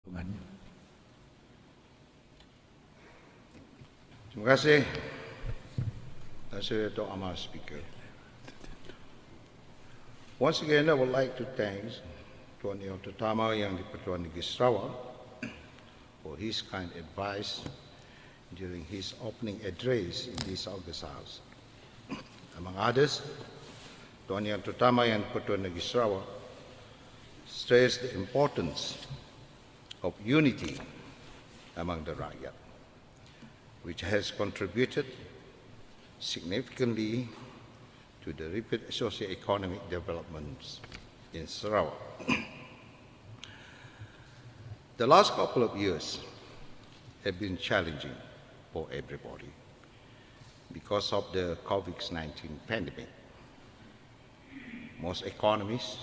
Terima kasih. Saya Dr. Amar Speaker. Once again, I would like to thank Tuan Yang Pertama Yang di-Pertuan Negeri Sarawak for his kind advice during his opening address in this August House. Among others, Tuan Yang Pertama Yang di-Pertuan Negeri Sarawak stressed the importance of unity among the rakyat, which has contributed significantly to the rapid socio-economic developments in Sarawak. The last couple of years have been challenging for everybody because of the COVID-19 pandemic. Most economies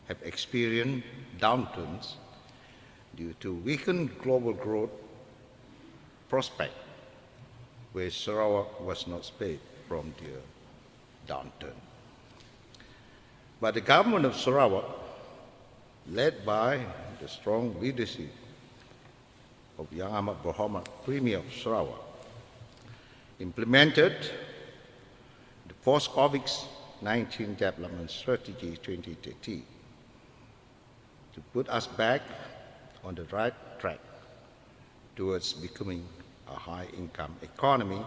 have experienced downturns due to weakened global growth prospect, where Sarawak was not spared from the downturn. But the government of Sarawak, led by the strong leadership of Yang Amat Berhormat Premier of Sarawak, implemented the post-COVID-19 Development Strategy 2030 to put us back on the right track towards becoming a high-income economy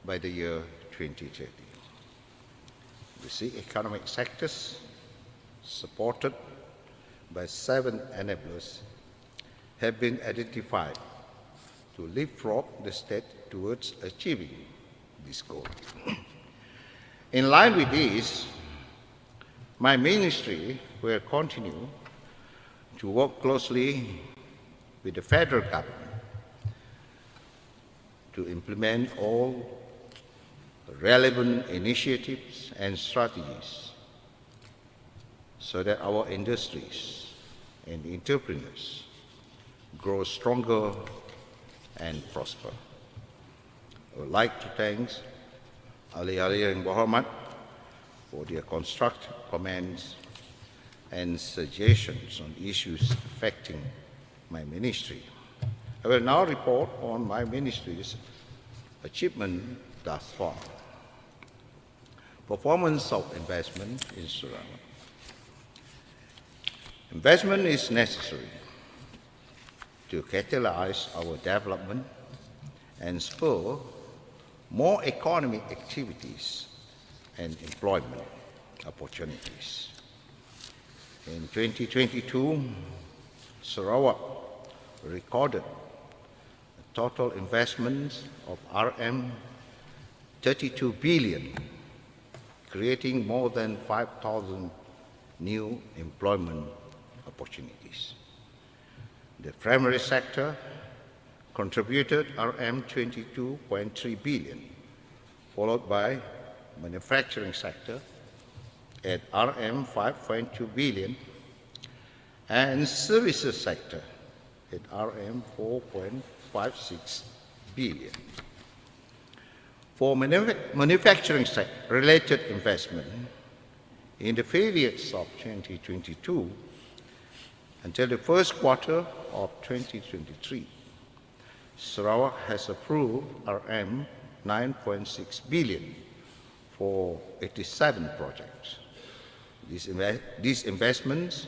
by the year 2030. The six economic sectors, supported by 7 enablers, have been identified to leapfrog the state towards achieving this goal. In line with this, my ministry will continue to work closely with the federal government to implement all relevant initiatives and strategies so that our industries and entrepreneurs grow stronger and prosper. I would like to thank ahli-ahli yang berhormat for their constructive comments and suggestions on issues affecting my ministry. I will now report on my ministry's achievement thus far. Performance of investment in Sarawak. Investment is necessary to catalyze our development and spur more economic activities and employment opportunities. In 2022, Sarawak recorded a total investment of RM 32 billion, creating more than 5,000 new employment opportunities. The primary sector contributed RM 22.3 billion, followed by manufacturing sector at RM 5.2 billion and services sector at RM 4.56 billion. For manufacturing related investment, in the periods of 2022 until the first quarter of 2023, Sarawak has approved RM 9.6 billion for 87 projects. These investments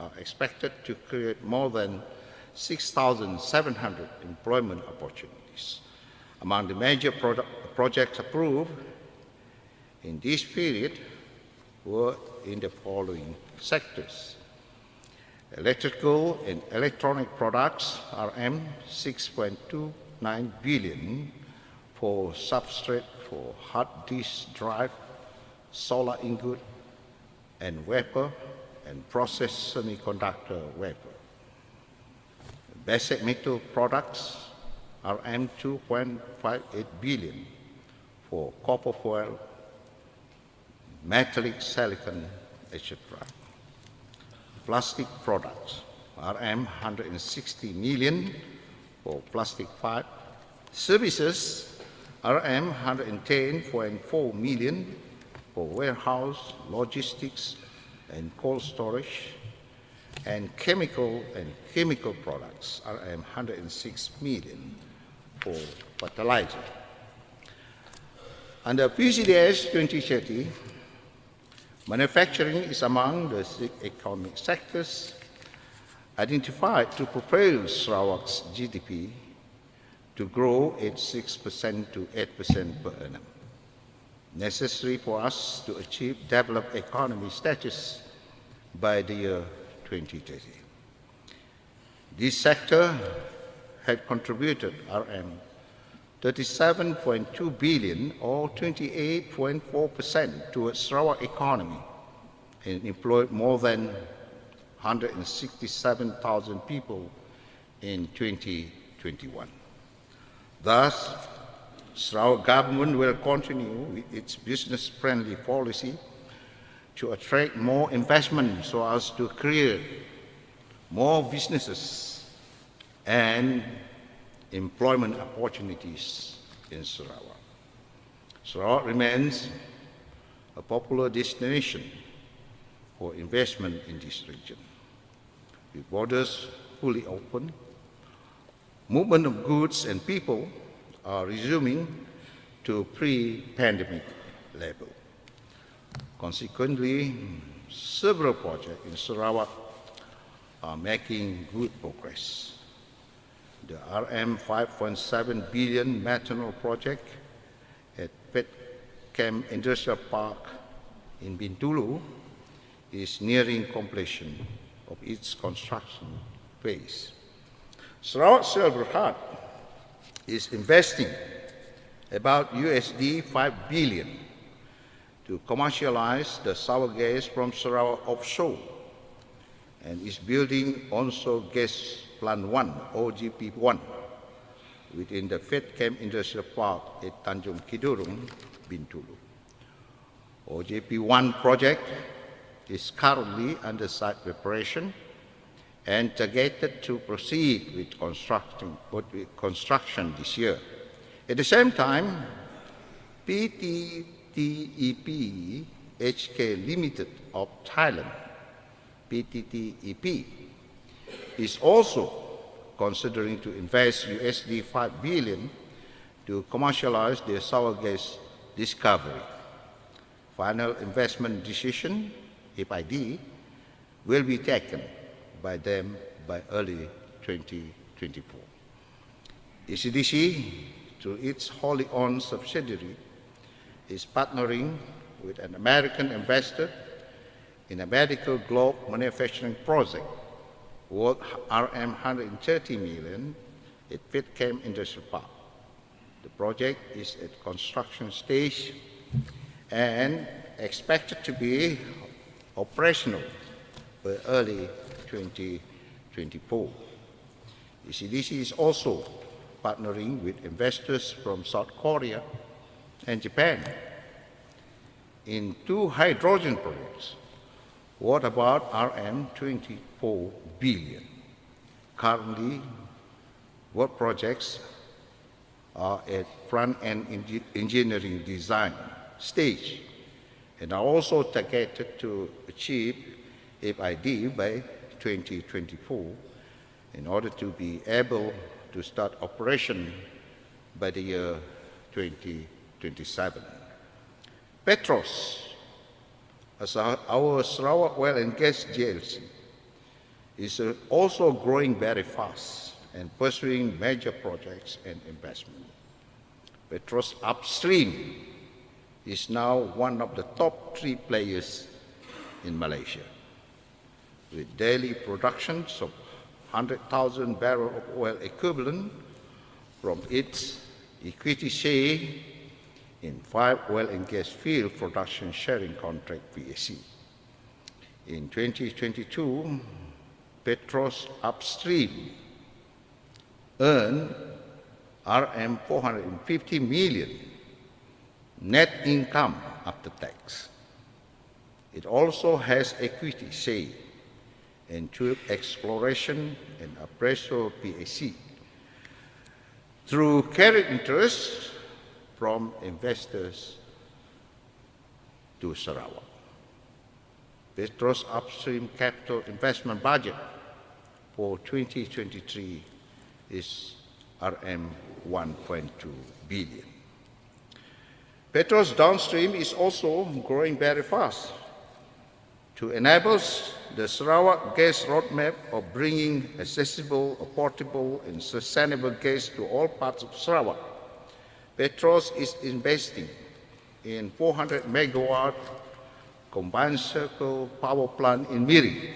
are expected to create more than 6,700 employment opportunities. Among the major projects approved in this period were in the following sectors: electrical and electronic products, RM 6.29 billion for substrate for hard disk drive, solar ingot and wafer, and processed semiconductor wafer. Basic metal products, RM 2.58 billion for copper foil, metallic silicon, etc. Plastic products, RM 160 million for plastic pipe. Services, RM 110.4 million for warehouse, logistics, and cold storage. and chemical products, RM 106 million for fertilizer. Under PCDS 2030, manufacturing is among the 6 economic sectors identified to propel Sarawak's GDP to grow at 6% to 8% per annum, necessary for us to achieve developed economy status by the year 2030. This sector had contributed RM 37.2 billion or 28.4% towards Sarawak economy and employed more than 167,000 people in 2021. Thus, Sarawak government will continue with its business-friendly policy to attract more investment so as to create more businesses and employment opportunities in Sarawak. Sarawak remains a popular destination for investment in this region. With borders fully open, movement of goods and people are resuming to pre-pandemic level. Consequently, several projects in Sarawak are making good progress. The RM 5.7 billion methanol project at Petchem Industrial Park in Bintulu is nearing completion of its construction phase. Sarawak Silver Heart is investing about USD 5 billion to commercialize the sour gas from Sarawak offshore and is building onshore gas Plant 1, OGP1, within the Petchem Industrial Park at Tanjung Kidurung, Bintulu. OGP1 project is currently under site preparation and targeted to proceed with construction this year. At the same time, PTTEP HK Limited of Thailand, PTTEP, is also considering to invest USD 5 billion to commercialize their sour gas discovery. Final investment decision, FID, will be taken by them by early 2024. ECDC, through its wholly owned subsidiary, is partnering with an American investor in a medical glove manufacturing project worth RM 130 million at Petchem Industrial Park. The project is at construction stage and expected to be operational by early 2024. ECDC is also partnering with investors from South Korea and Japan in 2 hydrogen projects worth about RM 24 billion. Currently, work projects are at front-end engineering design stage and are also targeted to achieve FID by 2024 in order to be able to start operation by the year 2027. Petros, as our Sarawak Oil and Gas GLC, is also growing very fast and pursuing major projects and investment. Petros Upstream is now one of the top 3 players in Malaysia, with daily productions of 100,000 barrels of oil equivalent from its equity share in 5 oil and gas field production sharing contract PSC. In 2022, Petros Upstream earned RM 450 million net income after tax. It also has equity share in 2 exploration and appraisal PSC through carried interest from investors to Sarawak. Petros upstream capital investment budget for 2023 is RM 1.2 billion. Petros downstream is also growing very fast to enable the Sarawak gas roadmap of bringing accessible, affordable and sustainable gas to all parts of Sarawak. Petros is investing in 400 megawatt combined cycle power plant in Miri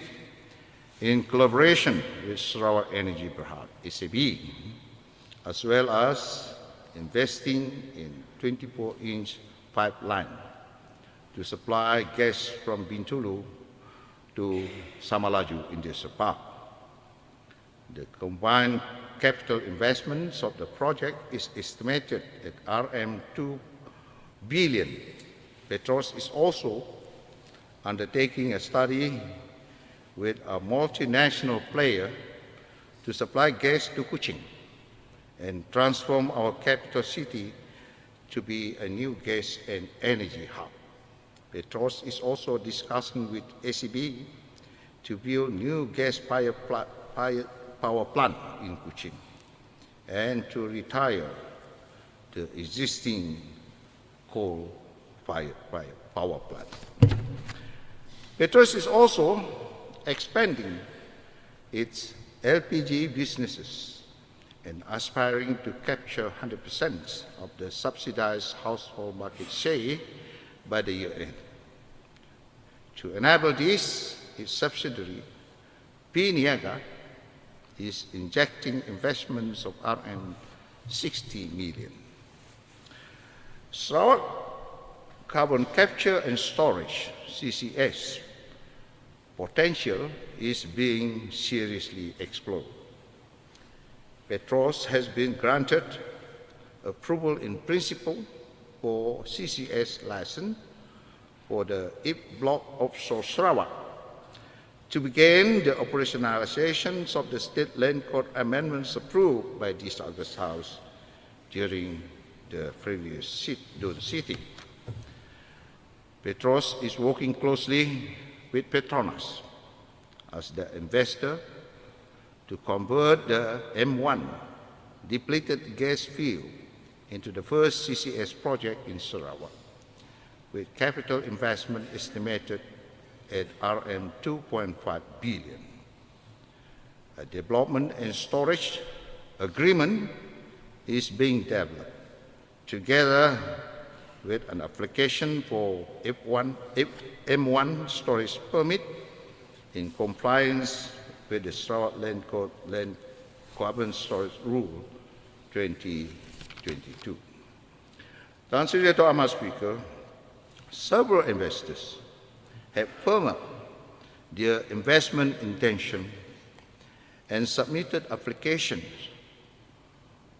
in collaboration with Sarawak Energy Berhad, SAB, as well as investing in 24-inch pipeline to supply gas from Bintulu to Samalaju Industrial Park. The combined capital investments of the project is estimated at RM 2 billion. Petros is also undertaking a study with a multinational player to supply gas to Kuching and transform our capital city to be a new gas and energy hub. Petros is also discussing with SEB to build new gas power plant in Kuching and to retire the existing coal-fired power plant. Petros is also expanding its LPG businesses and aspiring to capture 100% of the subsidized household market share by the year end. To enable this, its subsidiary, Niaga, is injecting investments of RM 60 million. Sarawak Carbon Capture and Storage, CCS, potential is being seriously explored. Petros has been granted approval in principle for CCS license for the IP block offshore Sarawak to begin the operationalizations of the state land court amendments approved by this August House during the previous sitting. Petros is working closely with Petronas as the investor to convert the M1 depleted gas field into the first CCS project in Sarawak, with capital investment estimated at RM 2.5 billion. A development and storage agreement is being developed together with an application for M1 storage permit in compliance with the Sarawak Land Court Land Carbon Storage Rule 2022. Councillor to Ahmad Speaker, several investors have firmed up their investment intention and submitted applications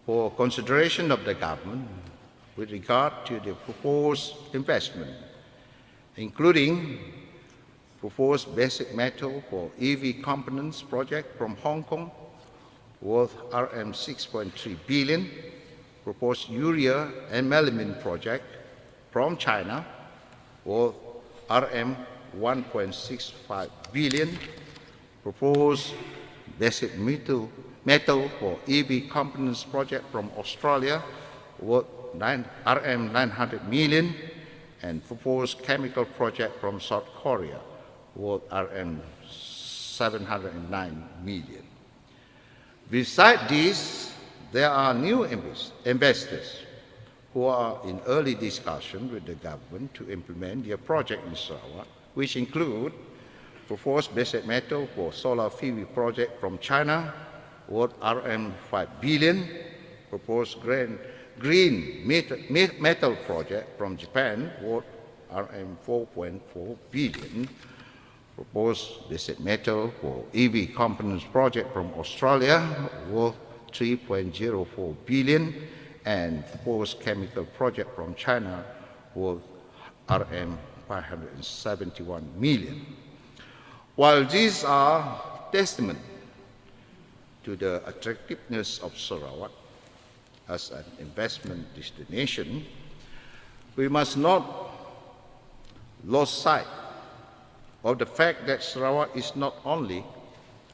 for consideration of the government with regard to the proposed investment, including proposed basic metal for EV components project from Hong Kong worth RM 6.3 billion, proposed urea and melamine project from China worth RM 1.65 billion, proposed basic metal for EV components project from Australia worth RM 900 million, and proposed chemical project from South Korea worth RM 709 million. Besides this, there are new investors who are in early discussion with the government to implement their project in Sarawak, which include proposed basic metal for solar PV project from China worth RM 5 billion, proposed green metal project from Japan worth RM 4.4 billion, proposed basic metal for EV components project from Australia worth 3.04 billion, and proposed chemical project from China worth RM 571 million. While these are testament to the attractiveness of Sarawak as an investment destination, we must not lose sight of the fact that Sarawak is not only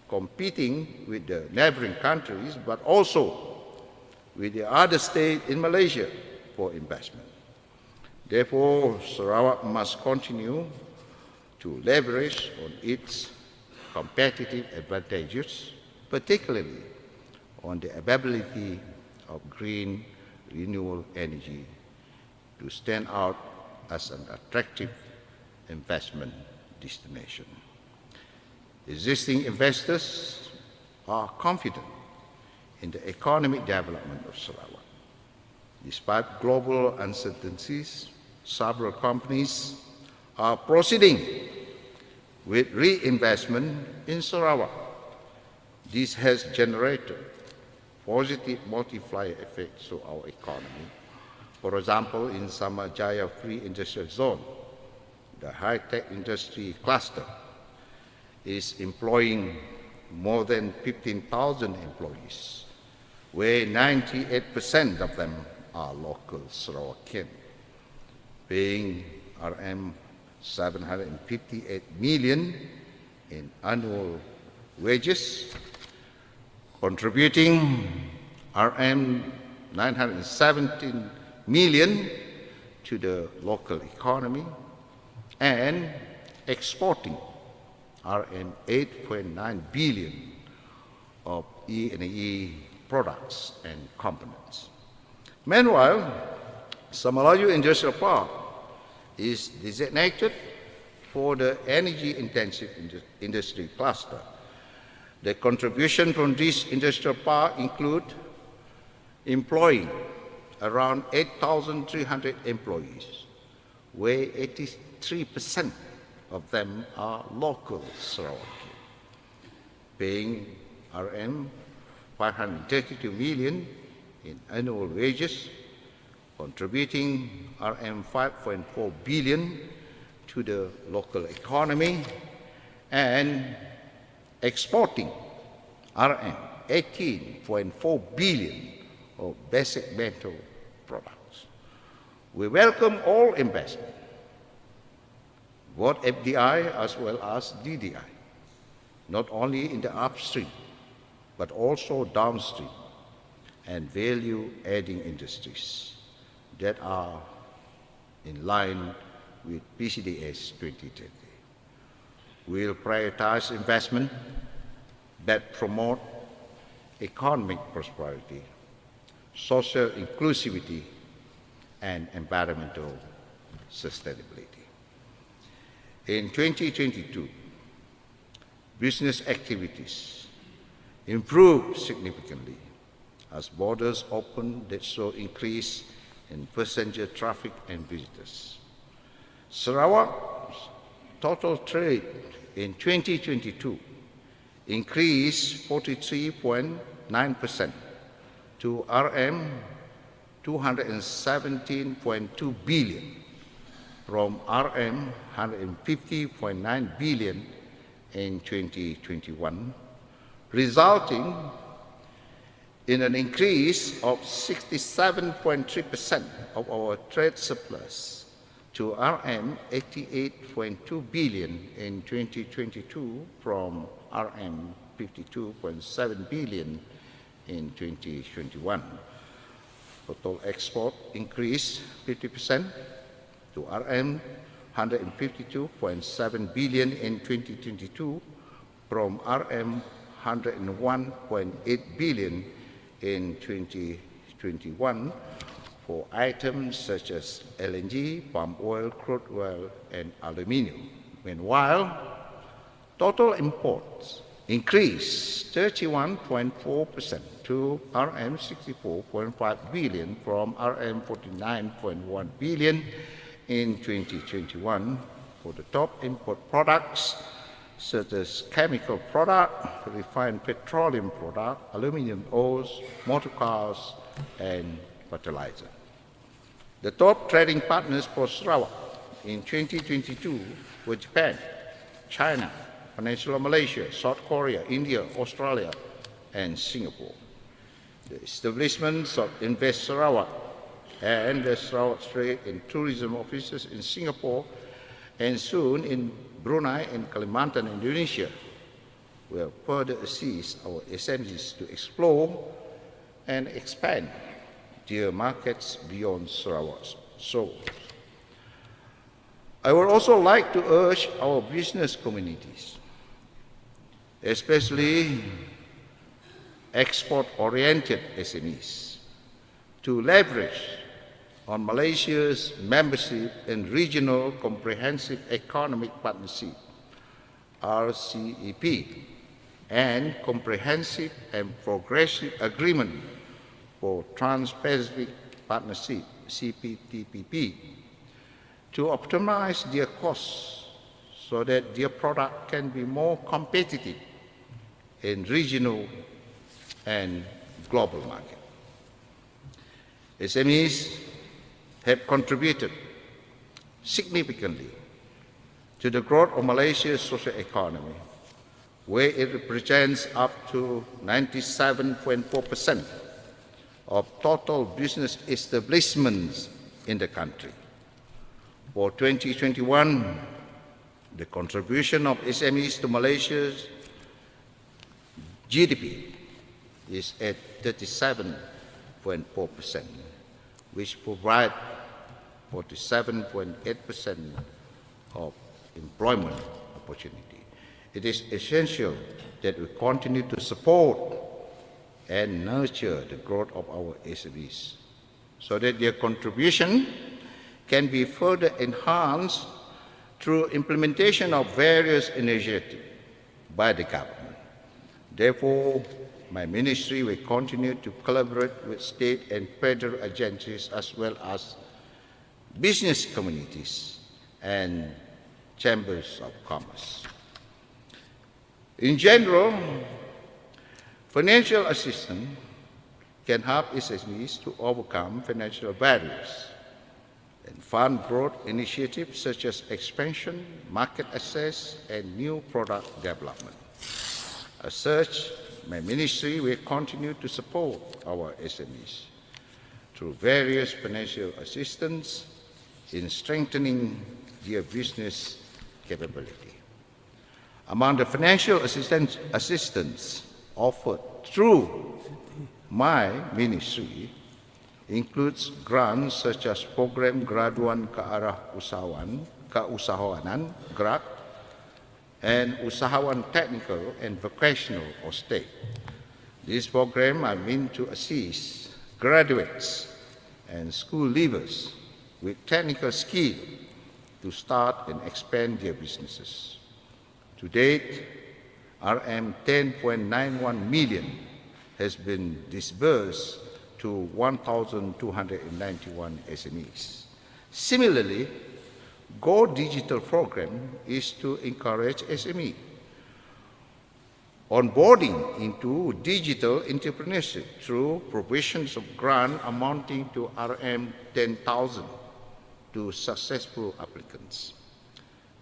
competing with the neighboring countries, but also with the other states in Malaysia for investment. Therefore, Sarawak must continue to leverage on its competitive advantages, particularly on the availability of green renewable energy, to stand out as an attractive investment destination. Existing investors are confident in the economic development of Sarawak. Despite global uncertainties, several companies are proceeding with reinvestment in Sarawak. This has generated positive multiplier effects to our economy. For example, in Samajaya Free Industrial Zone, the high-tech industry cluster is employing more than 15,000 employees, where 98% of them are local Sarawakian, paying RM 758 million in annual wages, contributing RM 917 million to the local economy, and exporting RM 8.9 billion of E&E products and components. Meanwhile, Semelaju Industrial Park is designated for the energy-intensive industry cluster. The contribution from this industrial park include employing around 8,300 employees, where 83% of them are local Sarawakian, paying RM 532 million in annual wages, contributing RM 5.4 billion to the local economy, and exporting RM 18.4 billion of basic metal products. We welcome all investment, both FDI as well as DDI, not only in the upstream, but also downstream and value-adding industries that are in line with PCDS 2030. We'll prioritize investment that promote economic prosperity, social inclusivity, and environmental sustainability. In 2022, business activities improved significantly as borders opened that saw increase in passenger traffic and visitors. Sarawak's total trade in 2022 increased 43.9% to RM 217.2 billion from RM 150.9 billion in 2021, resulting in an increase of 67.3% of our trade surplus to RM 88.2 billion in 2022 from RM 52.7 billion in 2021. Total export increased 50% to RM 152.7 billion in 2022 from RM 101.8 billion in 2021 for items such as LNG, palm oil, crude oil, and aluminium. Meanwhile, total imports increased 31.4% to RM 64.5 billion from RM 49.1 billion in 2021 for the top import products such as chemical product, refined petroleum product, aluminium ores, motor cars, and fertilizer. The top trading partners for Sarawak in 2022 were Japan, China, Peninsula Malaysia, South Korea, India, Australia, and Singapore. The establishments of Invest Sarawak and the Sarawak Trade and Tourism offices in Singapore and soon in Brunei and Kalimantan, Indonesia, will further assist our SMEs to explore and expand their markets beyond Sarawak's shores. I would also like to urge our business communities, especially export-oriented SMEs, to leverage on Malaysia's membership in Regional Comprehensive Economic Partnership, RCEP, and Comprehensive and Progressive Agreement for Trans-Pacific Partnership, CPTPP, to optimize their costs so that their product can be more competitive in regional and global market. SMEs have contributed significantly to the growth of Malaysia's social economy, where it represents up to 97.4% of total business establishments in the country. For 2021, the contribution of SMEs to Malaysia's GDP is at 37.4%, which provide 47.8% of employment opportunity. It is essential that we continue to support and nurture the growth of our SMEs so that their contribution can be further enhanced through implementation of various initiatives by the government. Therefore, my ministry will continue to collaborate with state and federal agencies as well as business communities and chambers of commerce. In general, financial assistance can help SMEs to overcome financial barriers and fund growth initiatives such as expansion, market access, and new product development. As such, my ministry will continue to support our SMEs through various financial assistance in strengthening their business capability. Among the financial assistance offered through my ministry includes grants such as Program Graduan ke Arah Keusahawanan (GRAK) and Usahawan Technical and Vocational or STEC. These programs are meant to assist graduates and school leavers with technical skill to start and expand their businesses. To date, RM 10.91 million has been disbursed to 1,291 SMEs. Similarly, Go Digital program is to encourage SME onboarding into digital entrepreneurship through provisions of grant amounting to RM 10,000 to successful applicants.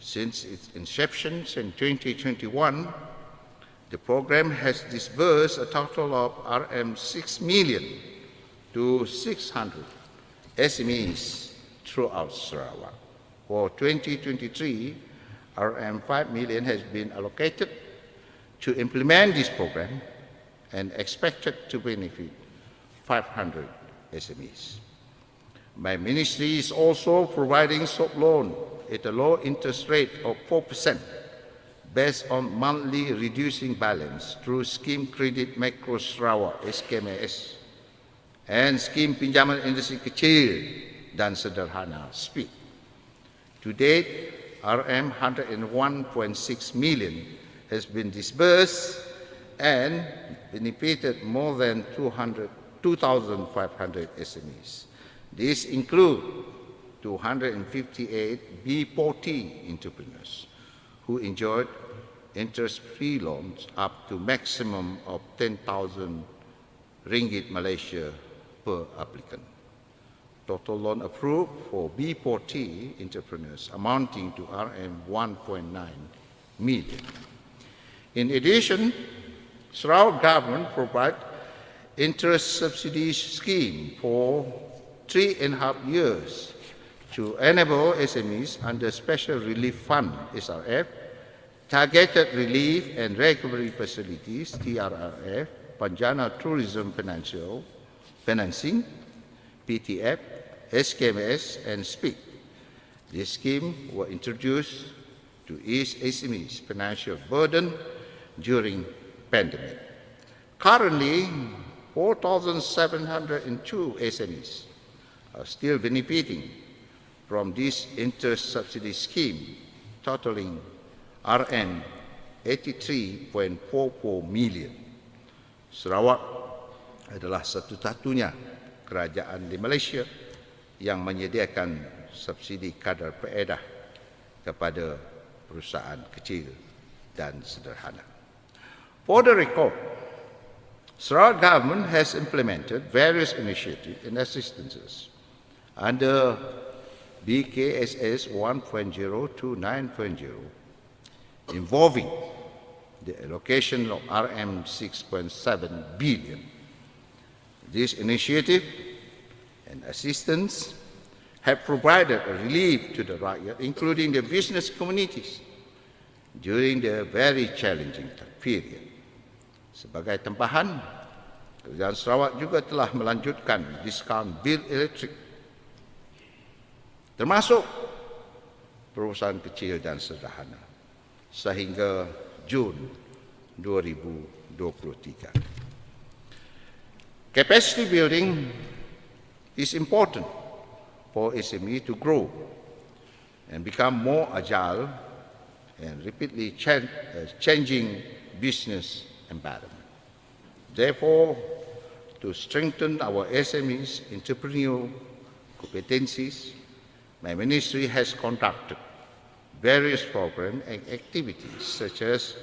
Since its inception in 2021, the program has disbursed a total of RM 6 million to 600 SMEs throughout Sarawak. For 2023, RM 5 million has been allocated to implement this program and expected to benefit 500 SMEs. My ministry is also providing soft loan at a low interest rate of 4% based on monthly reducing balance through Scheme Kredit Mikro Sarawak (SKMS) and Scheme Pinjaman Industri Kecil dan Sederhana (SPIK). To date, RM 101.6 million has been disbursed and benefited more than 2,500 SMEs. These include 258 B40 entrepreneurs who enjoyed interest-free loans up to maximum of 10,000 ringgit Malaysia per applicant. Total loan approved for B40 entrepreneurs amounting to RM 1.9 million. In addition, Sarawak government provide interest subsidy scheme for 3.5 years to enable SMEs under Special Relief Fund, SRF, Targeted Relief and Recovery Facilities, TRRF, Panjana Tourism Financing, PTF, SKMS, and SPIC. This scheme was introduced to ease SMEs' financial burden during pandemic. Currently, 4,702 SMEs are still benefiting from this inter-subsidy scheme, totaling Rm 83.44 million. Sarawak adalah satu-satunya kerajaan di Malaysia yang menyediakan subsidi kadar faedah kepada perusahaan kecil dan sederhana. For the record, Sarawak government has implemented various initiatives and assistances under BKSS 1.0 to 9.0 involving the allocation of Rm 6.7 billion. This initiative and assistance have provided a relief to the rakyat, including the business communities, during the very challenging period. Sebagai tempahan, Kerajaan Sarawak juga telah melanjutkan diskaun bil elektrik, termasuk perusahaan kecil dan sederhana, sehingga Jun 2023. Capacity building is important for SME to grow and become more agile and rapidly changing business environment. Therefore, to strengthen our SMEs' entrepreneurial competencies, my ministry has conducted various programs and activities such as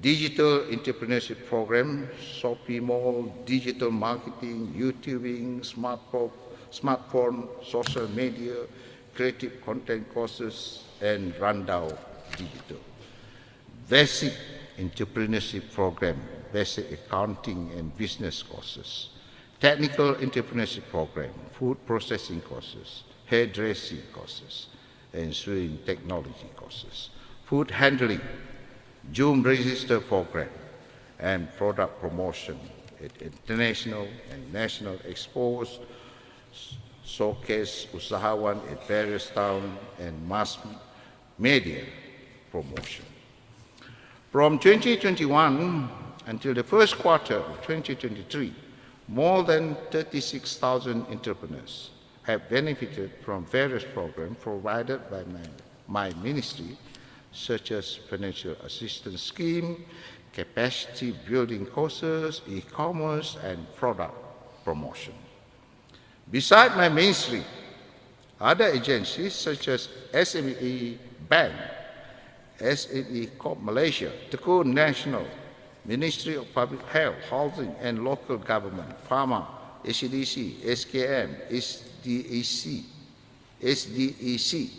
Digital Entrepreneurship Program, Shopee Mall, digital marketing, YouTubing, smartphone, social media, creative content courses, and Rundown Digital. Basic Entrepreneurship Program, Basic Accounting and Business courses. Technical Entrepreneurship Program, Food Processing courses, Hairdressing courses, and Sewing Technology courses. Food Handling, Zoom Register Program, and Product Promotion at international and national expos, showcase usahawan at various towns, and mass media promotion. From 2021 until the first quarter of 2023, more than 36,000 entrepreneurs have benefited from various programs provided by my ministry, such as Financial Assistance Scheme, Capacity Building courses, e-commerce, and product promotion. Besides my ministry, other agencies such as SME Bank, SME Corp Malaysia, Tekun National, Ministry of Public Health, Housing and Local Government, Pharma, SCDC, SKM, SDEC,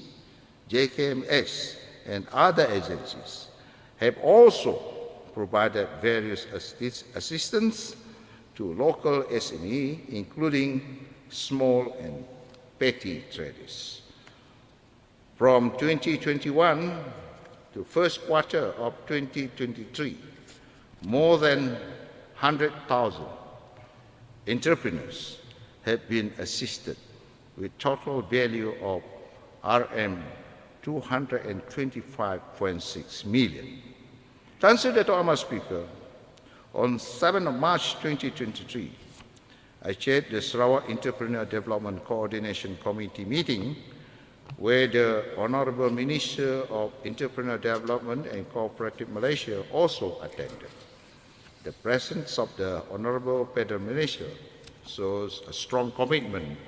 JKMS, and other agencies have also provided various assistance to local SME, including small and petty traders. From 2021 to first quarter of 2023, more than 100,000 entrepreneurs have been assisted with total value of Rm 225.6 million. To answer that, Honourable Speaker, on 7 March 2023, I chaired the Sarawak Entrepreneur Development Coordination Committee meeting, where the Honourable Minister of Entrepreneur Development and Cooperative Malaysia also attended. The presence of the Honourable Federal Minister shows a strong commitment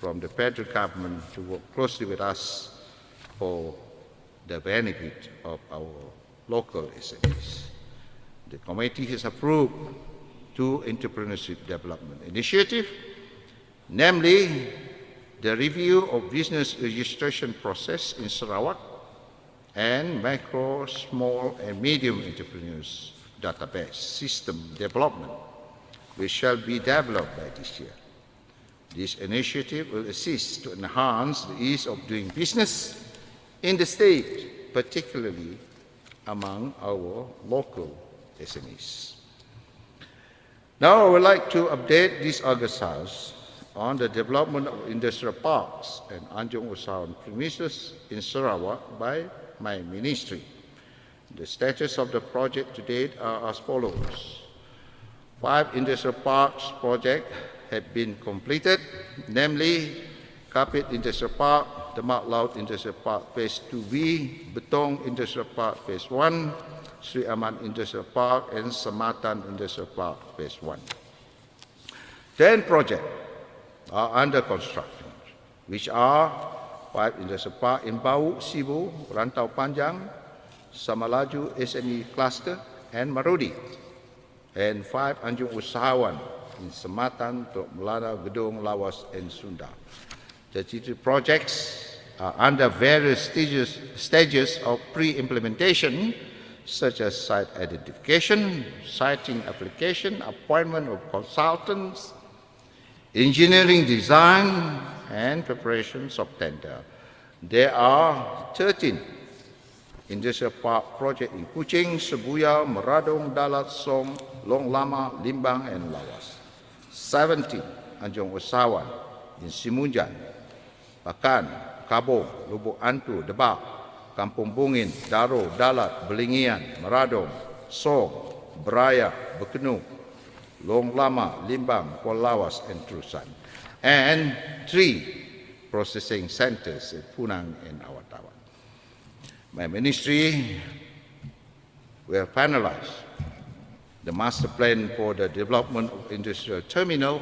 from the federal government to work closely with us for the benefit of our local SMEs. The committee has approved two entrepreneurship development initiatives, namely the review of business registration process in Sarawak and micro, small and medium entrepreneurs database system development, which shall be developed by this year. This initiative will assist to enhance the ease of doing business in the state, particularly among our local SMEs. Now I would like to update this August House on the development of industrial parks and Anjung Usahawan premises in Sarawak by my ministry. The status of the project to date are as follows. 5 industrial parks projects have been completed, namely Kapit Industrial Park, Demak Laut Industrial Park Phase 2B, Betong Industrial Park Phase 1, Sri Aman Industrial Park and Samatan Industrial Park Phase 1. 10 projects are under construction, which are 5 Industrial Park in Bau, Sibu, Rantau Panjang, Samalaju SME Cluster and Marudi, and 5 Anjung Usahawan in Samatan, Teluk Melana, Gedong, Lawas and Sunda. 33 projects are under various stages of pre-implementation, such as site identification, siting application, appointment of consultants, engineering design, and preparations of tender. There are 13 industrial park projects in Kuching, Sebuya, Meradong, Dalat, Som, Long Lama, Limbang, and Lawas. 17 Anjung Usahawan in Simunjan, Pakan, Kabong, Lubuk Antu, Debak, Kampung Bungin, Daro, Dalat, Belingian, Meradong, Som, Beraya, Bekenu, Long Lama, Limbang, Kuala Lawas, and Terusan, and 3 processing centers in Punang and Awattawan. My ministry will finalize the master plan for the development of industrial terminal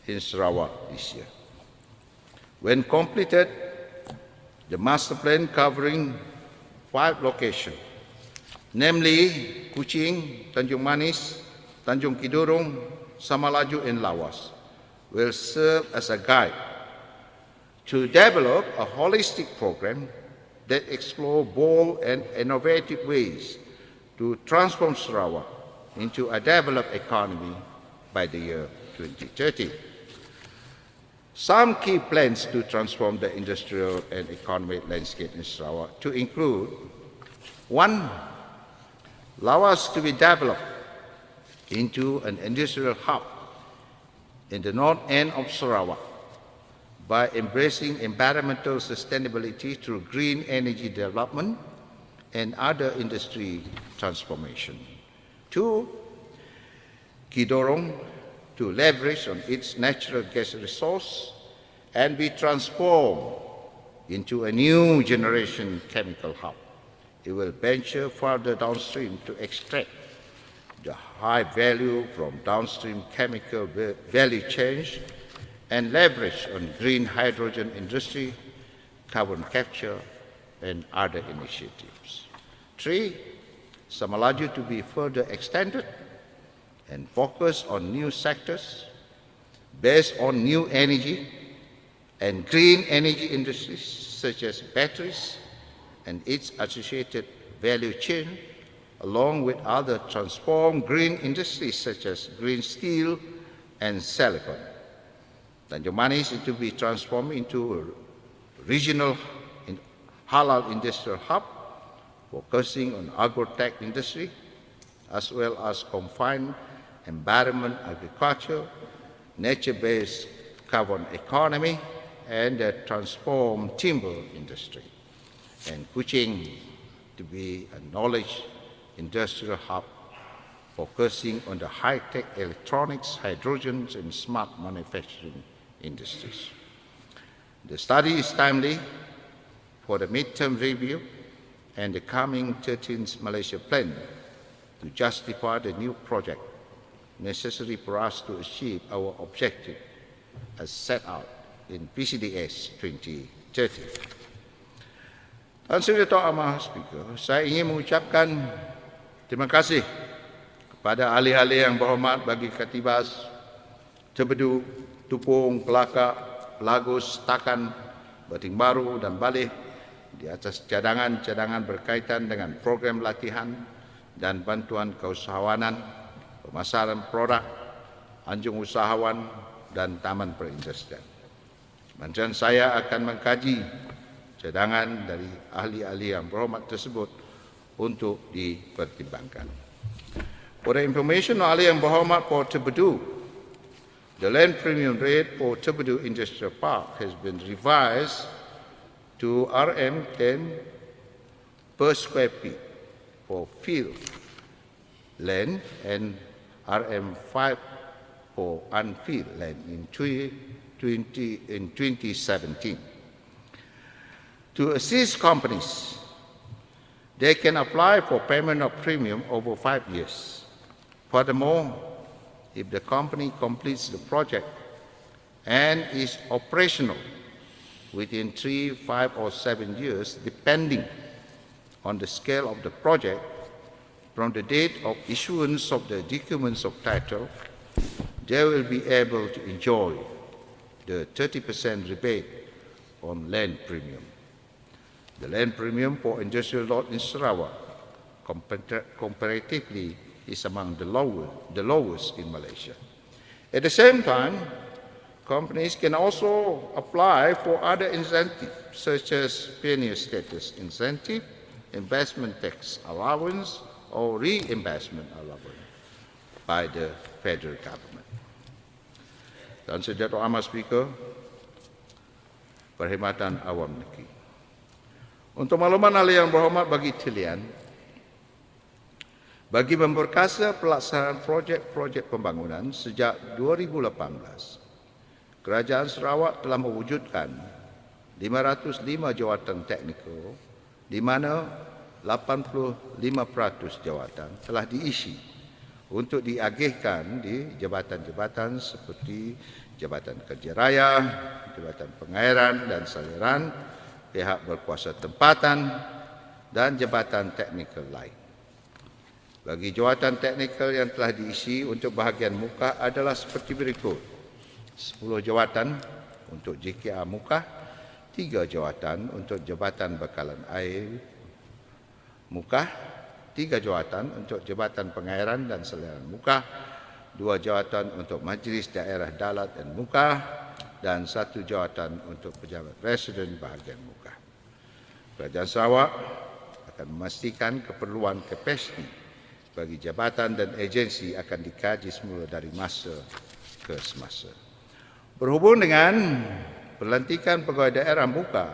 in Sarawak this year. When completed, the master plan covering 5 locations, namely Kuching, Tanjung Manis, Tanjung Kidurong, Samalaju, and Lawas, will serve as a guide to develop a holistic program that explore bold and innovative ways to transform Sarawak into a developed economy by the year 2030. Some key plans to transform the industrial and economic landscape in Sarawak to include 1. Lawas to be developed into an industrial hub in the north end of Sarawak by embracing environmental sustainability through green energy development and other industry transformation. 2. Kidorong to leverage on its natural gas resource and be transformed into a new generation chemical hub. It will venture further downstream to extract the high value from downstream chemical value chains and leverage on green hydrogen industry, carbon capture, and other initiatives. 3. Samalaju to be further extended and focus on new sectors based on new energy and green energy industries such as batteries and its associated value chain, along with other transformed green industries such as green steel and silicon. Tanjung Manis is to be transformed into a regional halal industrial hub, focusing on agro-tech industry, as well as confined environment agriculture, nature-based carbon economy, and the transformed timber industry. And Kuching to be a knowledge industrial hub, focusing on the high-tech electronics, hydrogens, and smart manufacturing industries. The study is timely for the midterm review and the coming 13th Malaysia Plan to justify the new project necessary for us to achieve our objective as set out in PCDS 2030. Tuan Sri Dato' Amah Speaker, saya ingin mengucapkan terima kasih kepada ahli-ahli yang berhormat bagi Katibas, Tebedu, Tupung, Kelakar, Lagus, Takan, Bating Baru dan Balih di atas cadangan-cadangan berkaitan dengan program latihan dan bantuan keusahawanan, pemasaran produk, Anjung Usahawan, dan taman perindustrian. Sementara saya akan mengkaji cadangan dari ahli-ahli yang berhormat tersebut untuk dipertimbangkan. For the information of ahli yang berhormat for Tebedu, the land premium rate for Tebedu Industrial Park has been revised to RM10 per square feet for field land and RM5 for unfield land in 2017. To assist companies, they can apply for payment of premium over 5 years. Furthermore, if the company completes the project and is operational within 3, 5, or 7 years, depending on the scale of the project, from the date of issuance of the documents of title, they will be able to enjoy the 30% rebate on land premium. The land premium for industrial lot in Sarawak comparatively is among the lowest in Malaysia. At the same time, companies can also apply for other incentives such as pioneer status incentive, investment tax allowance, or reinvestment allowance by the federal government. Dan Sejatu Amat Speaker, Perkhidmatan Awam Negeri. Untuk makluman ahli yang berhormat bagi tilian, bagi memperkasa pelaksanaan projek-projek pembangunan sejak 2018, Kerajaan Sarawak telah mewujudkan 505 jawatan teknikal di mana 85% jawatan telah diisi untuk diagihkan di jabatan-jabatan seperti Jabatan Kerja Raya, Jabatan Pengairan dan Saliran, pihak berkuasa tempatan dan jabatan teknikal lain. Bagi jawatan teknikal yang telah diisi untuk bahagian muka adalah seperti berikut: 10 jawatan untuk JKA muka, 3 jawatan untuk Jabatan Bekalan Air muka, 3 jawatan untuk Jabatan Pengairan dan Saliran muka, 2 jawatan untuk Majlis Daerah Dalat dan muka, dan 1 jawatan untuk pejabat residen bahagian muka. Kerajaan Sarawak akan memastikan keperluan kapasiti bagi jabatan dan agensi akan dikaji semula dari masa ke semasa. Berhubung dengan pelantikan pegawai daerah muka,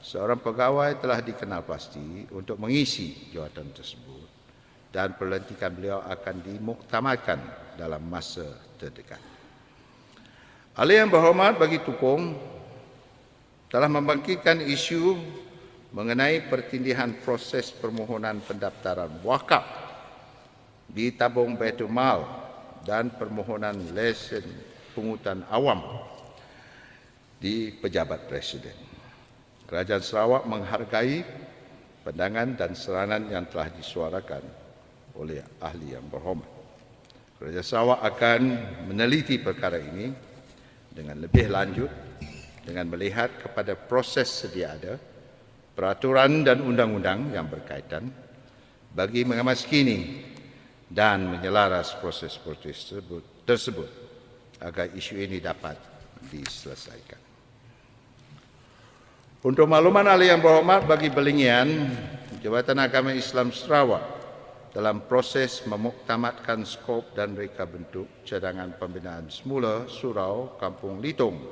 seorang pegawai telah dikenal pasti untuk mengisi jawatan tersebut dan pelantikan beliau akan dimuktamadkan dalam masa terdekat. Ahli yang berhormat bagi Tukong telah membangkitkan isu mengenai pertindihan proses permohonan pendaftaran wakaf di tabung Baitul Mal dan permohonan lesen pungutan awam di pejabat presiden. Kerajaan Sarawak menghargai pandangan dan saranan yang telah disuarakan oleh ahli yang berhormat. Kerajaan Sarawak akan meneliti perkara ini dengan lebih lanjut dengan melihat kepada proses sedia ada, peraturan dan undang-undang yang berkaitan bagi mengemaskini dan menyelaras proses-proses tersebut agar isu ini dapat diselesaikan. Untuk makluman ahli yang berhormat bagi Belingian, Jabatan Agama Islam Sarawak dalam proses memuktamadkan skop dan reka bentuk cadangan pembinaan semula surau Kampung Litung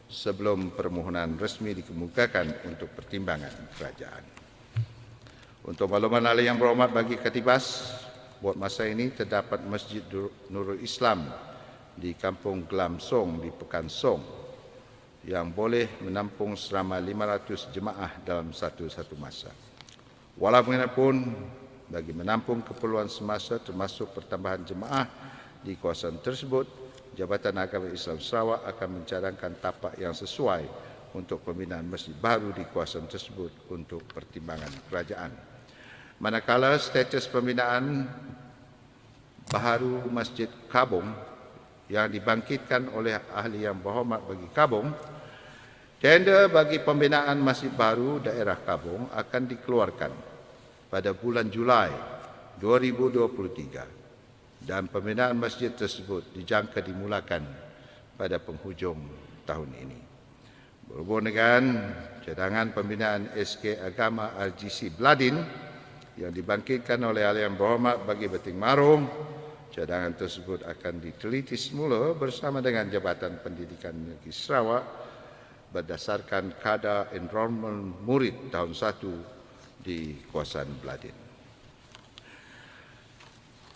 sebelum permohonan resmi dikemukakan untuk pertimbangan kerajaan. Untuk makluman ahli yang berhormat bagi Katibas, buat masa ini terdapat Masjid Nurul Islam di Kampung LANGSUNG di Pekan Song yang boleh menampung selama 500 jemaah dalam satu masa. Walaupun bagi menampung keperluan semasa termasuk pertambahan jemaah di kawasan tersebut, Jabatan Agama Islam Sarawak akan mencadangkan tapak yang sesuai untuk pembinaan masjid baru di kawasan tersebut untuk pertimbangan kerajaan. Manakala status pembinaan baharu Masjid Kabung yang dibangkitkan oleh ahli yang berhormat bagi Kabung, tender bagi pembinaan masjid baru daerah Kabung akan dikeluarkan pada bulan Julai 2023 dan pembinaan masjid tersebut dijangka dimulakan pada penghujung tahun ini. Berhubung dengan cadangan pembinaan SK Agama RGC Bladin yang dibangkitkan oleh Ahli Yang Berhormat Bagi Beting Marong, cadangan tersebut akan diteliti semula bersama dengan Jabatan Pendidikan Negeri Sarawak berdasarkan kadar enrolment murid tahun 1 di kawasan Bladin.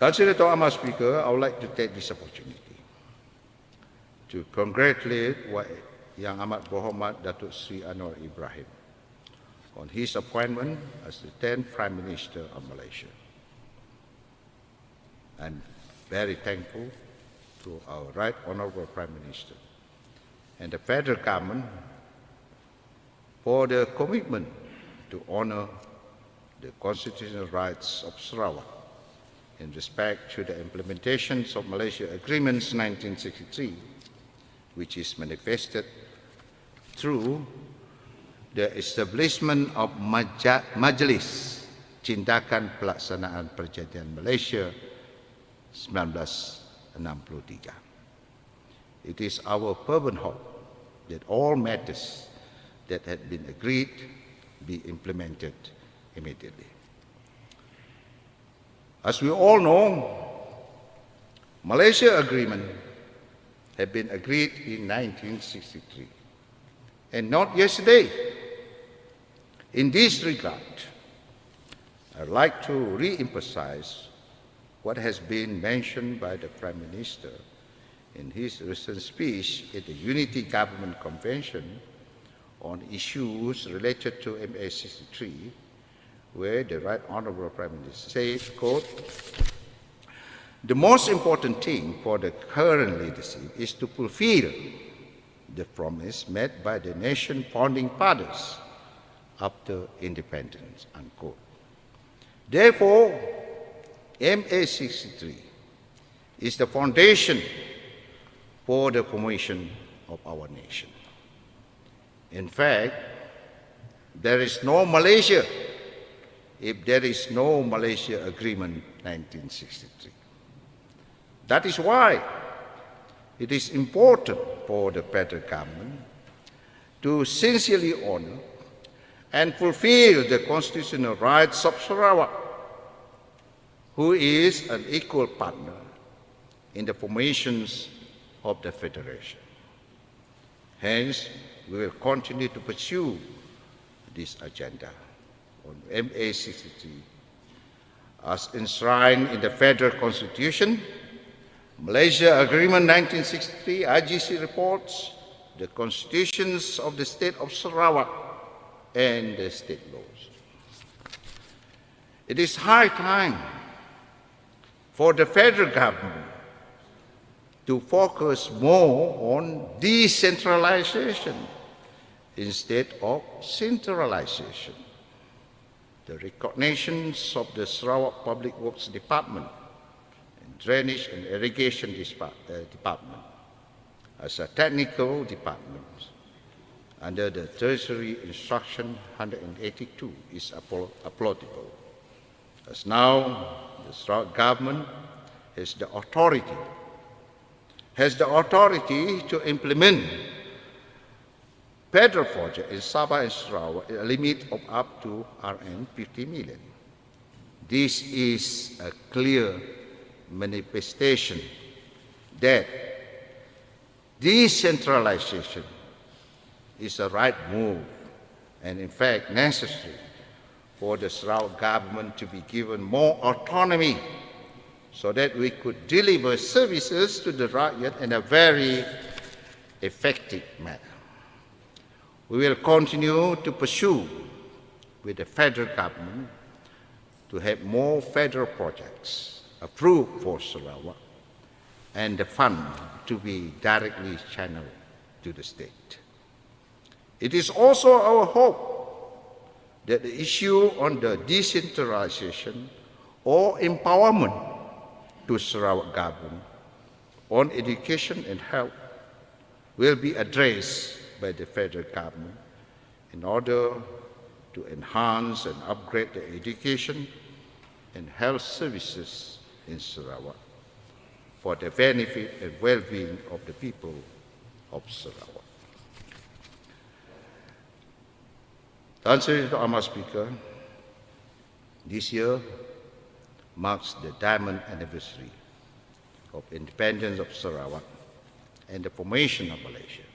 Consider to Ahmad Speaker, I would like to take this opportunity to congratulate Yang Amat Berhormat Datuk Seri Anwar Ibrahim on his appointment as the 10th Prime Minister of Malaysia. I'm very thankful to our Right Honourable Prime Minister and the federal government for the commitment to honour the constitutional rights of Sarawak in respect to the implementations of Malaysia Agreements 1963, which is manifested through the establishment of Majlis Tindakan Pelaksanaan Perjanjian Malaysia 1963. It is our fervent hope that all matters that had been agreed be implemented immediately. As we all know, Malaysia Agreement had been agreed in 1963 and not yesterday. In this regard, I'd like to re-emphasize what has been mentioned by the Prime Minister in his recent speech at the Unity Government Convention on issues related to MA 63, where the Right Honourable Prime Minister says, quote, "The most important thing for the current leadership is to fulfill the promise made by the nation founding fathers after independence," unquote. Therefore, MA 63 is the foundation for the formation of our nation. In fact, there is no Malaysia if there is no Malaysia Agreement 1963. That is why it is important for the federal government to sincerely honour and fulfill the constitutional rights of Sarawak, who is an equal partner in the formations of the Federation. Hence, we will continue to pursue this agenda on MA 63 as enshrined in the Federal Constitution, Malaysia Agreement 1963, IGC reports, the constitutions of the state of Sarawak, and the state laws. It is high time for the federal government to focus more on decentralization instead of centralization. The recognitions of the Sarawak Public Works Department and Drainage and Irrigation Department as a technical department under the Treasury Instruction 182 is applaudable, as now the Sarawak government has the authority to implement federal project in Sabah and Sarawak at a limit of up to Rn 50 million. This is a clear manifestation that decentralization is a right move and in fact necessary for the Sarawak government to be given more autonomy so that we could deliver services to the rakyat in a very effective manner. We will continue to pursue with the federal government to have more federal projects approved for Sarawak and the fund to be directly channeled to the state. It is also our hope that the issue on the decentralization or empowerment to Sarawak government on education and health will be addressed by the federal government in order to enhance and upgrade the education and health services in Sarawak for the benefit and well-being of the people of Sarawak. Tan Sri Dato' Amar Speaker, this year marks the diamond anniversary of independence of Sarawak and the formation of Malaysia.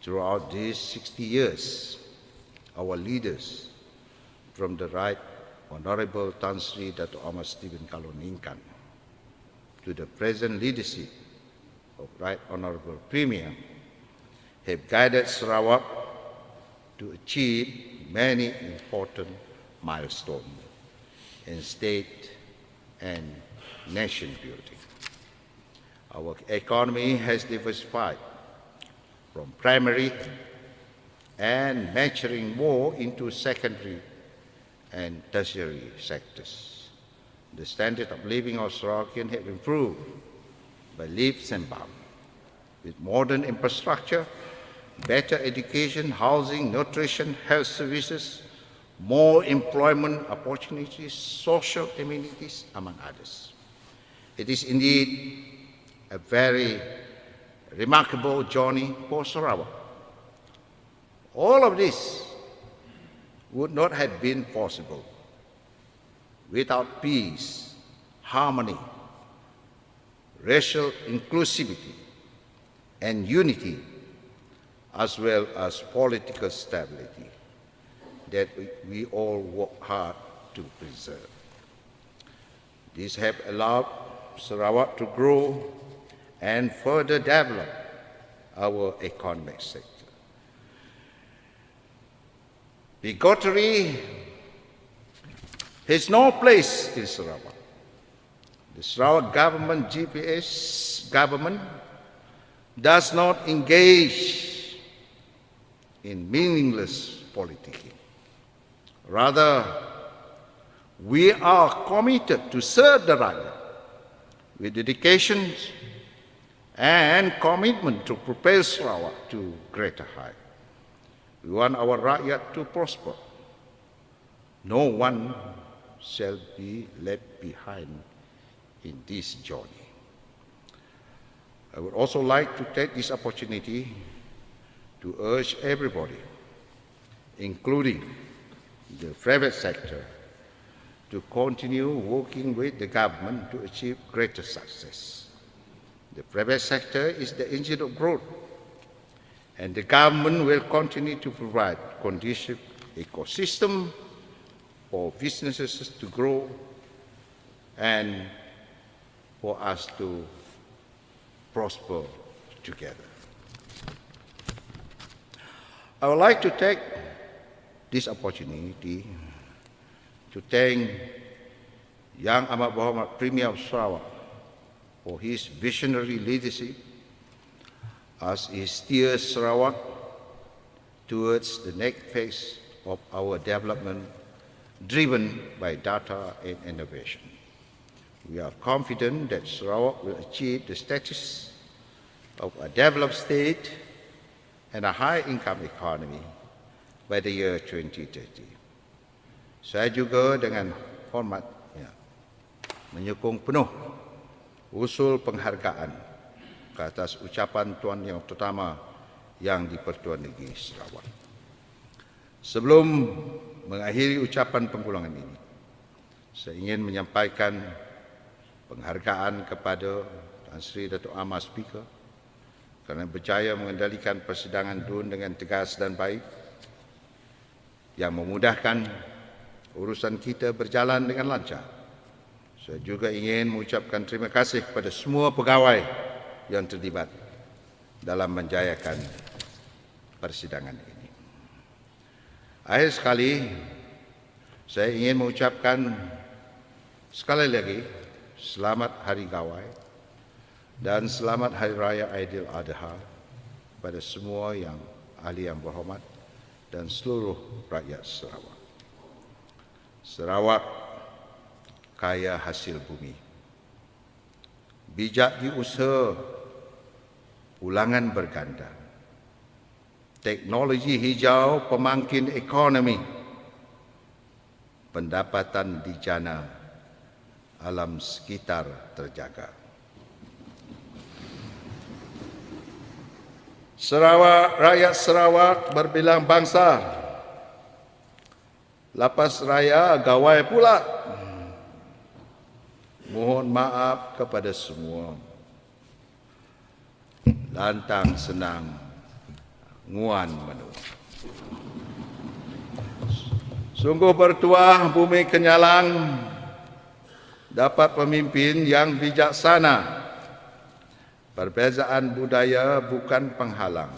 Throughout these 60 years, our leaders, from the Right Honourable Tan Sri Dato' Amar Stephen Kaloningkan to the present leadership of Right Honourable Premier, have guided Sarawak to achieve many important milestones in state and nation building. Our economy has diversified from primary and maturing more into secondary and tertiary sectors. The standard of living of Sarawakians have improved by leaps and bounds, with modern infrastructure, better education, housing, nutrition, health services, more employment opportunities, social amenities, among others. It is indeed a very remarkable journey for Sarawak. All of this would not have been possible without peace, harmony, racial inclusivity, and unity, as well as political stability that we all work hard to preserve. These have allowed Sarawak to grow and further develop our economic sector. Bigotry has no place in Sarawak. The Sarawak government, GPS government, does not engage in meaningless politicking. Rather, we are committed to serve the Rakyat with dedication and commitment to propel Sarawak to greater heights. We want our Rakyat to prosper. No one shall be left behind in this journey. I would also like to take this opportunity to urge everybody, including the private sector, to continue working with the government to achieve greater success. The private sector is the engine of growth, and the government will continue to provide conducive ecosystem for businesses to grow and for us to prosper together. I would like to take this opportunity to thank Yang Amat Berhormat Premier of Sarawak for his visionary leadership as he steers Sarawak towards the next phase of our development, driven by data and innovation. We are confident that Sarawak will achieve the status of a developed state and a high-income economy by the year 2030. Saya juga dengan hormat menyokong penuh usul penghargaan ke atas ucapan Tuan Yang Pertama yang di-Pertuan Negeri Sarawak. Sebelum mengakhiri ucapan penggulangan ini, saya ingin menyampaikan penghargaan kepada Tan Sri Dato' Amar Speaker kerana berjaya mengendalikan persidangan DUN dengan tegas dan baik yang memudahkan urusan kita berjalan dengan lancar. Saya juga ingin mengucapkan terima kasih kepada semua pegawai yang terlibat dalam menjayakan persidangan ini. Akhir sekali, saya ingin mengucapkan sekali lagi selamat Hari Gawai dan selamat Hari Raya Aidil-Adha pada semua yang ahli yang berhormat dan seluruh rakyat Sarawak. Sarawak kaya hasil bumi, bijak diusaha, ulangan berganda, teknologi hijau pemangkin ekonomi, pendapatan dijana, alam sekitar terjaga. Sarawak, rakyat Sarawak berbilang bangsa. Lapas raya gawai pula. Mohon maaf kepada semua. Lantang senang, nguan menu. Sungguh bertuah bumi kenyalang dapat pemimpin yang bijaksana. Perbezaan budaya bukan penghalang.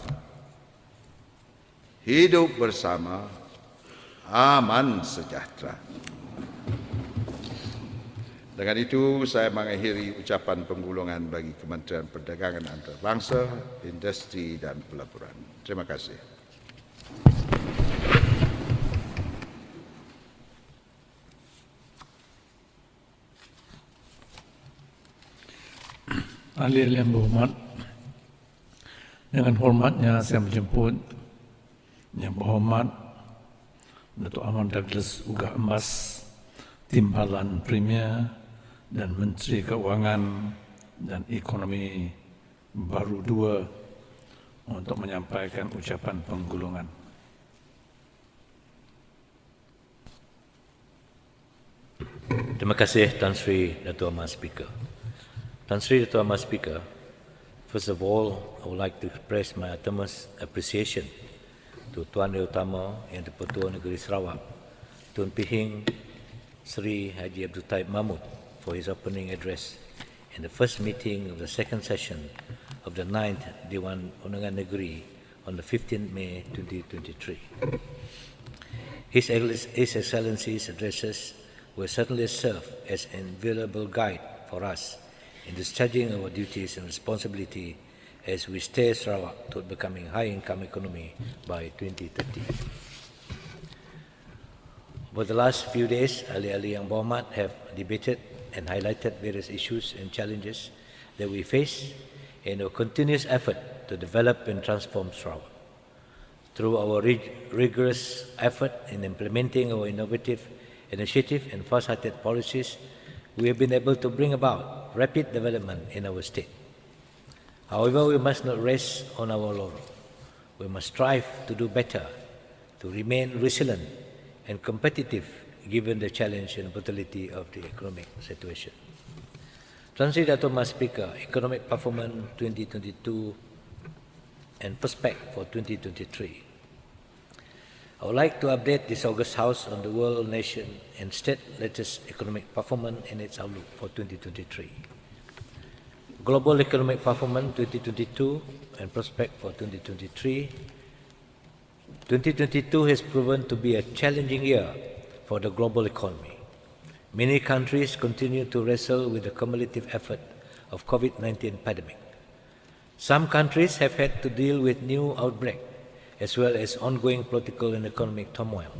Hidup bersama, aman sejahtera. Dengan itu, saya mengakhiri ucapan penggulungan bagi Kementerian Perdagangan Antarabangsa, Industri dan Pelaburan. Terima kasih. Ahli yang berhormat, dengan hormatnya saya menjemput Yang Berhormat Datuk Ahmad Douglas Uga Embas, Timbalan Premier dan Menteri Keuangan dan Ekonomi baru 2 untuk menyampaikan ucapan penggulungan. Terima kasih Tan Sri Datuk Ahmad Speaker. Tan Sri Datuk Ahmad Speaker, first of all, I would like to express my utmost appreciation to Tuan Yang Utama yang di-Pertua Negeri Sarawak, Tun Pihing Sri Haji Abdul Taib Mahmud for his opening address in the first meeting of the second session of the 9th Dewan Undangan Negeri on the 15th May 2023. His Excellency's addresses will certainly serve as an invaluable guide for us in discharging our duties and responsibility as we steer Sarawak toward becoming a high-income economy by 2030. Over the last few days, ahli-ahli yang berhormat have debated and highlighted various issues and challenges that we face in our continuous effort to develop and transform Sarawak. Through our rigorous effort in implementing our innovative initiative and fast-hearted policies, we have been able to bring about rapid development in our state. However, we must not rest on our laurels. We must strive to do better, to remain resilient and competitive given the challenge and brutality of the economic situation. Tuan Sri Dato' Mas Speaker, Economic Performance 2022 and Prospect for 2023. I would like to update this August House on the world, nation and state latest economic performance and its outlook for 2023. Global Economic Performance 2022 and Prospect for 2023. 2022 has proven to be a challenging year for the global economy. Many countries continue to wrestle with the cumulative effort of COVID-19 pandemic. Some countries have had to deal with new outbreak as well as ongoing political and economic turmoil.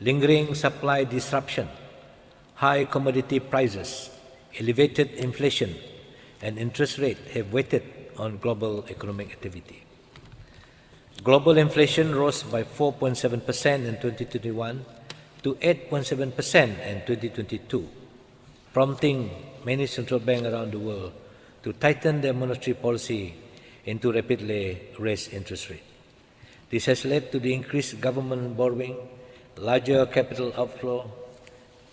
Lingering supply disruption, high commodity prices, elevated inflation, and interest rate have weighted on global economic activity. Global inflation rose by 4.7% in 2021 to 8.7% in 2022, prompting many central banks around the world to tighten their monetary policy and to rapidly raise interest rates. This has led to the increased government borrowing, larger capital outflow.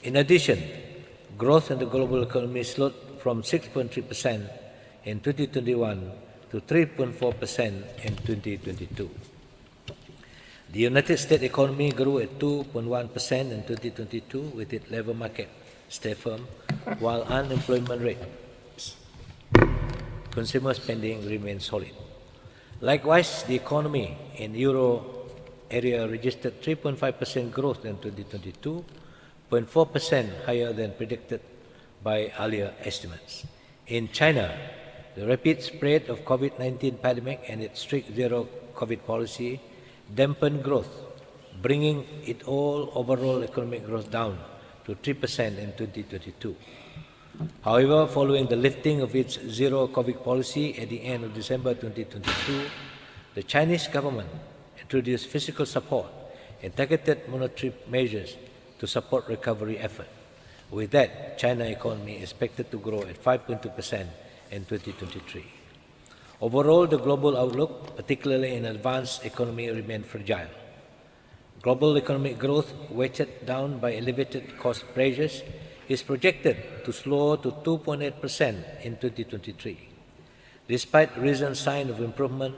In addition, growth in the global economy slowed from 6.3% in 2021 to 3.4% in 2022. The United States economy grew at 2.1% in 2022 with its labor market stay firm, while unemployment rate, consumer spending remains solid. Likewise, the economy in Euro area registered 3.5% growth in 2022, 0.4% higher than predicted by earlier estimates. In China, the rapid spread of COVID-19 pandemic and its strict zero COVID policy dampened growth, bringing it all overall economic growth down to 3% in 2022. However, following the lifting of its zero COVID policy at the end of December 2022, the Chinese government introduced fiscal support and targeted monetary measures to support recovery effort. With that, China economy is expected to grow at 5.2% in 2023. Overall, the global outlook, particularly in advanced economy, remained fragile. Global economic growth, weighted down by elevated cost pressures, is projected to slow to 2.8% in 2023. Despite recent signs of improvement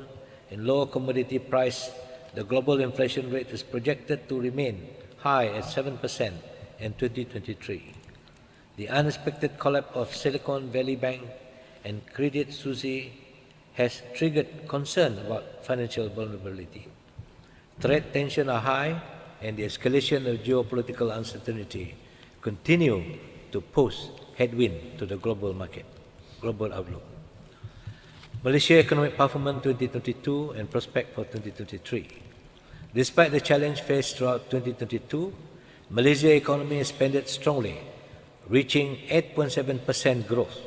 in lower commodity price, the global inflation rate is projected to remain high at 7% in 2023. The unexpected collapse of Silicon Valley Bank and Credit Suisse has triggered concern about financial vulnerability. Trade tensions are high, and the escalation of geopolitical uncertainty continue to pose headwind to the global outlook. Malaysia economic performance 2022 and prospect for 2023. Despite the challenge faced throughout 2022, Malaysia economy expanded strongly, reaching 8.7% growth.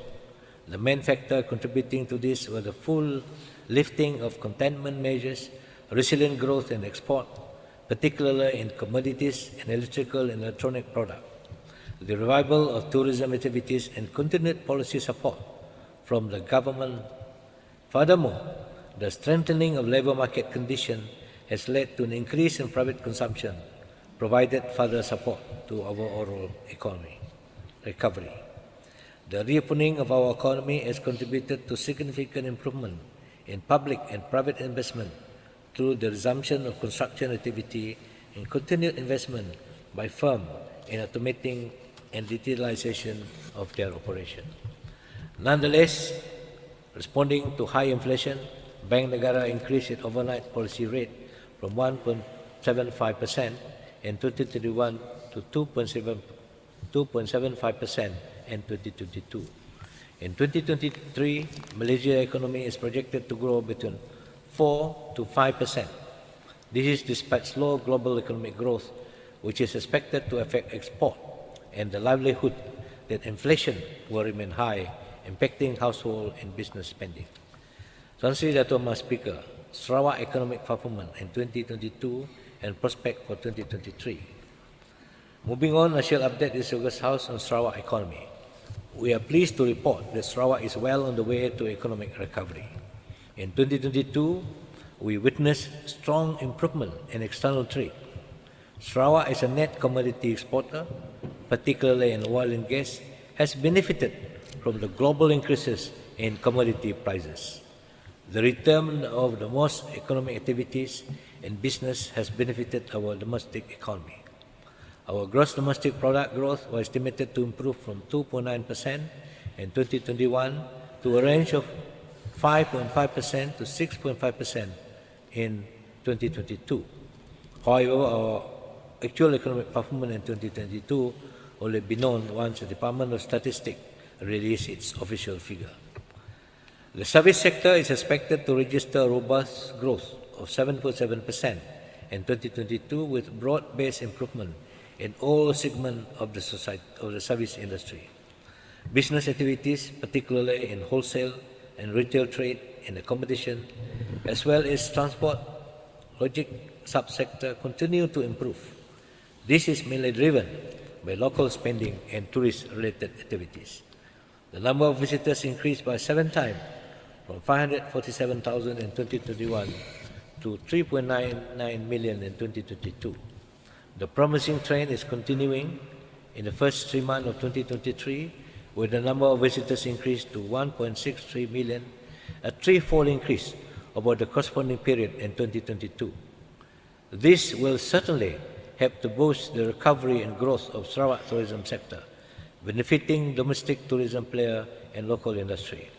The main factor contributing to this was the full lifting of containment measures, resilient growth in export, particularly in commodities and electrical and electronic products, the revival of tourism activities, and continued policy support from the government. Furthermore, the strengthening of labour market conditions has led to an increase in private consumption, provided further support to our overall economy recovery. The reopening of our economy has contributed to significant improvement in public and private investment through the resumption of construction activity and continued investment by firms in automating and digitalization of their operation. Nonetheless, responding to high inflation, Bank Negara increased its overnight policy rate from 1.75% in 2021 to 2.75% in 2022. In 2023, Malaysia's economy is projected to grow between 4 to 5%. This is despite slow global economic growth, which is expected to affect export and the livelihood that inflation will remain high, impacting household and business spending. Tuan Sri Dato' Mas Speaker, Sarawak economic performance in 2022 and prospect for 2023. Moving on, I shall update this August House on Sarawak economy. We are pleased to report that Sarawak is well on the way to economic recovery. In 2022, we witnessed strong improvement in external trade. Sarawak, as a net commodity exporter, particularly in oil and gas, has benefited from the global increases in commodity prices. The return of the most economic activities and business has benefited our domestic economy. Our gross domestic product growth was estimated to improve from 2.9% in 2021 to a range of 5.5% to 6.5% in 2022. However, our actual economic performance in 2022 will be known once the Department of Statistics releases its official figure. The service sector is expected to register robust growth of 7.7% in 2022 with broad-based improvement in all segments of the service industry. Business activities, particularly in wholesale and retail trade and accommodation, as well as transport, logistics subsector, continue to improve. This is mainly driven by local spending and tourist-related activities. The number of visitors increased by 7 times, from 547,000 in 2021 to 3.99 million in 2022. The promising trend is continuing in the first 3 months of 2023, with the number of visitors increased to 1.63 million, a threefold increase over the corresponding period in 2022. This will certainly help to boost the recovery and growth of Sarawak tourism sector, benefiting domestic tourism player and local industry.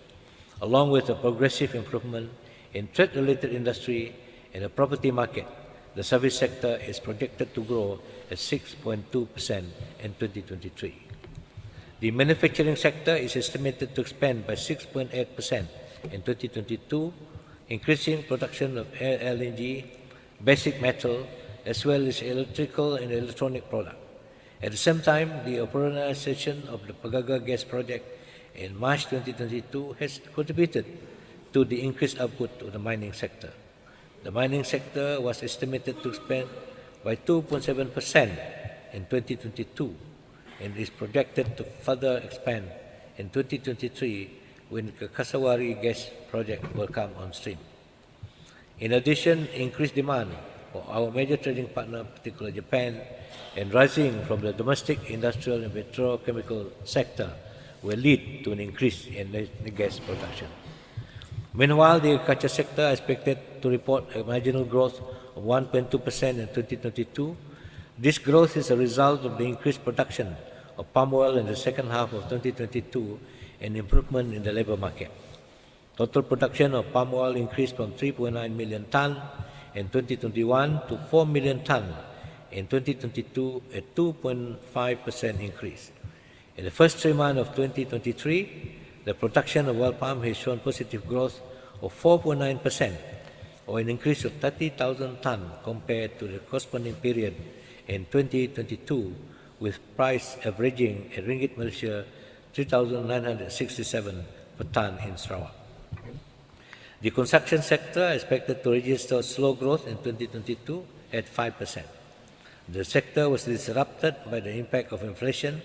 Along with a progressive improvement in trade-related industry and the property market, the service sector is projected to grow at 6.2% in 2023. The manufacturing sector is estimated to expand by 6.8% in 2022, increasing production of LNG, basic metal, as well as electrical and electronic products. At the same time, the operationalization of the Penggal gas project in March 2022 has contributed to the increased output of the mining sector. The mining sector was estimated to expand by 2.7% in 2022 and is projected to further expand in 2023 when the Kasawari gas project will come on stream. In addition, increased demand for our major trading partner, particularly Japan, and rising from the domestic industrial and petrochemical sector will lead to an increase in the gas production. Meanwhile, the agriculture sector is expected to report a marginal growth of 1.2% in 2022. This growth is a result of the increased production of palm oil in the second half of 2022 and improvement in the labor market. Total production of palm oil increased from 3.9 million tonnes in 2021 to 4 million tonnes in 2022, a 2.5% increase. In the first 3 months of 2023, the production of oil palm has shown positive growth of 4.9%, or an increase of 30,000 tonnes compared to the corresponding period in 2022, with price averaging at Ringgit Malaysia 3,967 per tonne in Sarawak. The construction sector is expected to register slow growth in 2022 at 5%. The sector was disrupted by the impact of inflation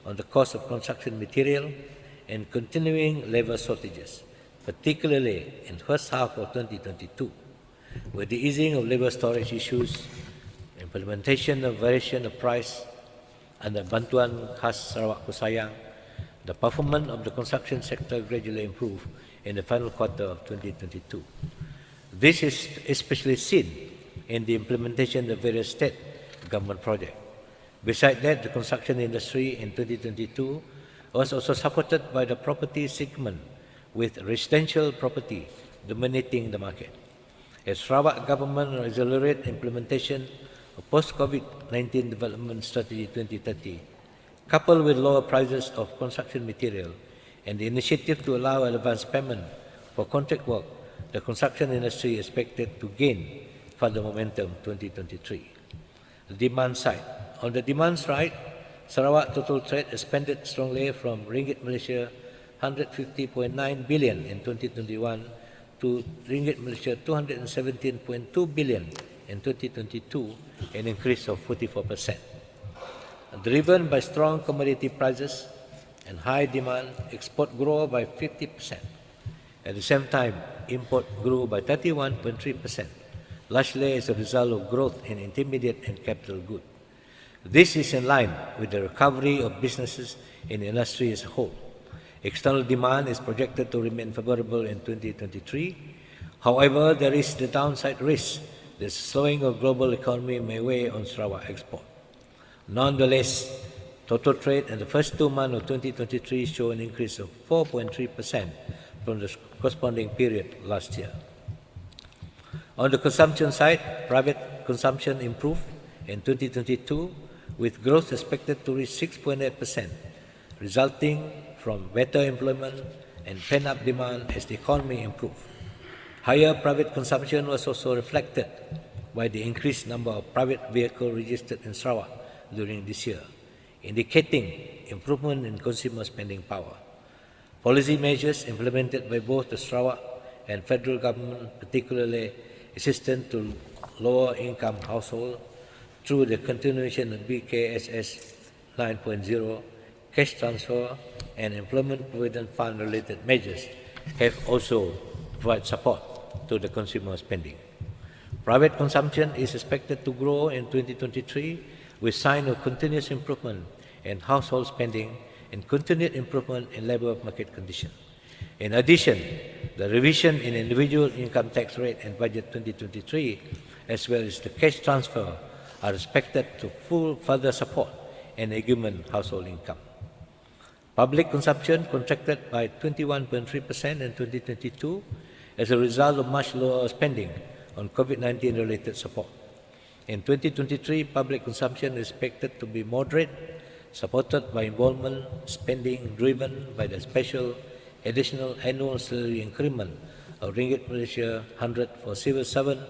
on the cost of construction material and continuing labor shortages, particularly in the first half of 2022, with the easing of labor storage issues, implementation of variation of price under Bantuan Khas Sarawak Kusayang, the performance of the construction sector gradually improved in the final quarter of 2022. This is especially seen in the implementation of various state government projects. Besides that, the construction industry in 2022 was also supported by the property segment, with residential property dominating the market. As Sarawak government accelerate implementation of post-COVID-19 development strategy 2030, coupled with lower prices of construction material and the initiative to allow advance payment for contract work, the construction industry is expected to gain further momentum 2023. The demand side. On the demand side, Sarawak total trade expanded strongly from Ringgit Malaysia 150.9 billion in 2021 to Ringgit Malaysia 217.2 billion in 2022, an increase of 44%. Driven by strong commodity prices and high demand, export grew by 50%. At the same time, import grew by 31.3%, largely as a result of growth in intermediate and capital goods. This is in line with the recovery of businesses in the industry as a whole. External demand is projected to remain favorable in 2023. However, there is the downside risk that slowing of global economy may weigh on Sarawak export. Nonetheless, total trade in the first 2 months of 2023 show an increase of 4.3% from the corresponding period last year. On the consumption side, private consumption improved in 2022, with growth expected to reach 6.8%, resulting from better employment and pent-up demand as the economy improved. Higher private consumption was also reflected by the increased number of private vehicles registered in Sarawak during this year, indicating improvement in consumer spending power. Policy measures implemented by both the Sarawak and federal government, particularly assistance to lower-income households through the continuation of BKSS 9.0, cash transfer, and employment provident fund-related measures have also provided support to the consumer spending. Private consumption is expected to grow in 2023, with signs of continuous improvement in household spending and continued improvement in labour market conditions. In addition, the revision in individual income tax rate in budget 2023, as well as the cash transfer, are expected to further support and augment household income. Public consumption contracted by 21.3% in 2022 as a result of much lower spending on COVID-19 related support. In 2023, public consumption is expected to be moderate, supported by involvement spending driven by the special additional annual salary increment of Ringgit Malaysia 100 for civil servants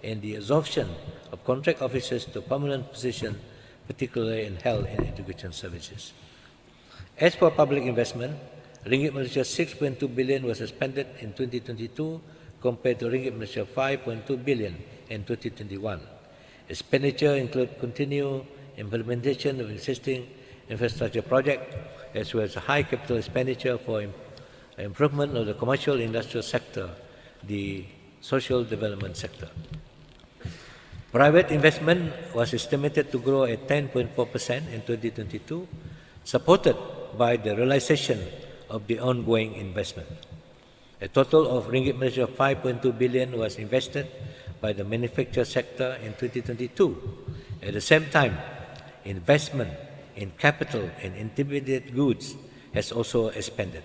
and the absorption of contract officers to permanent positions, particularly in health and education services. As for public investment, Ringgit Malaysia 6.2 billion was expended in 2022 compared to Ringgit Malaysia 5.2 billion in 2021. Expenditure include continued implementation of existing infrastructure projects, as well as high capital expenditure for improvement of the commercial industrial sector, the social development sector. Private investment was estimated to grow at 10.4% in 2022, supported by the realization of the ongoing investment. A total of ringgit Malaysia 5.2 billion was invested by the manufacturing sector in 2022. At the same time, investment in capital and intermediate goods has also expanded.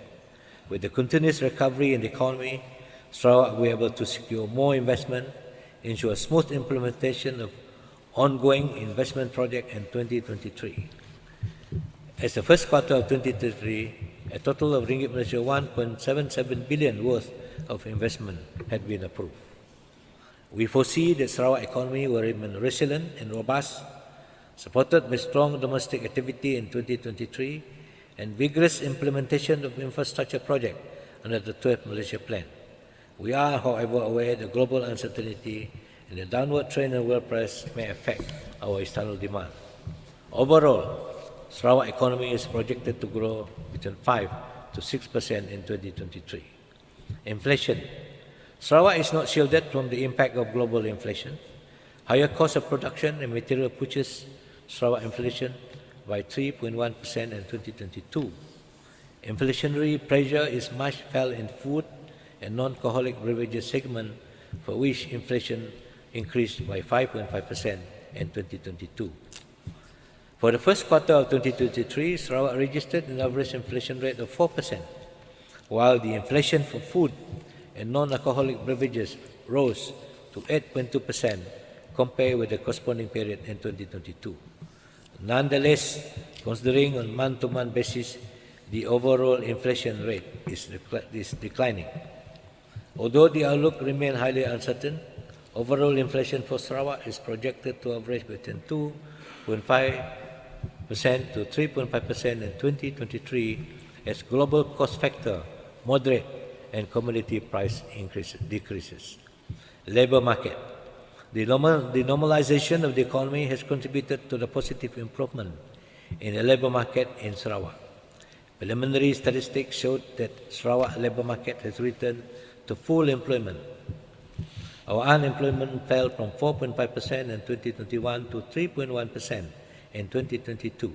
With the continuous recovery in the economy, Sarawak will be able to secure more investment, ensure smooth implementation of ongoing investment projects in 2023. As the first quarter of 2023, a total of ringgit Malaysia 1.77 billion worth of investment had been approved. We foresee that Sarawak economy will remain resilient and robust, supported by strong domestic activity in 2023 and vigorous implementation of infrastructure projects under the 12th Malaysia Plan. We are, however, aware that global uncertainty and the downward trend in world price may affect our external demand. Overall, Sarawak economy is projected to grow between 5 to 6% in 2023. Inflation. Sarawak is not shielded from the impact of global inflation. Higher cost of production and material pushes Sarawak inflation by 3.1% in 2022. Inflationary pressure is much felt in food and non-alcoholic beverages segment, for which inflation increased by 5.5% in 2022. For the first quarter of 2023, Sarawak registered an average inflation rate of 4%, while the inflation for food and non-alcoholic beverages rose to 8.2% compared with the corresponding period in 2022. Nonetheless, considering on month-to-month basis, the overall inflation rate is declining. Although the outlook remains highly uncertain, overall inflation for Sarawak is projected to average between 2.5% to 3.5% in 2023 as global cost factor moderate and commodity price decreases. Labour market. The normalization of the economy has contributed to the positive improvement in the labour market in Sarawak. Preliminary statistics showed that Sarawak labour market has returned to full employment. Our unemployment fell from 4.5% in 2021 to 3.1% in 2022.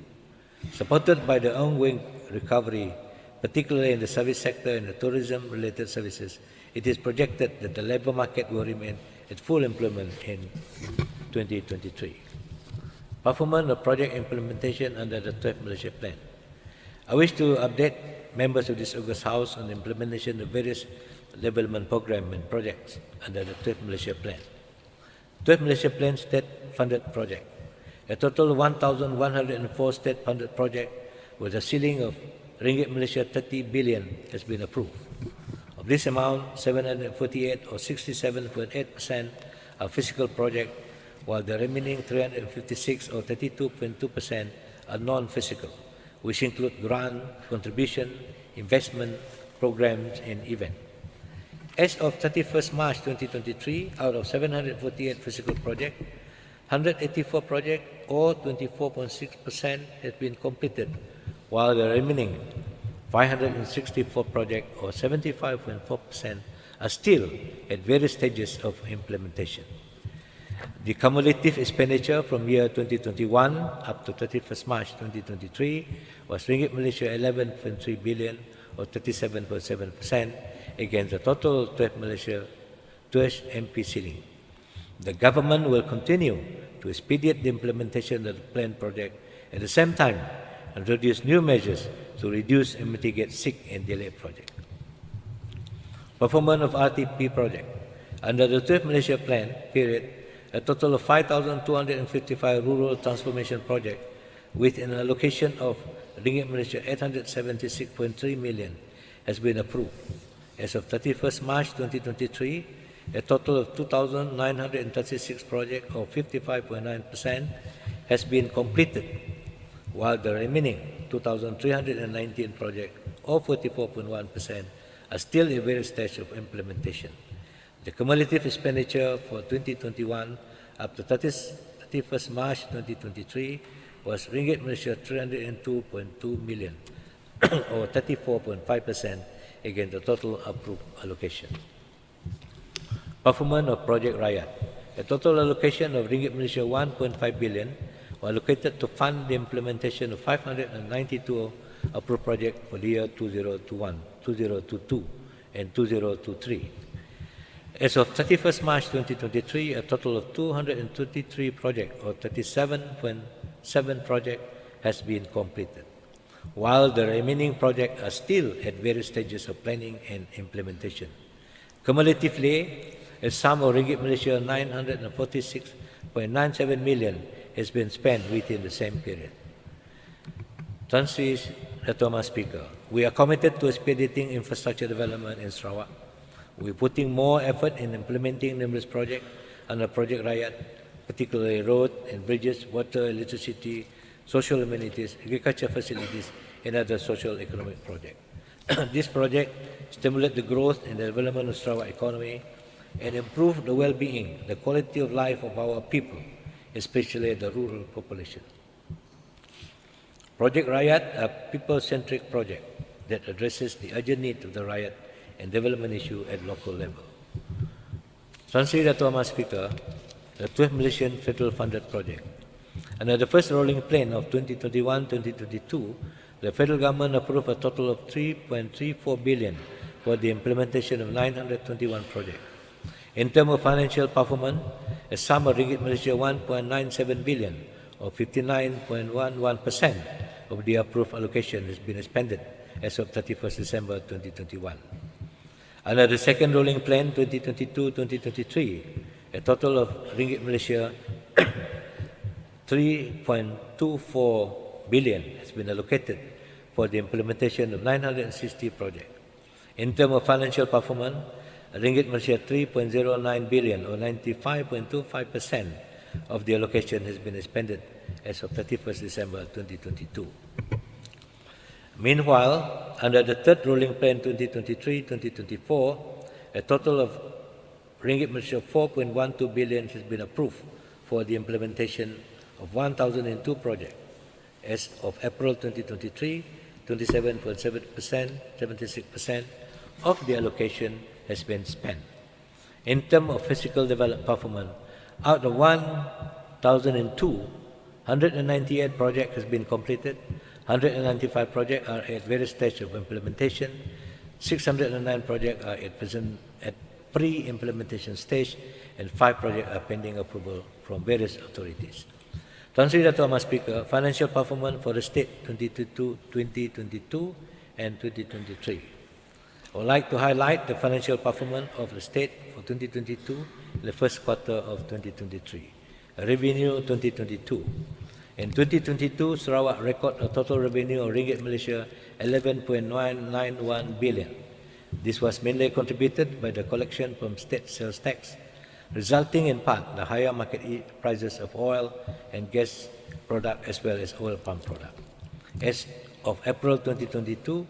Supported by the ongoing recovery, particularly in the service sector and the tourism-related services, it is projected that the labour market will remain at full employment in 2023. Performance of project implementation under the 12th Malaysia Plan. I wish to update members of this August House on the implementation of various development programs and projects under the 12th Malaysia Plan. 12th Malaysia Plan state-funded project. A total of 1,104 state-funded projects with a ceiling of ringgit Malaysia 30 billion has been approved. Of this amount, 748 or 67.8% are physical projects, while the remaining 356 or 32.2% are non-physical, which include grant, contribution, investment, programs, and events. As of 31st March 2023, out of 748 physical projects, 184 projects or 24.6% has been completed, while the remaining 564 projects or 75.4% are still at various stages of implementation. The cumulative expenditure from year 2021 up to 31st March 2023 was ringgit Malaysia 11.3 billion or 37.7% against the total 12 Malaysia 12 MP ceiling. The government will continue to expedite the implementation of the planned project, at the same time introduce new measures to reduce and mitigate sick and delayed projects. Performance of RTP project. Under the 12th Malaysia Plan period, a total of 5,255 rural transformation projects with an allocation of ringgit Malaysia 876.3 million has been approved. As of 31st March 2023, a total of 2,936 projects or 55.9% has been completed, while the remaining 2,319 projects or 44.1% are still in various stages of implementation. The cumulative expenditure for 2021 up to 31st March 2023 was ringgit Malaysia 302.2 million or 34.5% against the total approved allocation. Performance of Project Rakyat. A total allocation of ringgit Malaysia 1.5 billion were allocated to fund the implementation of 592 approved projects for the year 2021, 2022, and 2023. As of 31st March 2023, a total of 223 projects, or 37.7 projects, has been completed, while the remaining projects are still at various stages of planning and implementation. Cumulatively, a sum of ringgit Malaysia 946.97 million has been spent within the same period. Transis Ratoma Speaker, we are committed to expediting infrastructure development in Sarawak. We are putting more effort in implementing numerous projects under Project Rakyat, particularly road and bridges, water, electricity, social amenities, agriculture facilities, and other social economic projects. This project stimulates the growth and the development of Sarawak economy and improve the well-being, the quality of life of our people, especially the rural population. Project Rakyat, a people-centric project that addresses the urgent need of the Rakyat and development issue at local level. Transi Dato' Speaker, the 12th Malaysian federal funded project. Under the first rolling plan of 2021-2022, the federal government approved a total of 3.34 billion for the implementation of 921 projects. In terms of financial performance, a sum of ringgit Malaysia 1.97 billion, or 59.11% of the approved allocation has been expended as of 31st December 2021. Under the second rolling plan 2022-2023, a total of ringgit Malaysia 3.24 billion has been allocated for the implementation of 960 projects. In terms of financial performance, ringgit Malaysia 3.09 billion, or 95.25% of the allocation has been expended as of 31st December 2022. Meanwhile, under the third rolling plan 2023-2024, a total of ringgit Malaysia 4.12 billion has been approved for the implementation of 1,002 projects. As of April 2023, 27.7%, 76% of the allocation has been spent. In terms of physical development performance, out of 1,002, 198 projects has been completed, 195 projects are at various stages of implementation, 609 projects are at pre-implementation stage, and 5 projects are pending approval from various authorities. Transi Dato' Speaker, financial performance for the state 2022 and 2023. I would like to highlight the financial performance of the state for 2022 in the first quarter of 2023. Revenue 2022. In 2022, Sarawak recorded a total revenue of ringgit Malaysia 11.991 billion. This was mainly contributed by the collection from state sales tax, resulting in part the higher market prices of oil and gas product as well as oil palm product. As of April 2022,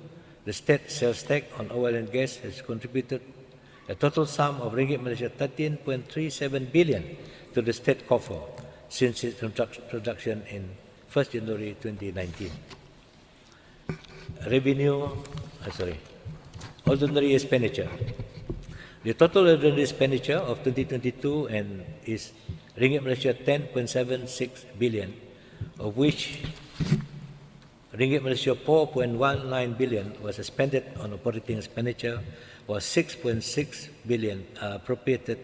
the state sales tax on oil and gas has contributed a total sum of ringgit Malaysia 13.37 billion to the state coffer since its introduction in 1st January 2019. Ordinary expenditure. The total ordinary expenditure of 2022 is ringgit Malaysia 10.76 billion, of which ringgit Malaysia 4.19 billion was expended on operating expenditure, while 6.6 billion are appropriated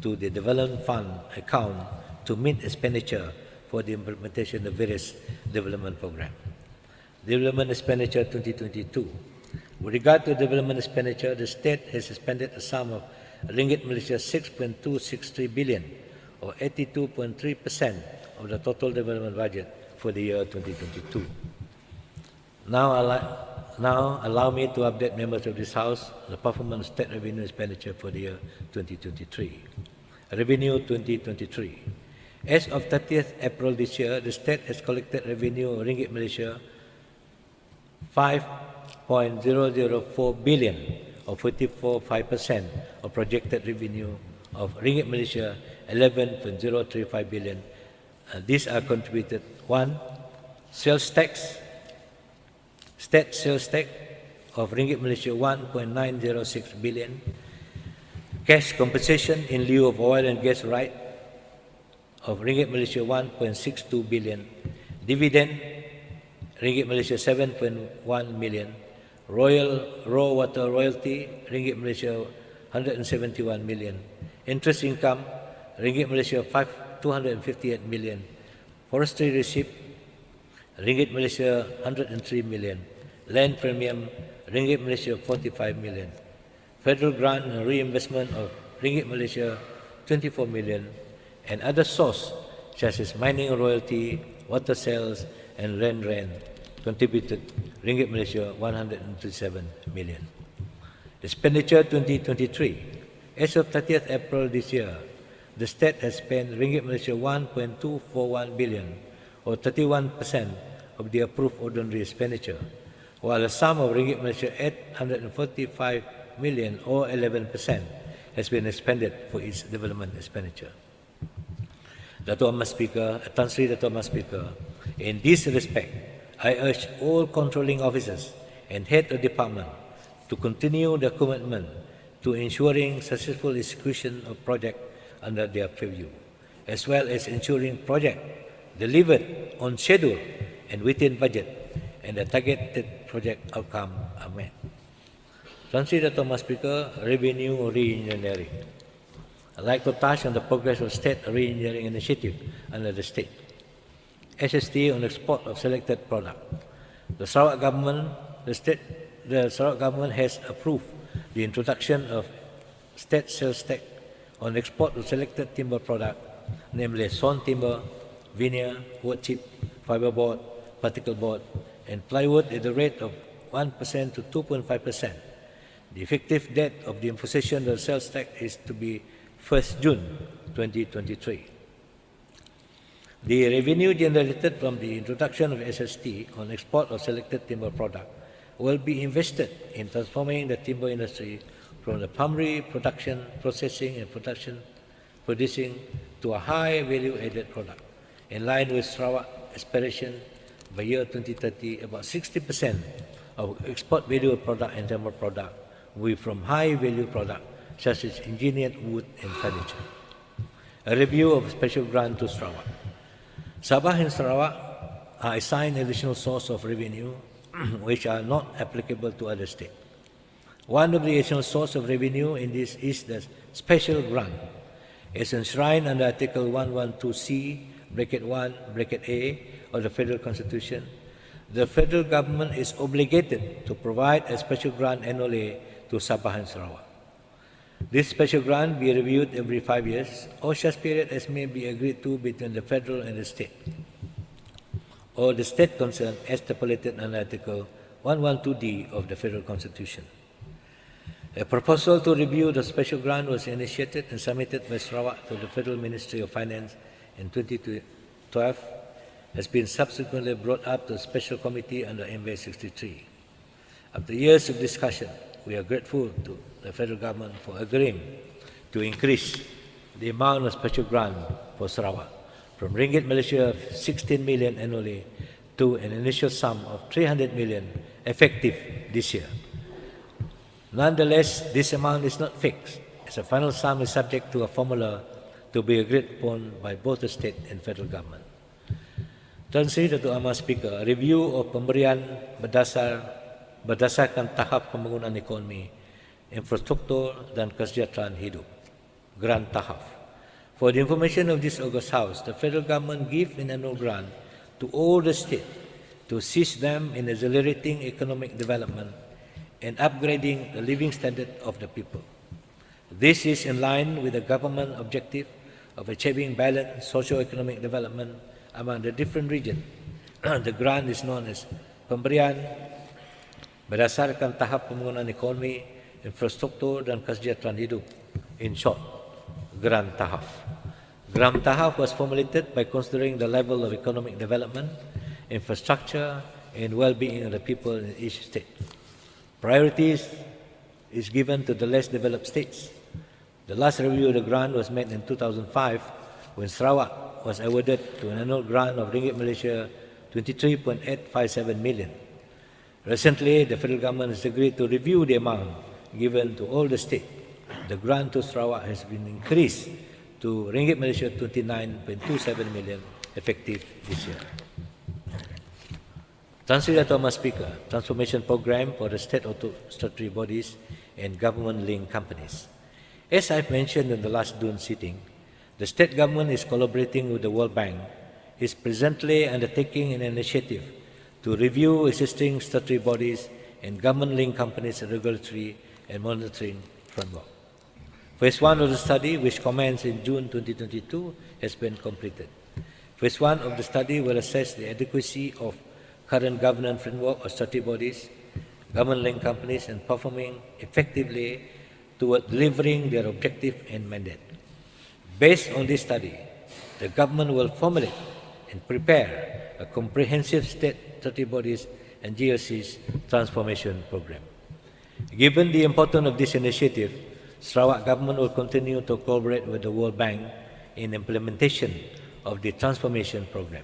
to the development fund account to meet expenditure for the implementation of various development programs. Development expenditure 2022. With regard to development expenditure, the state has expended a sum of ringgit Malaysia 6.263 billion, or 82.3% of the total development budget for the year 2022. Now allow me to update members of this House on the performance of state revenue expenditure for the year 2023. Revenue 2023. As of 30th April this year, the state has collected revenue of ringgit Malaysia 5.004 billion, or 44.5% of projected revenue of ringgit Malaysia 11.035 billion. These are contributed: 1. Sales tax, state sales tax of ringgit Malaysia 1.906 billion, cash compensation in lieu of oil and gas right of ringgit Malaysia 1.62 billion, dividend ringgit Malaysia 7.1 million, raw water royalty ringgit Malaysia 171 million, interest income ringgit Malaysia 258 million, forestry receipt ringgit Malaysia 103 million, land premium ringgit Malaysia 45 million, federal grant and reinvestment of ringgit Malaysia 24 million, and other sources such as mining royalty, water sales, and land rent contributed ringgit Malaysia 137 million. Expenditure 2023. As of 30th April this year, the state has spent ringgit Malaysia 1.241 billion, or 31% of the approved ordinary expenditure, while a sum of ringgit Malaysia 845 million, or 11%, has been expended for its development expenditure. Dato' Ahmad Speaker, Tan Sri Dato' Ahmad Speaker, in this respect, I urge all controlling officers and head of department to continue their commitment to ensuring successful execution of projects under their purview, as well as ensuring projects delivered on schedule and within budget, and the targeted project outcome are met. Tan Sri Dato' Ahmad Speaker, revenue re-engineering. I'd like to touch on the progress of state re-engineering initiative under the state. SST on export of selected product. The Sarawak government has approved the introduction of state sales tax on export of selected timber product, namely sawn timber, veneer, wood chip, fiberboard, particle board, and plywood at the rate of 1% to 2.5%. The effective date of the imposition of the sales tax is to be 1st June 2023. The revenue generated from the introduction of SST on export of selected timber product will be invested in transforming the timber industry from the primary production, processing, and producing to a high value-added product. In line with Sarawak aspiration, by year 2030, about 60% of export value product and timber product will be from high-value product such as engineered wood and furniture. A review of special grant to Sarawak. Sabah and Sarawak are assigned additional source of revenue which are not applicable to other states. One of the additional source of revenue in this is the special grant. As enshrined under Article 112C, bracket 1, bracket A of the Federal Constitution, the federal government is obligated to provide a special grant annually to Sabah and Sarawak. This special grant be reviewed every 5 years, or such period as may be agreed to between the federal and the state, or the state concerned as stipulated under Article 112D of the Federal Constitution. A proposal to review the special grant was initiated and submitted by Sarawak to the Federal Ministry of Finance in 2012, has been subsequently brought up to a special committee under MV 63. After years of discussion, we are grateful to the federal government for agreeing to increase the amount of special grant for Sarawak from ringgit Malaysia 16 million annually to an initial sum of 300 million effective this year. Nonetheless, this amount is not fixed, as the final sum is subject to a formula to be agreed upon by both the state and federal government. Tan Sri Dato' Ahmad Speaker, a review of pemberian berdasarkan tahap pembangunan ekonomi, infrastruktur dan kesejahteraan hidup, grant tahap. For the information of this August House, the federal government gives an annual grant to all the states to assist them in accelerating economic development and upgrading the living standard of the people. This is in line with the government objective of achieving balanced socio-economic development among the different regions. The grant is known as pemberian berdasarkan tahap pembangunan ekonomi, infrastruktur dan kesejahteraan hidup. In short, grant tahap. Grant tahap was formulated by considering the level of economic development, infrastructure, and well-being of the people in each state. Priority is given to the less developed states. The last review of the grant was made in 2005 when Sarawak was awarded to an annual grant of ringgit Malaysia 23.857 million. Recently, the federal government has agreed to review the amount given to all the states. The grant to Sarawak has been increased to Ringgit Malaysia 29.27 million effective this year. Translator Thomas Speaker, Transformation Program for the State Statutory Bodies and Government-Linked Companies. As I've mentioned in the last June sitting, the state government is collaborating with the World Bank, is presently undertaking an initiative to review existing statutory bodies and government-linked companies' regulatory and monitoring framework. Phase 1 of the study, which commenced in June 2022, has been completed. Phase 1 of the study will assess the adequacy of current governance framework of statutory bodies, government-linked companies, and performing effectively toward delivering their objective and mandate. Based on this study, the government will formulate and prepare a comprehensive state statutory bodies and GLC's transformation program. Given the importance of this initiative, Sarawak government will continue to collaborate with the World Bank in implementation of the transformation program.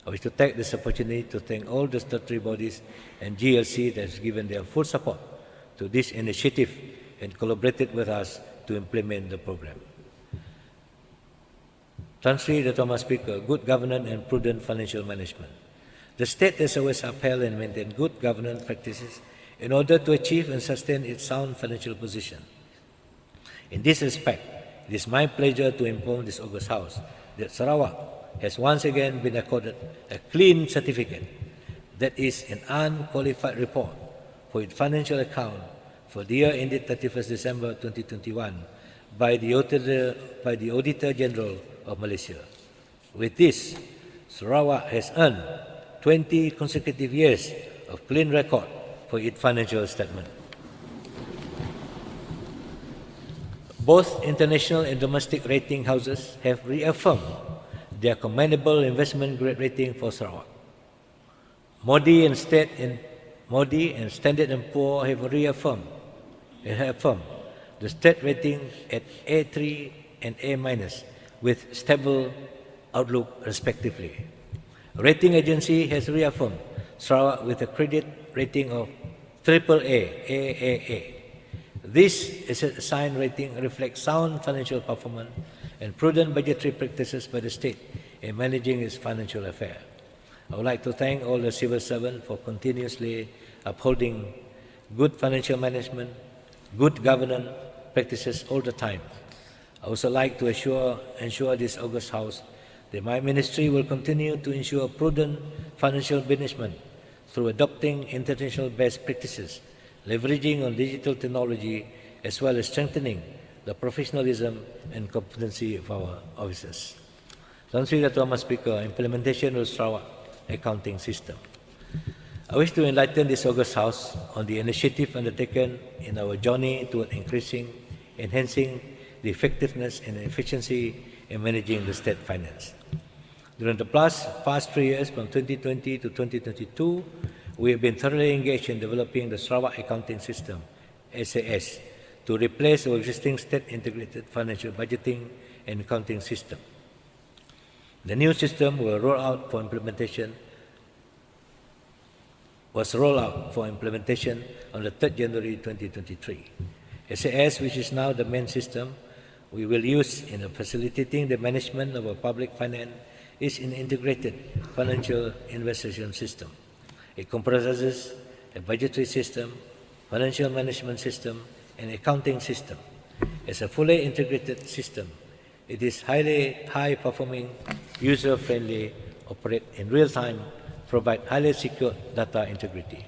I wish to take this opportunity to thank all the statutory bodies and GLC that has given their full support to this initiative and collaborated with us to implement the program. Translator Thomas Speaker, good governance and prudent financial management. The state has always upheld and maintained good governance practices in order to achieve and sustain its sound financial position. In this respect, it is my pleasure to inform this August House that Sarawak has once again been accorded a clean certificate, that is an unqualified report for its financial account for the year ended 31st December 2021 by the Auditor General of Malaysia. With this, Sarawak has earned 20 consecutive years of clean record for its financial statement. Both international and domestic rating houses have reaffirmed their commendable investment grade rating for Sarawak. Modi and Standard & Poor have reaffirmed the state rating at A3 and A- with stable outlook respectively. A rating agency has reaffirmed Sarawak with a credit rating of AAA, AAA. This assigned rating reflects sound financial performance and prudent budgetary practices by the state in managing its financial affairs. I would like to thank all the civil servants for continuously upholding good financial management, good governance practices all the time. I also like to ensure this August House that my ministry will continue to ensure prudent financial management through adopting international best practices, leveraging on digital technology, as well as strengthening the professionalism and competency of our officers. Translator Thomas Speaker, implementation of Sarawak accounting system. I wish to enlighten this August House on the initiative undertaken in our journey toward enhancing the effectiveness and efficiency in managing the state finance. During the past 3 years, from 2020 to 2022, we have been thoroughly engaged in developing the Sarawak accounting system, SAS, to replace our existing state integrated financial budgeting and accounting system. The new system was rolled out for implementation on the 3rd January 2023. SAS, which is now the main system we will use in facilitating the management of our public finance, is an integrated financial investigation system. It comprises a budgetary system, financial management system, and accounting system. As a fully integrated system, it is high-performing, user-friendly, operate in real time, provide highly secure data integrity.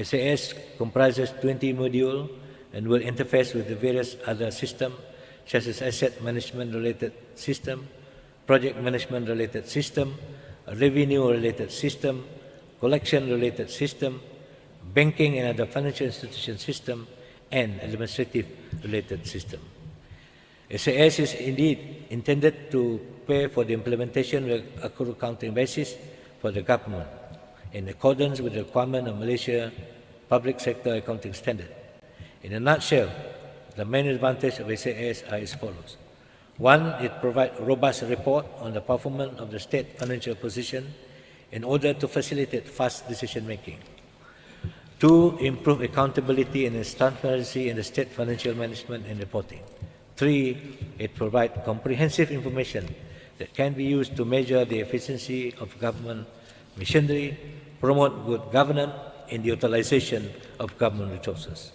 SAS comprises 20 modules and will interface with the various other systems, such as asset management-related system, project management-related system, revenue-related system, collection-related system, banking and other financial institution system, and administrative-related system. SAS is indeed intended to pay for the implementation of accrued accounting basis for the government in accordance with the requirement of Malaysia Public Sector Accounting Standard. In a nutshell, the main advantage of SAS are as follows. 1, it provides a robust report on the performance of the state financial position in order to facilitate fast decision-making. 2. Improve accountability and transparency in the state financial management and reporting. 3. It provides comprehensive information that can be used to measure the efficiency of government machinery, promote good governance in the utilization of government resources.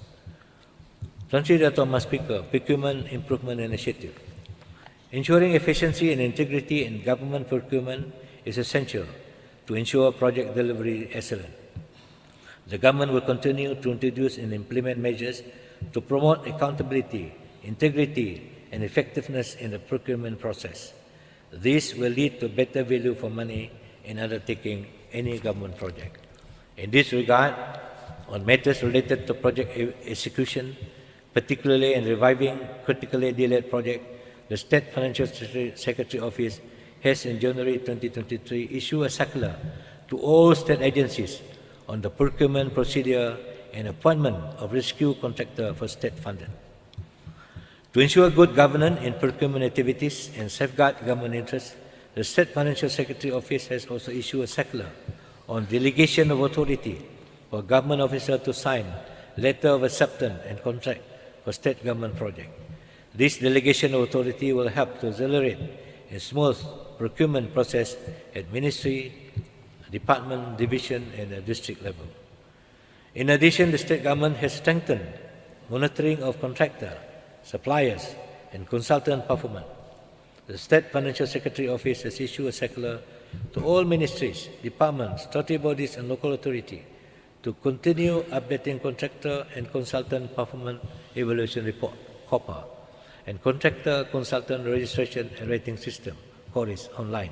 Transi Dato' Mas Speaker, Procurement Improvement Initiative. Ensuring efficiency and integrity in government procurement is essential to ensure project delivery excellence. The government will continue to introduce and implement measures to promote accountability, integrity, and effectiveness in the procurement process. This will lead to better value for money in undertaking any government project. In this regard, on matters related to project execution, particularly in reviving critically delayed projects, the State Financial Secretary Office has in January 2023 issued a circular to all state agencies on the procurement procedure and appointment of rescue contractor for state funding. To ensure good governance in procurement activities and safeguard government interests, the State Financial Secretary Office has also issued a circular on delegation of authority for government officers to sign letter of acceptance and contract for state government project. This delegation of authority will help to accelerate a smooth procurement process at ministry, department, division, and district level. In addition, the state government has strengthened monitoring of contractor, suppliers, and consultant performance. The State Financial Secretary Office has issued a circular to all ministries, departments, statutory bodies, and local authority to continue updating contractor and consultant performance evaluation report, COPA, and contractor consultant registration and rating system, CORIS, online.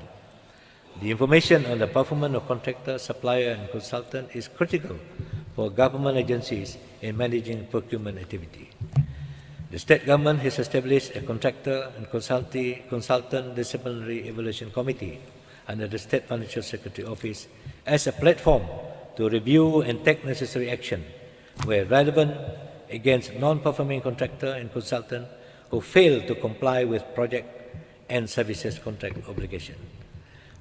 The information on the performance of contractor, supplier, and consultant is critical for government agencies in managing procurement activity. The state government has established a contractor and consultant disciplinary evaluation committee under the State Financial Secretary Office as a platform to review and take necessary action where relevant against non-performing contractor and consultant who fail to comply with project and services contract obligation.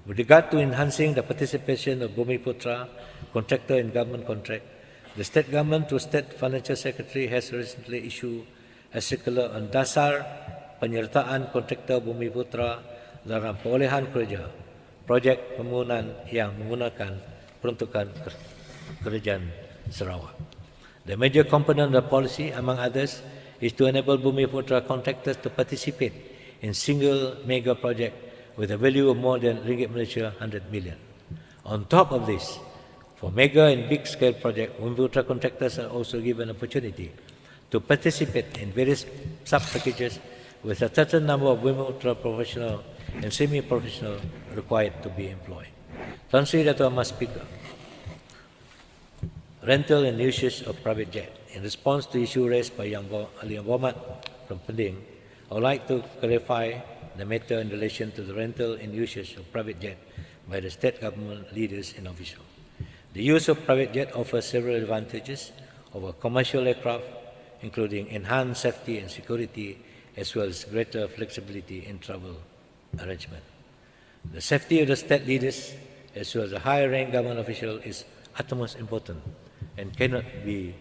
With regard to enhancing the participation of Bumiputra contractor in government contract, the state government through State Financial Secretary has recently issued a circular on dasar penyertaan kontraktor Bumiputra dalam perolehan kerja projek pembangunan yang menggunakan peruntukan kerajaan Sarawak. The major component of the policy, among others, is to enable Bumiputra contractors to participate in single mega project with a value of more than Ringgit Malaysia 100 million. On top of this, for mega and big scale projects, Bumiputra contractors are also given opportunity to participate in various sub-packages with a certain number of Bumiputra professional and semi-professional required to be employed. Tuan Sri Dato' Mas Speaker, rental and usage of private jet. In response to issue raised by Yang Muhammad from Pending, I would like to clarify the matter in relation to the rental and usage of private jet by the state government leaders and officials. The use of private jet offers several advantages over commercial aircraft, including enhanced safety and security, as well as greater flexibility in travel arrangement. The safety of the state leaders, as well as the higher-rank government official, is utmost important and cannot be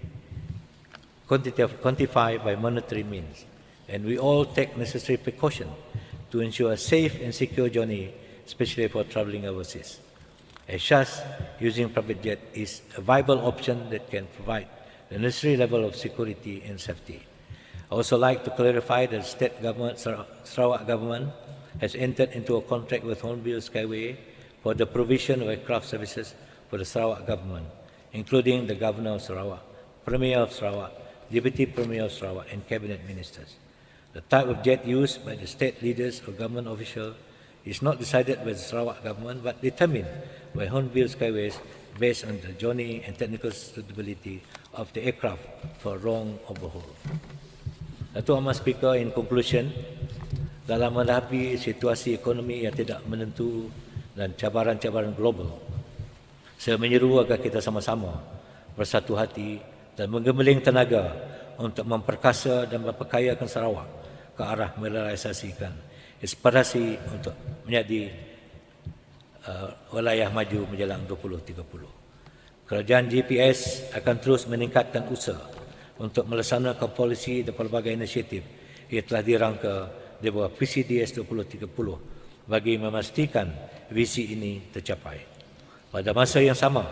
quantified by monetary means, and we all take necessary precaution to ensure a safe and secure journey, especially for traveling overseas. As such, using private jet is a viable option that can provide the necessary level of security and safety. I also like to clarify that the state government, Sarawak government, has entered into a contract with Hornbill Skyway for the provision of aircraft services for the Sarawak government, including the Governor of Sarawak, Premier of Sarawak, Deputy Premier of Sarawak, and Cabinet Ministers. The type of jet used by the state leaders or government officials is not decided by the Sarawak government, but determined by Hornbill Skyways based on the journey and technical suitability of the aircraft for wrong overhaul. Dato' Mas Speaker, in conclusion, dalam menghadapi situasi ekonomi yang tidak menentu dan cabaran-cabaran global, saya menyeru agar kita sama-sama bersatu hati dan menggemeling tenaga untuk memperkasa dan memperkayakan Sarawak ke arah merealisasikan aspirasi untuk menjadi wilayah maju menjelang 2030. Kerajaan GPS akan terus meningkatkan usaha untuk melaksanakan polisi dan pelbagai inisiatif yang telah dirangka di bawah PCDS 2030 bagi memastikan visi ini tercapai. Pada masa yang sama,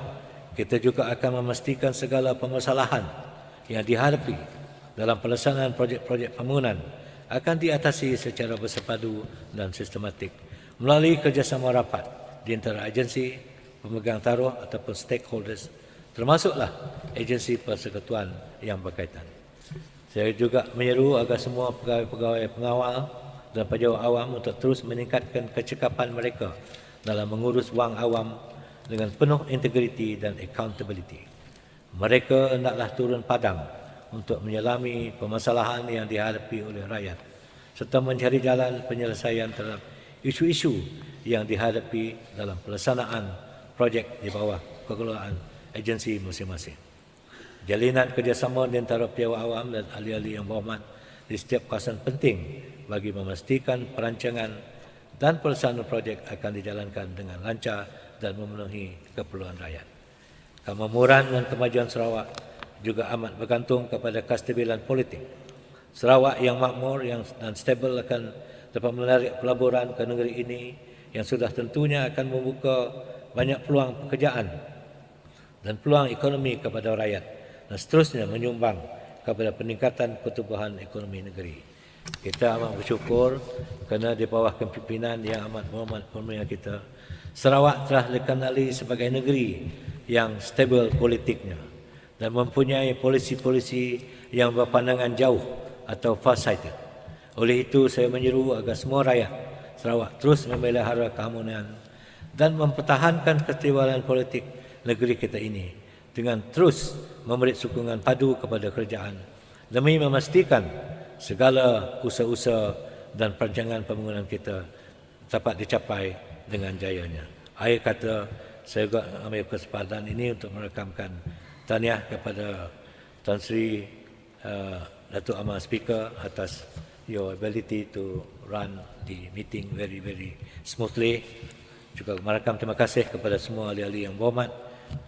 kita juga akan memastikan segala permasalahan yang dihadapi dalam pelaksanaan projek-projek pembangunan akan diatasi secara bersepadu dan sistematik melalui kerjasama rapat di antara agensi, pemegang taruh ataupun stakeholders, termasuklah agensi persekutuan yang berkaitan. Saya juga menyeru agar semua pegawai-pegawai pengawal dan pejabat awam untuk terus meningkatkan kecekapan mereka dalam mengurus wang awam dengan penuh integriti dan accountability. Mereka hendaklah turun padang untuk menyelami permasalahan yang dihadapi oleh rakyat serta mencari jalan penyelesaian terhadap isu-isu yang dihadapi dalam pelaksanaan projek di bawah pengelolaan agensi masing-masing. Jalinan kerjasama di antara pejabat awam dan ahli-ahli yang berhormat di setiap kawasan penting bagi memastikan perancangan dan pelaksanaan projek akan dijalankan dengan lancar dan memenuhi keperluan rakyat. Kemakmuran dan kemajuan Sarawak juga amat bergantung kepada kestabilan politik. Sarawak yang makmur dan stabil akan dapat menarik pelaburan ke negeri ini yang sudah tentunya akan membuka banyak peluang pekerjaan dan peluang ekonomi kepada rakyat dan seterusnya menyumbang kepada peningkatan pertumbuhan ekonomi negeri. Kita amat bersyukur kerana di bawah kepimpinan yang amat berhormat Perdana kita, Sarawak telah dikenali sebagai negeri yang stabil politiknya dan mempunyai polisi-polisi yang berpandangan jauh atau far-sighted. Oleh itu, saya menyeru agar semua rakyat Sarawak terus memelihara keharmonian dan mempertahankan kestabilan politik negeri kita ini dengan terus memberi sokongan padu kepada kerajaan demi memastikan segala usaha-usaha dan perancangan pembangunan kita dapat dicapai dengan jayanya. Akhir kata, saya juga ambil kesempatan ini untuk merakamkan tahniah kepada Tan Sri Datuk Amar Speaker atas your ability to run the meeting very, very smoothly. Juga merakam terima kasih kepada semua ahli-ahli yang berhormat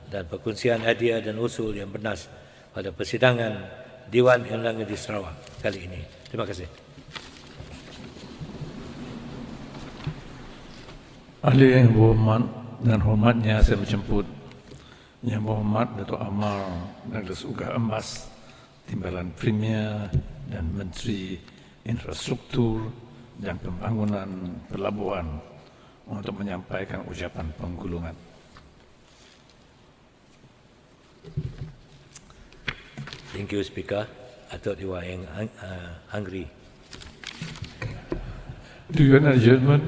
dan perkongsian hadiah dan usul yang bernas pada persidangan Dewan Undangan di Sarawak kali ini. Terima kasih. Ahli yang berhormat dan hormatnya saya menjemput Yang Berhormat Datuk Amar Douglas Uga Embas, Timbalan Premier dan Menteri Infrastruktur dan Pembangunan Pelabuhan untuk menyampaikan ucapan penggulungan. Thank you, Speaker. I thought you were hungry. Do you want adjournment?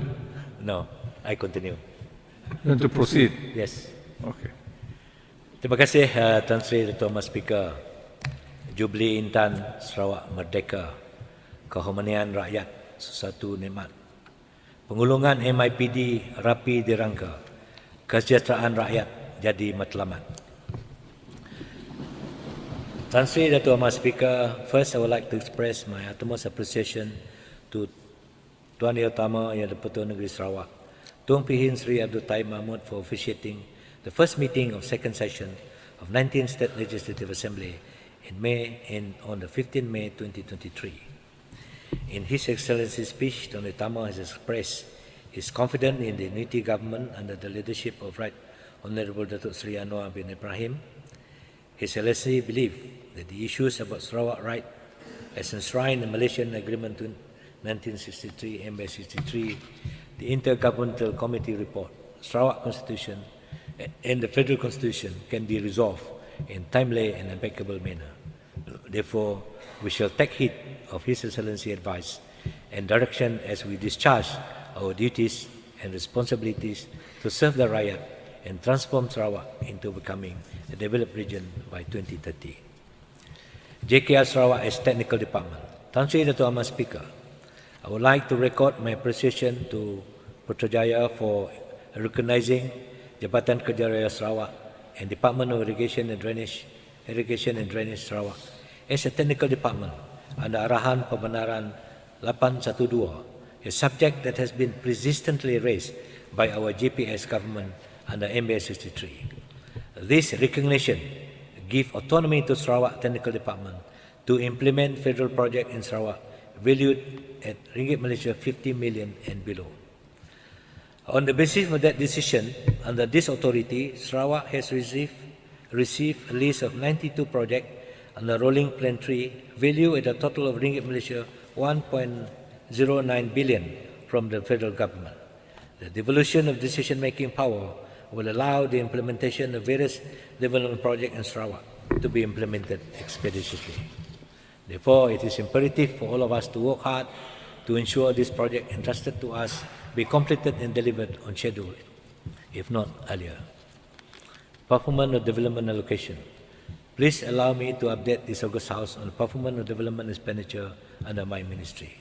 No, I continue. You want to proceed? Yes. Okay. Terima kasih Tan Sri Datuk Amar Speaker. Jubli Intan Sarawak Merdeka, keharmonian rakyat sesuatu nikmat. Pengulungan MIPD rapi dirangka, kesejahteraan rakyat jadi matlamat. Tan Sri Datuk Amar Speaker, first I would like to express my utmost appreciation to Tuan Yang Utama Yang di-Pertua Negeri Sarawak, Tuan Pihin Sri Abdul Taib Mahmud for officiating the first meeting of second session of 19th State Legislative Assembly on the 15th May 2023. In His Excellency's speech, Tuan Yang Utama has expressed his confidence in the unity government under the leadership of Right Honourable Datuk Sri Anwar bin Ibrahim. His Excellency believes that the issues about Sarawak right as enshrined in the Malaysian Agreement 1963, MB63, the Intergovernmental Committee report, Sarawak Constitution, and the Federal Constitution can be resolved in timely and impeccable manner. Therefore, we shall take heed of His Excellency's advice and direction as we discharge our duties and responsibilities to serve the riot and transform Sarawak into becoming a developed region by 2030. JKR Sarawak as Technical Department. Tan Sri Datuk Amar Speaker, I would like to record my appreciation to Putrajaya for recognizing Jabatan Kerja Raya Sarawak and Department of Irrigation and Drainage Sarawak as a technical department under arahan pembenaran 812, a subject that has been persistently raised by our GPS government under MB63. This recognition gives autonomy to Sarawak Technical Department to implement federal project in Sarawak valued at Ringgit Malaysia 50 million and below. On the basis of that decision, under this authority, Sarawak has received a list of 92 projects under Rolling Plan 3, valued at a total of Ringgit Malaysia 1.09 billion from the federal government. The devolution of decision-making power will allow the implementation of various development projects in Sarawak to be implemented expeditiously. Therefore, it is imperative for all of us to work hard to ensure this project entrusted to us be completed and delivered on schedule, if not earlier. Performance of development allocation. Please allow me to update this August House on the performance of development expenditure under my ministry.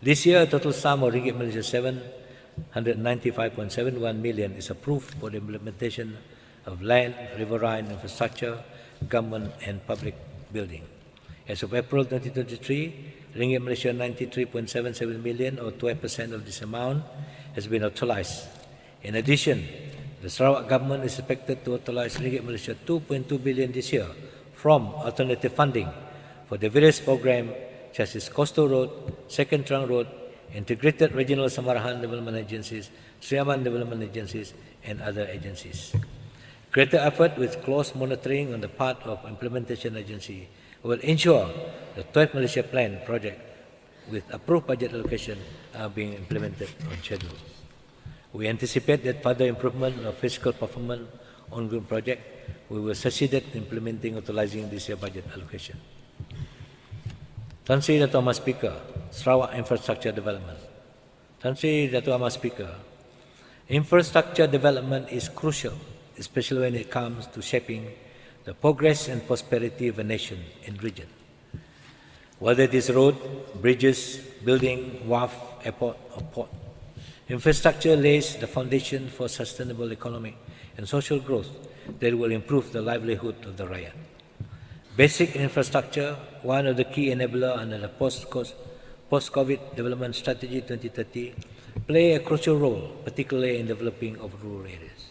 This year, a total sum of Ringgit Malaysia 795.71 million is approved for the implementation of land, riverine infrastructure, government and public building. As of April 2023, Ringgit Malaysia 93.77 million or 12% of this amount has been authorized. In addition, the Sarawak government is expected to authorize Ringgit Malaysia 2.2 billion this year from alternative funding for the various programs such as Coastal Road, Second Trunk Road, Integrated Regional Samarahan Development Agencies, Sriaman Development Agencies, and other agencies. Greater effort with close monitoring on the part of implementation agency will ensure the 12 Malaysia Plan project with approved budget allocation are being implemented on schedule. We anticipate that further improvement of fiscal performance on ongoing project, we will succeed in implementing utilizing this year budget allocation. Tan Sri Dato' Ahmad Speaker, Sarawak Infrastructure Development. Tan Sri Dato' Ahmad Speaker, infrastructure development is crucial, especially when it comes to shaping the progress and prosperity of a nation and region. Whether it is road, bridges, building, wharf, airport, or port, infrastructure lays the foundation for sustainable economic and social growth that will improve the livelihood of the rakyat. Basic infrastructure, one of the key enablers under the post-COVID Development Strategy 2030, play a crucial role, particularly in developing of rural areas.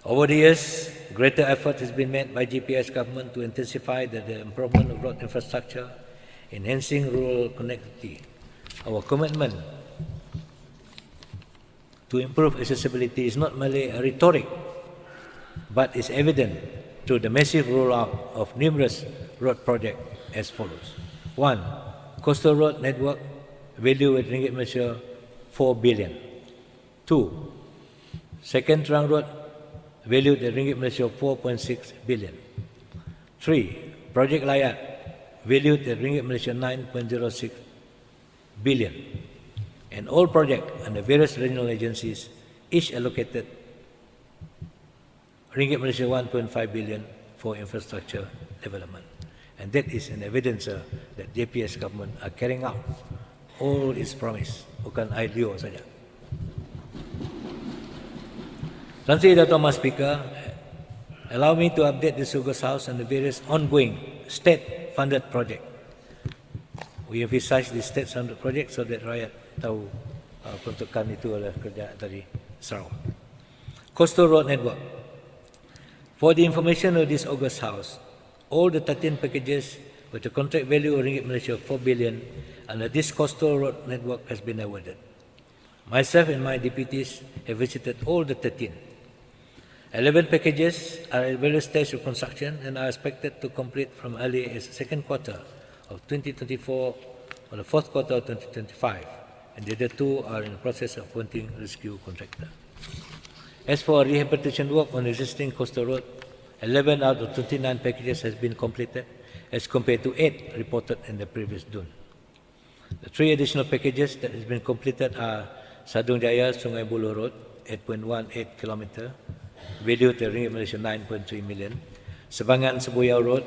Over the years, greater effort has been made by GPS government to intensify the improvement of road infrastructure, enhancing rural connectivity. Our commitment to improve accessibility is not merely a rhetoric, but is evident through the massive rollout of numerous road projects as follows. 1. Coastal Road Network, valued at Ringgit Malaysia 4 billion. 2. Second Trunk Road, valued at Ringgit Malaysia 4.6 billion. 3. Project Layat, valued at Ringgit Malaysia 9.06 billion. And all projects under various regional agencies, each allocated Ringgit Malaysia 1.5 billion for infrastructure development. And that is an evidence that JPS government are carrying out all its promise, bukan idea saja. Tan Sri Dato' Ahmad Speaker, allow me to update the August House on the various ongoing state-funded projects. We emphasize the state-funded project so that rakyat tahu peruntukan itu adalah kerja dari Sarawak. Coastal Road Network. For the information of this August House, all the 13 packages with a contract value of Ringgit Malaysia 4 billion under this Coastal Road Network has been awarded. Myself and my deputies have visited all the 13. 11 packages are at various stages of construction and are expected to complete from early as the second quarter of 2024 or the fourth quarter of 2025, and the other two are in the process of appointing rescue contractor. As for rehabilitation work on existing coastal road, 11 out of 29 packages has been completed as compared to 8 reported in the previous June. The 3 additional packages that has been completed are Sadung Jaya Sungai Buloh Road, 8.18 km, valued at Ringgit Malaysia 9.3 million. Sebangan Sebuyau Road,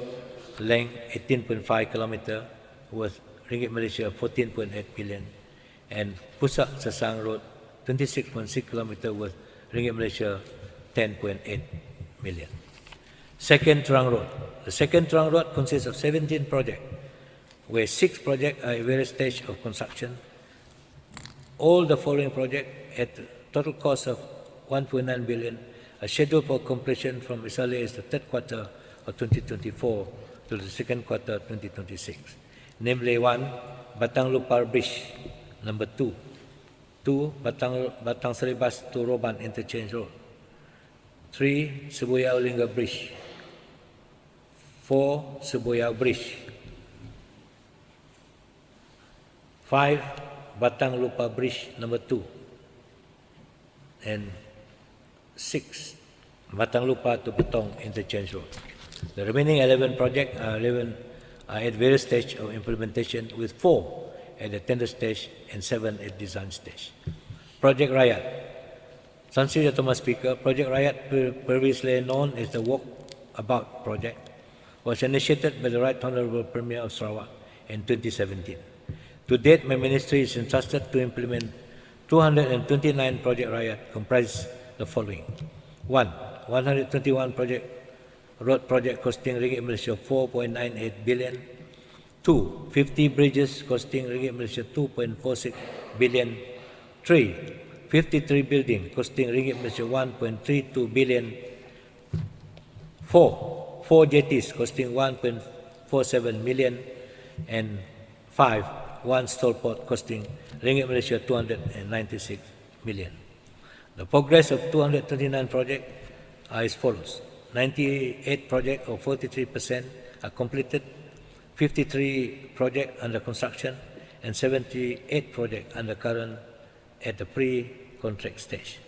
length 18.5 km, worth Ringgit Malaysia 14.8 billion. And Pusak Sesang Road, 26.6 km, worth Ringgit Malaysia 10.8 million. Second Trunk Road. The second Trunk Road consists of 17 projects, where 6 projects are at various stages of construction. All the following projects at total cost of 1.9 billion scheduled for completion from as early as the third quarter of 2024 to the second quarter of 2026. Namely, 1. Batang Lupar Bridge. Number 2. 2. Batang Seribas to Roban Interchange Road. 3. Sibuyao Lingga Bridge. 4. Sibuyao Bridge. 5. Batang Lupa Bridge number 2. And 6. Batang Lupa to Betong Interchange Road. The remaining 11 projects are at various stages of implementation, with 4 at the tender stage and 7 at design stage. Project Rakyat. San Sri Thomas Speaker, Project Rakyat, previously known as the Walkabout Project, was initiated by the Right Honourable Premier of Sarawak in 2017. To date, my ministry is entrusted to implement 229 Project Rakyat, comprise the following. 1. 121 road project costing Malaysia 4.98 billion. 2. 50 bridges costing Malaysia 2.46 billion. 3. 53 buildings costing Malaysia 1.32 billion. 4. 4 jetties costing 1.47 million. And 5. 1 stall port costing Malaysia 296 million. The progress of 229 projects are as follows. 98 projects, or 43%, are completed, 53 projects under construction, and 78 projects under current at the pre-contract stage.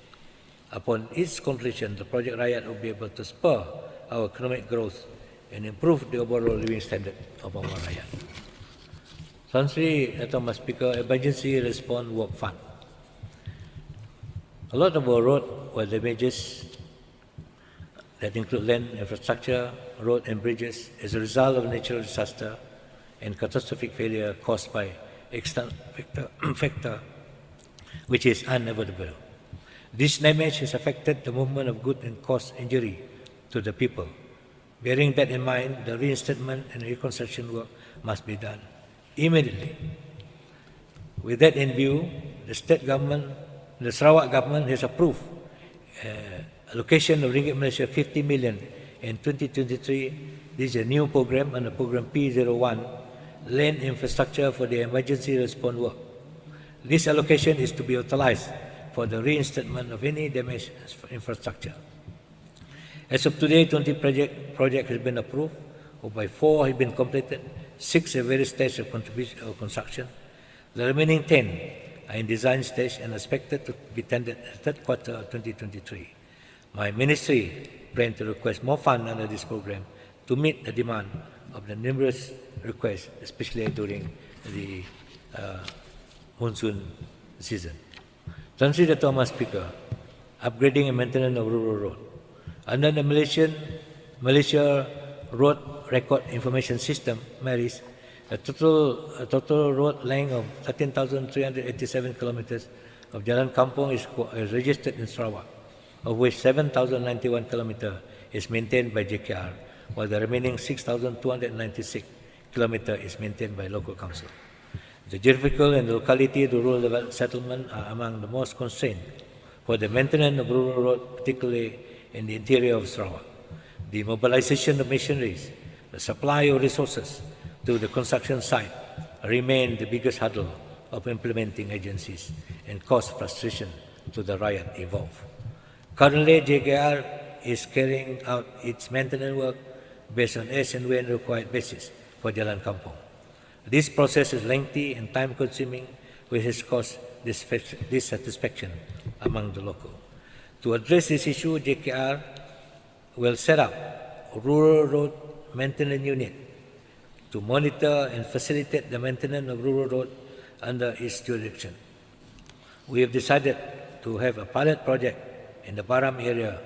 Upon its completion, the Project Rakyat will be able to spur our economic growth and improve the overall living standard of our rakyat. San Sri Thomas Speaker, Emergency Response Work Fund. A lot of our roads were damages that include land, infrastructure, road and bridges as a result of natural disaster and catastrophic failure caused by external factor which is unavoidable. This damage has affected the movement of goods and caused injury to the people. Bearing that in mind, the reinstatement and reconstruction work must be done immediately. With that in view, the state government, the Sarawak government has approved allocation of Malaysia 50 million in 2023. This is a new program under program P01, Land Infrastructure for the Emergency Response Work. This allocation is to be utilized for the reinstatement of any damaged infrastructure. As of today, 20 projects have been approved, whereby 4 have been completed, 6 at various stages of construction. The remaining 10 are in design stage and expected to be tendered in the third quarter of 2023. My ministry plans to request more funds under this program to meet the demand of the numerous requests, especially during the monsoon season. San Sri Thomas Speaker, upgrading and maintenance of rural road. Under the Malaysia Road Record Information System, MARIS, a total road length of 13,387 kilometers of Jalan Kampung is registered in Sarawak, of which 7,091 kilometers is maintained by JKR, while the remaining 6,296 kilometers is maintained by local council. The geographical and the locality of the rural development settlement are among the most constrained for the maintenance of rural road, particularly in the interior of Sarawak. The mobilization of machineries, the supply of resources to the construction site remain the biggest hurdle of implementing agencies and cause frustration to the rakyat involved. Currently, JKR is carrying out its maintenance work based on as and when required basis for Jalan Kampung. This process is lengthy and time-consuming, which has caused dissatisfaction among the local. To address this issue, JKR will set up a rural road maintenance unit to monitor and facilitate the maintenance of rural road under its jurisdiction. We have decided to have a pilot project in the Baram area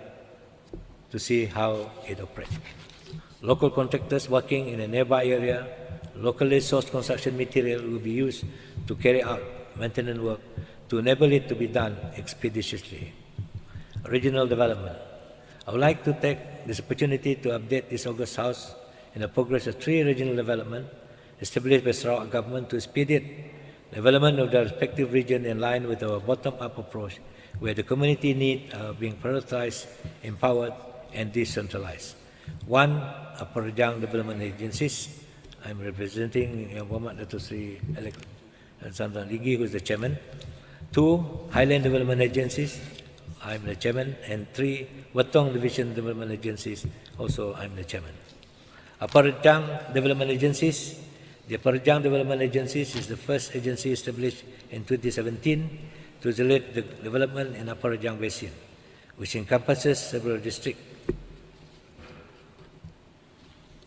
to see how it operates. Local contractors working in a nearby area, locally sourced construction material will be used to carry out maintenance work to enable it to be done expeditiously. Regional development. I would like to take this opportunity to update this August House in the progress of 3 regional development established by Sarawak government to expedite development of the respective region in line with our bottom-up approach, where the community needs are being prioritized, empowered, and decentralized. One, Upper Rejang Development Agencies. I'm representing Muhammad Dato Sri Alexander Ligi, who is the chairman. Two, Highland Development Agencies. I'm the chairman. And three, Watong Division Development Agencies. Also, I'm the chairman. Upper Rejang Development Agencies. The Upper Rejang Development Agencies is the first agency established in 2017 to regulate the development in Upper Rejang Basin, which encompasses several districts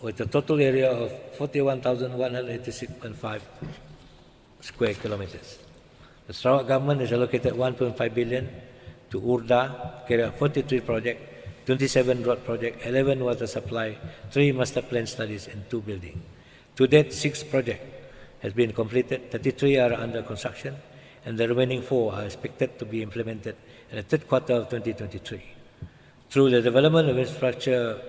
with a total area of 41,186.5 square kilometers. The Sarawak government has allocated 1.5 billion to URDA, carry out 43 projects, 27 road projects, 11 water supply, 3 master plan studies, and 2 buildings. To date, 6 projects has been completed, 33 are under construction, and the remaining 4 are expected to be implemented in the third quarter of 2023. Through the development of infrastructure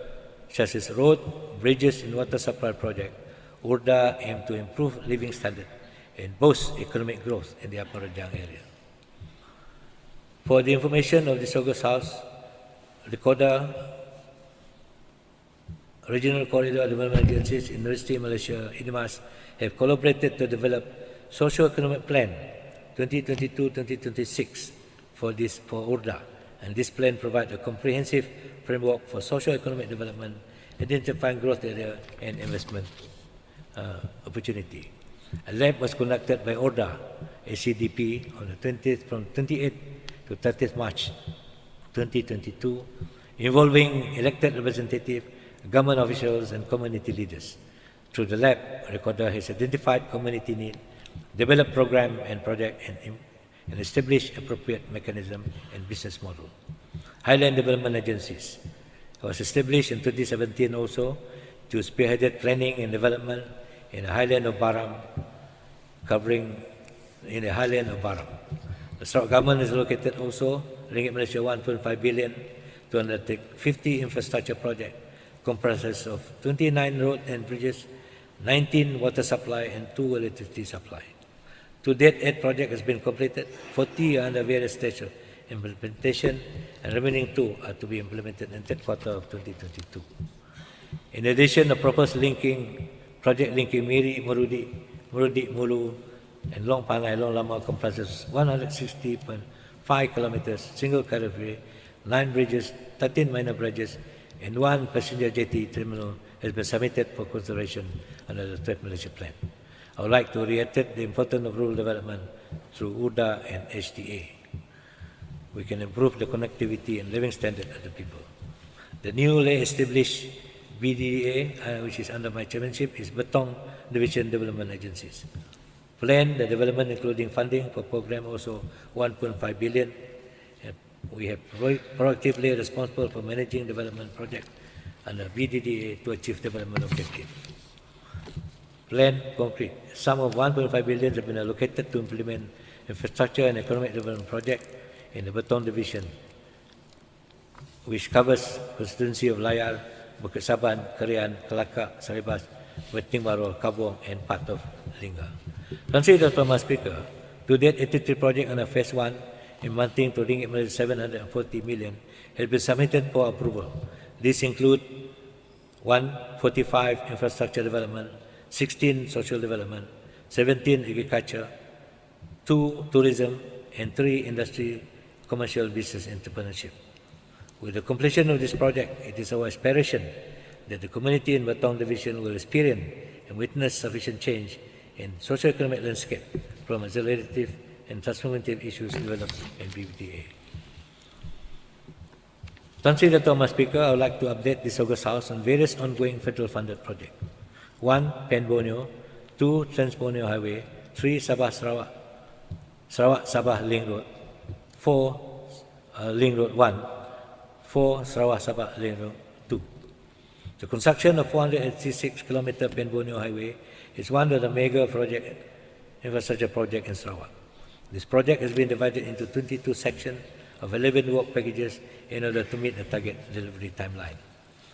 such as road, bridges, and water supply projects, URDA aims to improve living standards and boost economic growth in the Upper Rejang area. For the information of this August House, Recorder, Regional Corridor Development Agencies, University of Malaysia, IDMAS, have collaborated to develop Socio-Economic Plan 2022-2026 for URDA, and this plan provides a comprehensive framework for socio-economic development, identifying growth area and investment opportunity. A lab was conducted by URDA, ACDP, on the 28th to 30th March 2022, involving elected representatives, government officials, and community leaders. Through the lab, Recorder has identified community need, developed program and project, and established appropriate mechanism and business model. Highland Development Agencies was established in 2017 also to spearhead planning and development in the Highland of Baram, covering in the Highland of Baram. The Sarawak government has allocated also Ringgit Malaysia 1.5 billion to undertake 50 infrastructure projects, comprises of 29 road and bridges, 19 water supply, and 2 electricity supply. To date, 8 projects has been completed, 40 are under various stages of implementation, and remaining 2 are to be implemented in the third quarter of 2022. In addition, the proposed project linking Miri, Murudi, Mulu, and Long Panai, Long Lama comprises 160.5 kilometers, single carriageway, 9 bridges, 13 minor bridges, and 1 passenger jetty terminal has been submitted for consideration under the Third Malaysia Plan. I would like to reiterate the importance of rural development through URDA and HDA. We can improve the connectivity and living standard of the people. The newly established BDA, which is under my chairmanship, is Betong Division Development Agencies. Plan the development including funding for program also 1.5 billion. We have proactively responsible for managing development projects under BDDA to achieve development objectives. Plan concrete. Sum of 1.5 billion have been allocated to implement infrastructure and economic development projects in the Betong Division, which covers constituency of Layar, Bukit Saban, Kerian, Kelakar, Saribas, Weting Barol, Kabong, and part of Lingga. Consider, Mr. Speaker, to date 83 projects under Phase 1 amounting to Ringgit 740 million has been submitted for approval. These include 145 infrastructure development, 16 social development, 17 agriculture, 2 tourism, and 3 industry, commercial business entrepreneurship. With the completion of this project, it is our aspiration that the community in Betong Division will experience and witness sufficient change in socio-economic landscape from accelerative and transformative issues developed in BBTA. Consider, Mr. Speaker, I would like to update this August House on various ongoing federal funded projects. 1. Pen Borneo, 2. Trans Borneo Highway, 3. Sabah Sabah Link Road, 4. Link Road 1, 4. Sarawak Sabah Link Road 2. The construction of 486 km Pen Borneo Highway is one of the mega infrastructure projects in Sarawak. This project has been divided into 22 sections of 11 work packages in order to meet the target delivery timeline.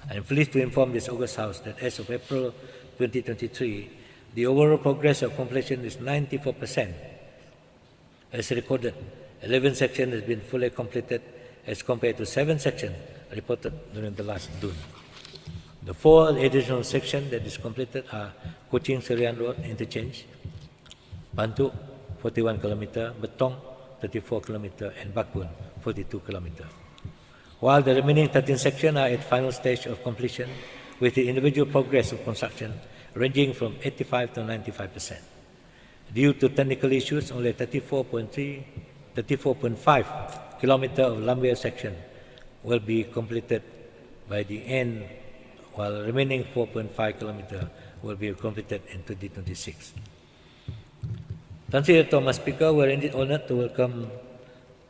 I am pleased to inform this August House that as of April 2023, the overall progress of completion is 94%, As recorded, 11 sections has been fully completed as compared to 7 sections reported during the last June. The 4 additional sections that is completed are Kuching Serian Road Interchange, Bantuk 41 km, Betong 34 km, and Bakun 42 km. While the remaining 13 sections are at final stage of completion, with the individual progress of construction ranging from 85 to 95%. Due to technical issues, only 34.5 km of Lambia section will be completed by the end, while the remaining 4.5 km will be completed in 2026. Tan Sri Thomas Speaker, we are indeed honored to welcome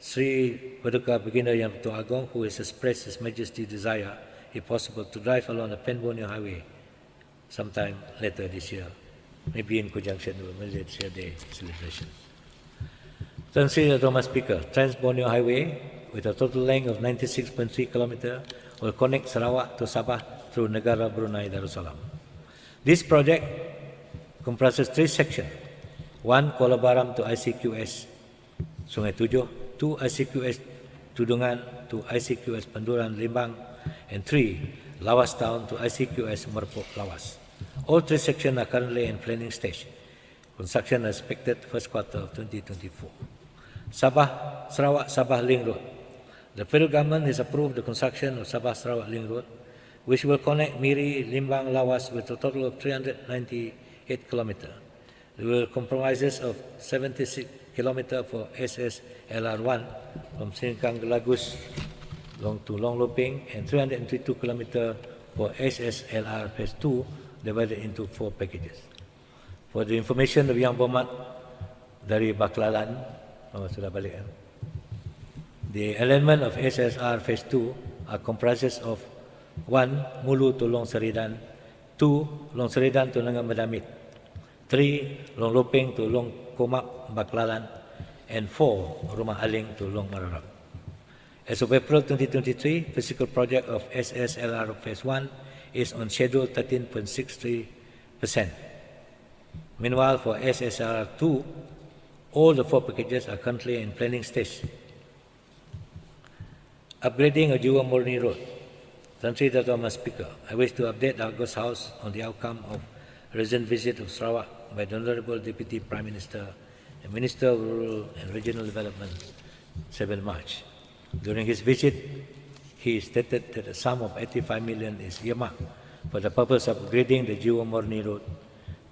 Sri Paduka Baginda Yang Pertua Agong, who has expressed His Majesty's desire, if possible, to drive along the Pen-Borneo Highway sometime later this year, maybe in conjunction with Malaysia Day celebration. Tan Sri Thomas Speaker, Trans-Borneo Highway, with a total length of 96.3 km, will connect Sarawak to Sabah through Negara Brunei Darussalam. This project comprises 3 sections: 1. Kuala Baram to ICQS Sungai Tujuh, 2. ICQS Tudungan to ICQS Panduran Limbang, and 3. Lawas Town to ICQS Merpok Lawas. All 3 sections are currently in planning stage. Construction is expected first quarter of 2024. Sarawak Sabah Link Road. The federal government has approved the construction of Sabah Sarawak Link Road, which will connect Miri, Limbang, Lawas with a total of 398 km. It will comprises of 76 km for SSLR1 from Sengkang Lagus to Long Lopeng, and 322 km for SSLR Phase 2, divided into 4 packages. For the information of Yang Berhormat dari Baklalan, sudah balik kan? The alignment of SSR Phase 2 are comprises of 1. Mulu to Long Seridan, 2. Long Seridan to Nangan Madamit, 3. Long Lopeng to Long Komak Baklalan, and 4. Rumah Aling to Long Mararap. As of April 2023, physical project of SSLR Phase 1 is on schedule 13.63%. Meanwhile, for SSLR 2, all the 4 packages are currently in planning stage. Upgrading of Jiwa Morni Road. Tan Sri Thomas Speaker, I wish to update the August House on the outcome of recent visit of Sarawak by the Honourable Deputy Prime Minister and Minister of Rural and Regional Development, 7 March. During his visit, he stated that a sum of 85 million is earmarked for the purpose of upgrading the Jiwa Morni Road,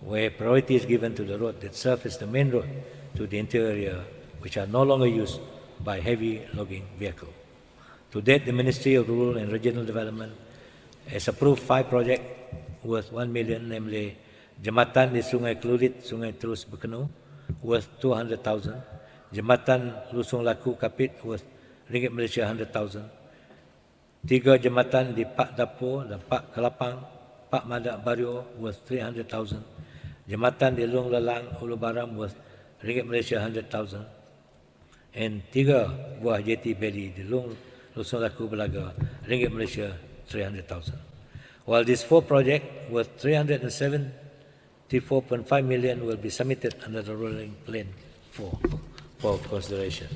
where priority is given to the road that serves as the main road to the interior, which are no longer used by heavy logging vehicles. To date, the Ministry of Rural and Regional Development has approved 5 projects worth 1 million, namely Jambatan di Sungai Kelurit, Sungai Terus Berkenu, worth 200,000, Jambatan Lusung Laku Kapit, worth Ringgit Malaysia 100,000, 3 jambatan di Pak Dapur dan Pak Kelapang, Pak Madak Bario, worth 300,000, jambatan di Long Lelang, Ulu Baram, worth Ringgit Malaysia 100,000, and 3 buah jeti beli di Lusung Laku Belaga, Ringgit Malaysia 300,000. While these 4 projects worth 374.5 million will be submitted under the rolling plan for consideration.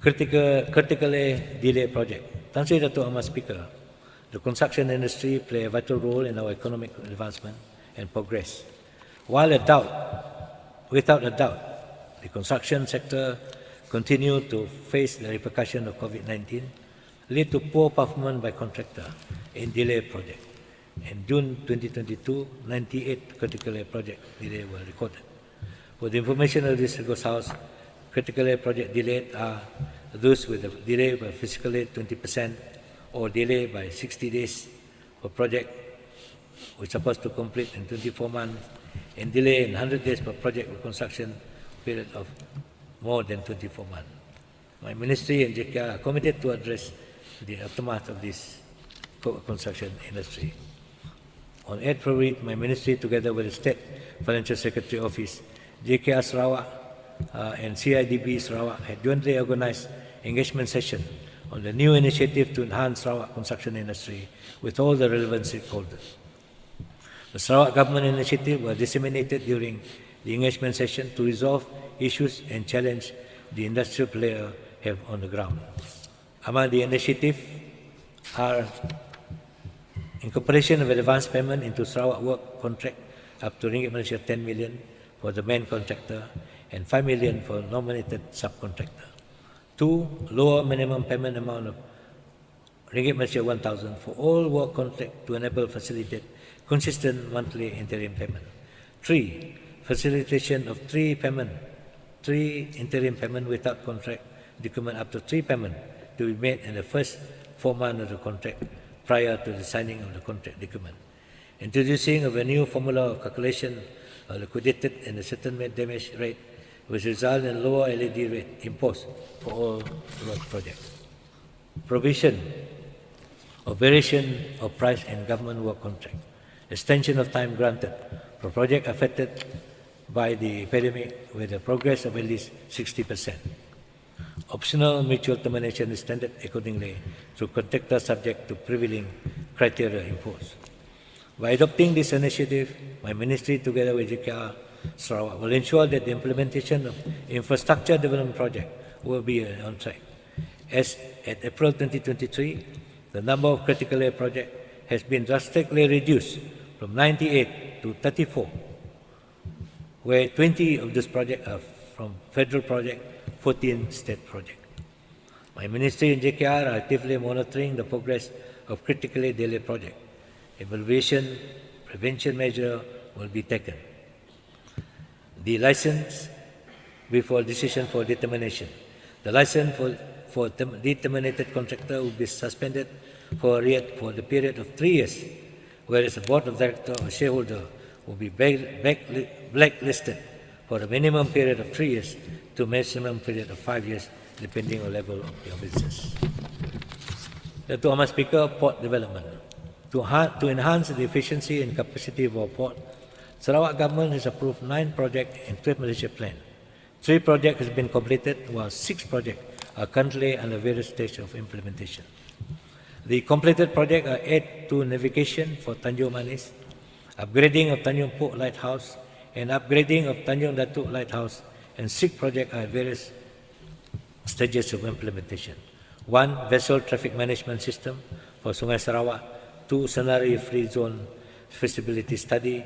Critically delayed project. Tan Sri Dato' Ahmad Speaker, the construction industry play a vital role in our economic advancement and progress. Without a doubt, the construction sector continue to face the repercussion of COVID-19, lead to poor performance by contractor in delayed project. In June 2022, 98 critical project delays were recorded. For the information of this August House, critical project delayed are those with a delay by physically 20% or delay by 60 days for project which is supposed to complete in 24 months, and delay in 100 days per project with construction period of more than 24 months. My ministry and JKR are committed to address the aftermath of this construction industry. On 8 February, my ministry, together with the State Financial Secretary Office, JKR Sarawak and CIDB Sarawak, had jointly organized engagement session on the new initiative to enhance Sarawak construction industry with all the relevant stakeholders. The Sarawak government initiative was disseminated during the engagement session to resolve issues and challenges the industrial player have on the ground. Among the initiatives are incorporation of advance payment into Sarawak work contract up to ringgit Malaysia 10 million for the main contractor and 5 million for nominated subcontractor. 2. Lower minimum payment amount of ringgit Malaysia 1,000 for all work contract to enable facilitate consistent monthly interim payment. 3. Facilitation of 3 interim payment without contract document up to 3 payment to be made in the first 4 months of the contract prior to the signing of the contract document. Introducing of a new formula of calculation of liquidated and the settlement damage rate which result in lower LED rate imposed for all road projects. Provision of variation of price in government work contract. Extension of time granted for projects affected by the epidemic with a progress of at least 60%. Optional mutual termination is extended accordingly to contractors subject to prevailing criteria imposed. By adopting this initiative, my ministry together with JKR Sarawak will ensure that the implementation of infrastructure development project will be on track. As at April 2023, the number of critical area projects has been drastically reduced from 98 to 34, where 20 of these projects are from federal projects, 14 state projects. My ministry and JKR are actively monitoring the progress of critically delayed projects. Evaluation, prevention measure will be taken. The license before decision for determination. The license for determinated contractor will be suspended for the period of 3 years, whereas the board of directors or shareholder will be blacklisted for a minimum period of 3 years to maximum period of 5 years, depending on level of your business. Dato' Ahmad Speaker, port development. To enhance the efficiency and capacity of our port, Sarawak government has approved 9 projects in 12 Malaysia Plan. 3 projects have been completed, while 6 projects are currently under various stages of implementation. The completed projects are aid to navigation for Tanjung Manis, upgrading of Tanjung Pok Lighthouse, and upgrading of Tanjung Datuk Lighthouse, and 6 projects are at various stages of implementation. 1. Vessel traffic management system for Sungai Sarawak. 2. Senari free zone feasibility study.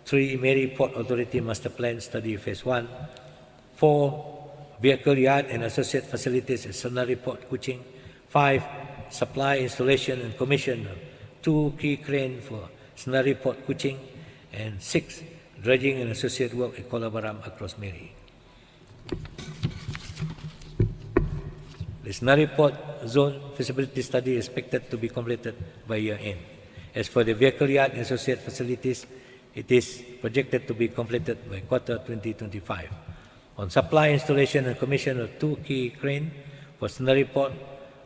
3. Mary Port Authority Master Plan Study Phase 1. 4. Vehicle yard and associate facilities at Senari Port Kuching. 5. Supply, installation and commission of 2 key cranes for Senari Port Kuching. And 6. Dredging and associate work at Kuala Baram across Mary. The Senari Port Zone feasibility study is expected to be completed by year end. As for the vehicle yard and associate facilities, it is projected to be completed by quarter 2025. On supply, installation and commission of 2 key cranes for Senari Port,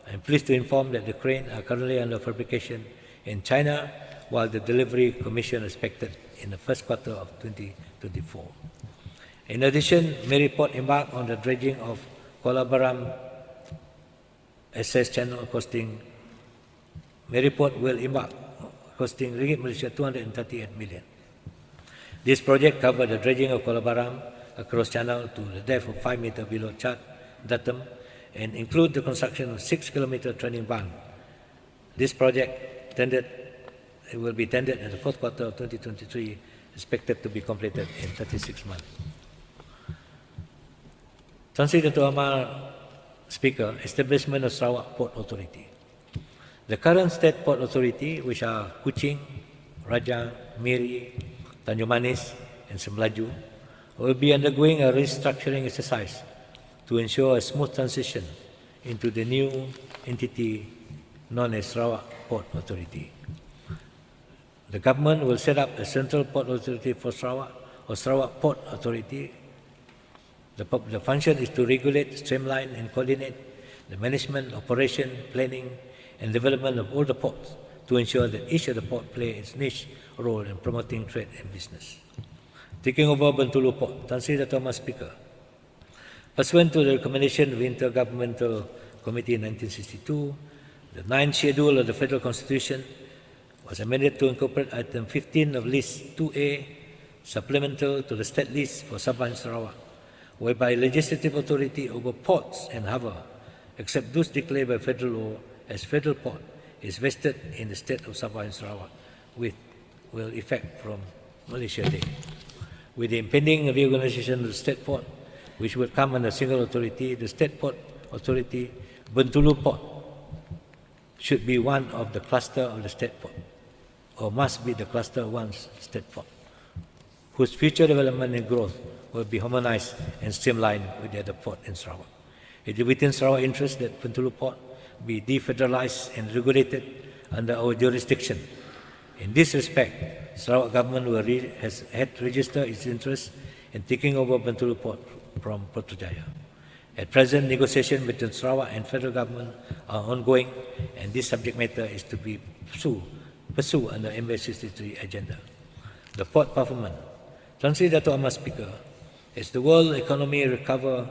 I am pleased to inform that the cranes are currently under fabrication in China, while the delivery commission is expected in the first quarter of 2024. In addition, Mary Port embarked on the dredging of Kuala Baram access channel costing, Mary Port will embark costing ringgit Malaysia 238 million. This project covers the dredging of Kuala Baram across channel to the depth of 5 meters below chart datum and include the construction of 6 kilometer training bank. This project will be tendered in the fourth quarter of 2023, expected to be completed in 36 months. Tuan Sri Dato' Amar Speaker, establishment of Sarawak Port Authority. The current state port authority, which are Kuching, Raja, Miri, Tanjung Manis, and Semlaju, will be undergoing a restructuring exercise to ensure a smooth transition into the new entity known as Sarawak Port Authority. The government will set up a central port authority for Sarawak, or Sarawak Port Authority. The function is to regulate, streamline, and coordinate the management, operation, planning, and development of all the ports to ensure that each of the ports play its niche role in promoting trade and business. Taking over Bintulu Port, Tan Sri Dato' Mas Speaker, pursuant to the recommendation of the Intergovernmental Committee in 1962, the 9th schedule of the Federal Constitution was amended to incorporate item 15 of List 2A, supplemental to the state list for Sabah and Sarawak, whereby legislative authority over ports and harbour, except those declared by federal law as federal port, is vested in the state of Sabah and Sarawak, with will effect from Malaysia Day. With the impending reorganization of the state port, which will come under single authority, the state port authority, Bintulu Port, should be one of the cluster of the state port, or must be the cluster of one state port, whose future development and growth will be harmonized and streamlined with the other port in Sarawak. It is within Sarawak interest that Bintulu Port be defederalized and regulated under our jurisdiction. In this respect, Sarawak government has registered its interest in taking over Bintulu Port from Putrajaya. At present, negotiations between Sarawak and federal government are ongoing, and this subject matter is to be pursued under MA63 agenda. The port performance. Tuan Sri Dato' Amar Speaker, as the world economy recovers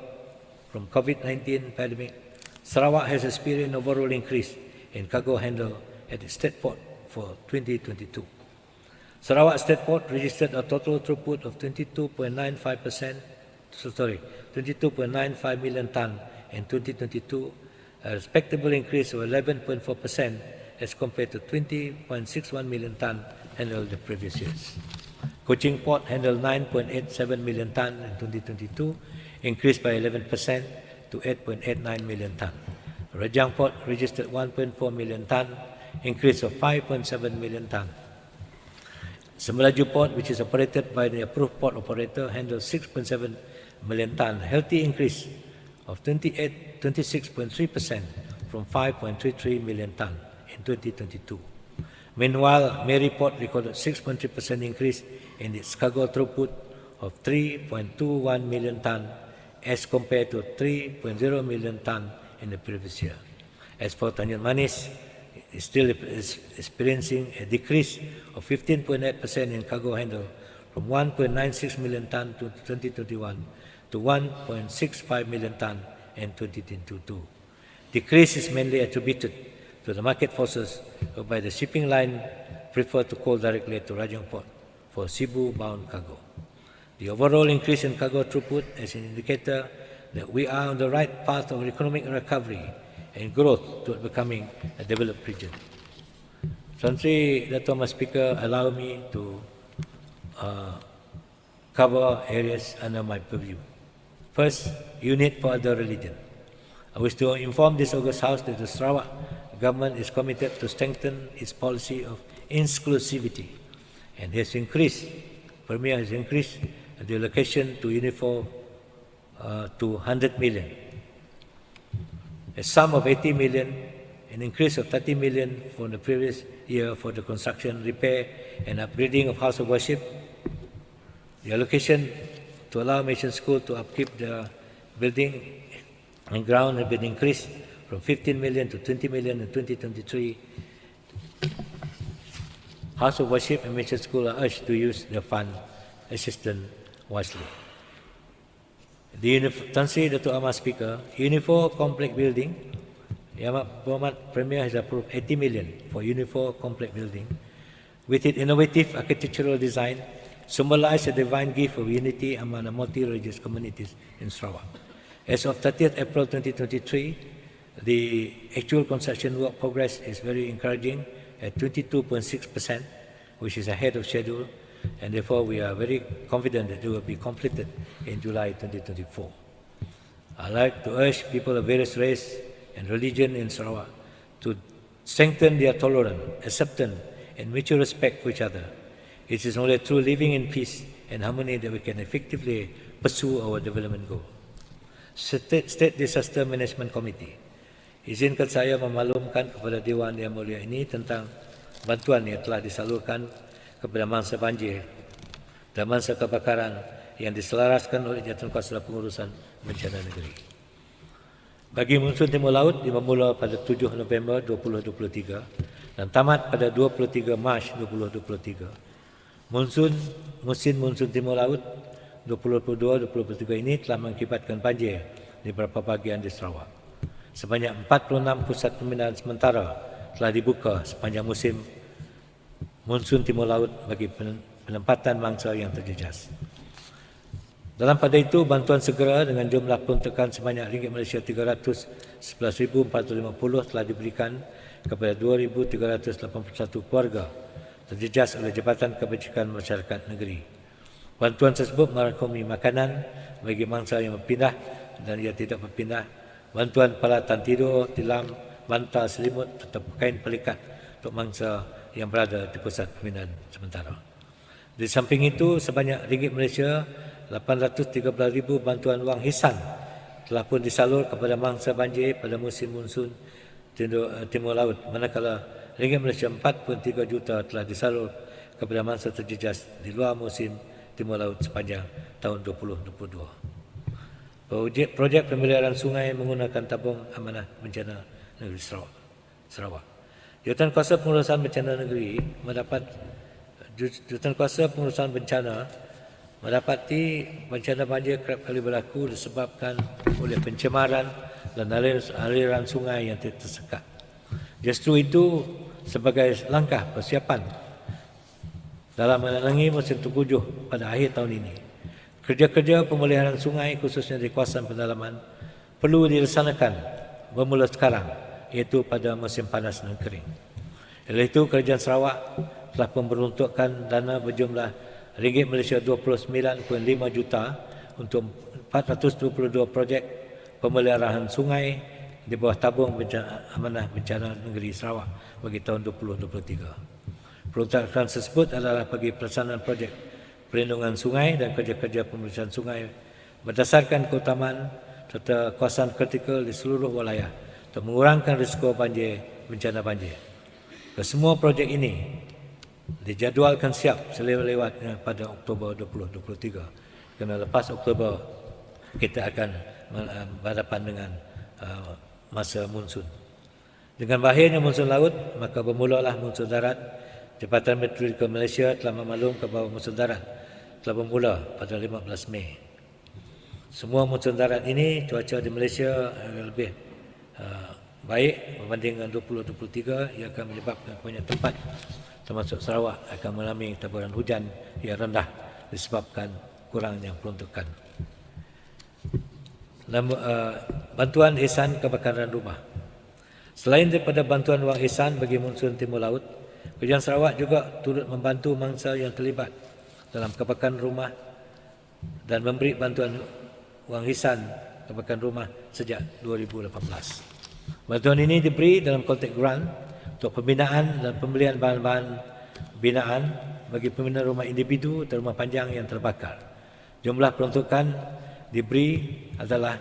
from COVID-19 pandemic, Sarawak has experienced an overall increase in cargo handled at the state port for 2022. Sarawak State Port registered a total throughput of 22.95 million tonne in 2022, a respectable increase of 11.4% as compared to 20.61 million tonne handled the previous years. Kuching Port handled 9.87 million tonne in 2022, increased by 11% to 8.89 million tonne. Rajang Port registered 1.4 million tonne, increase of 5.7 million tonne. Semelaju Port, which is operated by the approved port operator, handled 6.7 million tonne, healthy increase of 26.3% from 5.33 million tonne in 2022. Meanwhile, Mary Port recorded 6.3% increase in its cargo throughput of 3.21 million tonne as compared to 3.0 million tonne in the previous year. As for Tanjung Manis, is still experiencing a decrease of 15.8% in cargo handle from 1.96 million tonne to 2021 to 1.65 million tonne in 2022. Decrease is mainly attributed to the market forces whereby the shipping line prefer to call directly to Rajang Port for Cebu-bound cargo. The overall increase in cargo throughput is an indicator that we are on the right path of economic recovery and growth toward becoming a developed region. Tuan Sri Dato' Amar Speaker, allow me to cover areas under my purview. First, unit for other religion. I wish to inform this August House that the Sarawak government is committed to strengthen its policy of inclusivity and has increased, Premier has increased the allocation to UNIFOR to 100 million. A sum of 80 million, an increase of 30 million from the previous year for the construction, repair and upgrading of house of worship. The allocation to allow mission school to upkeep the building and ground have been increased from 15 million to 20 million in 2023. House of worship and mission school are urged to use the fund assistance wisely. The Tuan Sri Dato' Amar Speaker, UNIFOR Complex Building, Yang Amat Berhormat Premier has approved 80 million for UNIFOR Complex Building. With its innovative architectural design, symbolize a divine gift of unity among the multi-religious communities in Sarawak. As of 30th April 2023, the actual construction work progress is very encouraging at 22.6%, which is ahead of schedule, and therefore we are very confident that it will be completed in July 2024. I'd like to urge people of various race and religion in Sarawak to strengthen their tolerance, acceptance, and mutual respect for each other. It is only through living in peace and harmony that we can effectively pursue our development goal. State Disaster Management Committee, izinkan saya memaklumkan kepada Dewan Yang Mulia ini tentang bantuan yang telah disalurkan kepada mangsa banjir dan mangsa kebakaran yang diselaraskan oleh Jawatankuasa Pengurusan Bencana Negeri. Bagi monsun Timur Laut dimula pada 7 November 2023 dan tamat pada 23 Mac 2023. Musim monsun Timur Laut 2022-2023 ini telah mengakibatkan banjir di beberapa bahagian di Sarawak. Sebanyak 46 pusat pembinaan sementara telah dibuka sepanjang musim monsun Timur Laut bagi penempatan mangsa yang terjejas. Dalam pada itu, bantuan segera dengan jumlah peruntukan sebanyak RM RM311,450 telah diberikan kepada 2,381 keluarga terjejas oleh Jabatan Kebajikan Masyarakat Negeri. Bantuan tersebut merangkumi makanan bagi mangsa yang berpindah dan yang tidak berpindah, bantuan peralatan tidur, tilam, bantal, selimut atau kain pelikat untuk mangsa yang berada di pusat pembinaan sementara. Di samping itu, sebanyak RM RM813,000 bantuan wang hisan telah pun disalur kepada mangsa banjir pada musim monsun Timur Laut, manakala RM4.3 juta telah disalur kepada mangsa terjejas di luar musim Timur Laut sepanjang tahun 2022. Projek pemeliharaan sungai menggunakan tabung amanah bencana negeri Sarawak. Jurutankuasa Pengurusan Bencana Negeri mendapati bencana banjir kerap kali berlaku disebabkan oleh pencemaran dan aliran sungai yang tersekat. Justru itu, sebagai langkah persiapan dalam menenangi musim tengkujuh pada akhir tahun ini, kerja-kerja pemeliharaan sungai khususnya di kawasan pendalaman perlu dilaksanakan bermula sekarang, iaitu pada musim panas dan kering. Oleh itu, Kerajaan Sarawak telah memperuntukkan dana berjumlah RM29.5 juta untuk 422 projek pemeliharaan sungai di bawah tabung amanah bencana negeri Sarawak bagi tahun 2023. Peruntukan tersebut adalah bagi pelaksanaan projek perlindungan sungai dan kerja-kerja pemeliharaan sungai berdasarkan keutamaan serta kawasan kritikal di seluruh wilayah untuk mengurangkan risiko bencana banjir. Kesemua projek ini dijadualkan siap selewat-lewatnya pada Oktober 2023. Kerana lepas Oktober kita akan berhadapan dengan masa monsun. Dengan berakhirnya monsun laut, maka bermulalah monsun darat. Jabatan Meteorologi Malaysia telah memaklumkan bahawa monsun darat telah bermula pada 15 Mei. Semua monsun darat ini, cuaca di Malaysia lebih baik berbanding dengan 2023. Ia akan menyebabkan banyak tempat termasuk Sarawak akan mengalami taburan hujan yang rendah disebabkan kurangnya peruntukan. Bantuan ihsan kebakaran rumah. Selain daripada bantuan wang ihsan bagi monsun Timur Laut, Kerajaan Sarawak juga turut membantu mangsa yang terlibat dalam kebakaran rumah dan memberi bantuan wang ihsan kebakaran rumah sejak 2018. Bantuan ini diberi dalam konteks grant untuk pembinaan dan pembelian bahan-bahan binaan bagi pembinaan rumah individu dan rumah panjang yang terbakar. Jumlah peruntukan diberi adalah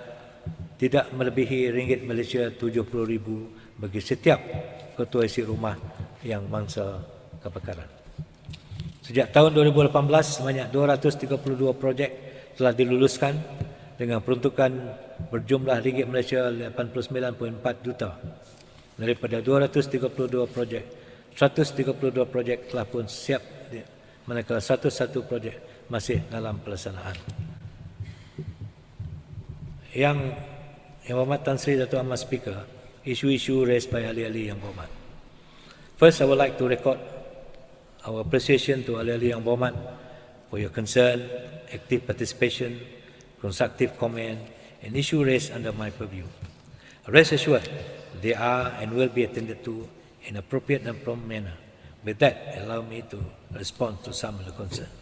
tidak melebihi ringgit Malaysia 70,000 bagi setiap ketua isi rumah yang mangsa kebakaran. Sejak tahun 2018, sebanyak 232 projek telah diluluskan dengan peruntukan berjumlah ringgit Malaysia 89.4 juta. Daripada 232 projek, 132 projek telah pun siap, manakala satu projek masih dalam pelaksanaan. Yang Berhormat Tan Sri Dato' Ahmad Speaker, isu-isu raised by ahli-ahli yang berhormat. First, I would like to record our appreciation to ahli-ahli yang berhormat for your concern, active participation, constructive comment, and issue raised under my purview. Rest assured, they are and will be attended to in appropriate and prompt manner. With that, allow me to respond to some of the concerns.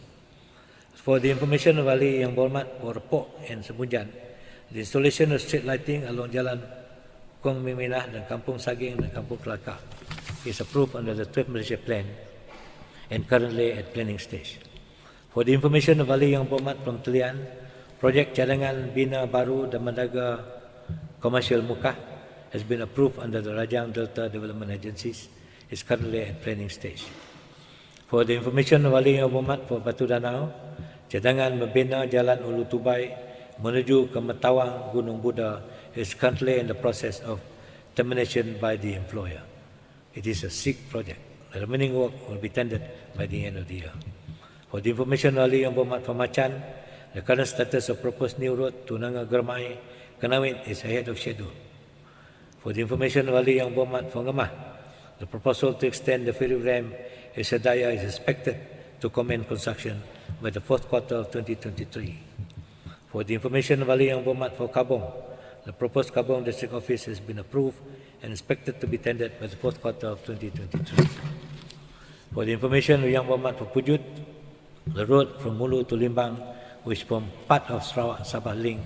For the information of ahli yang berhormat, for report and Sembunjan, the installation of street lighting along Jalan Kuang Miminah dan Kampung Saging dan Kampung Kelakar is approved under the 12th Malaysia Plan and currently at planning stage. For the information of ahli yang berhormat from Telian, projek cadangan bina baru dan mendaga komersial Mukah has been approved under the Rajang Delta Development Agencies, is currently at planning stage. For the information of ahli yang berhormat for Batu Danau, cadangan membina Jalan Ulu Tubai menuju ke Metawang Gunung Buddha is currently in the process of termination by the employer. It is a SIG project. The remaining work will be tendered by the end of the year. For the information of ahli yang berhormat for Macan, the current status of proposed new road to Nanga Germai, Kanawit is ahead of schedule. For the information of ahli yang berhormat for Ngemah, the proposal to extend the ferry ramp at Sedaya is expected to commence construction by the fourth quarter of 2023. For the information of Ali Yang Berhormat for Kabong, the proposed Kabong District Office has been approved and expected to be tendered by the fourth quarter of 2023. For the information of Yang Berhormat for Pujut, the road from Mulu to Limbang, which forms part of Sarawak-Sabah link,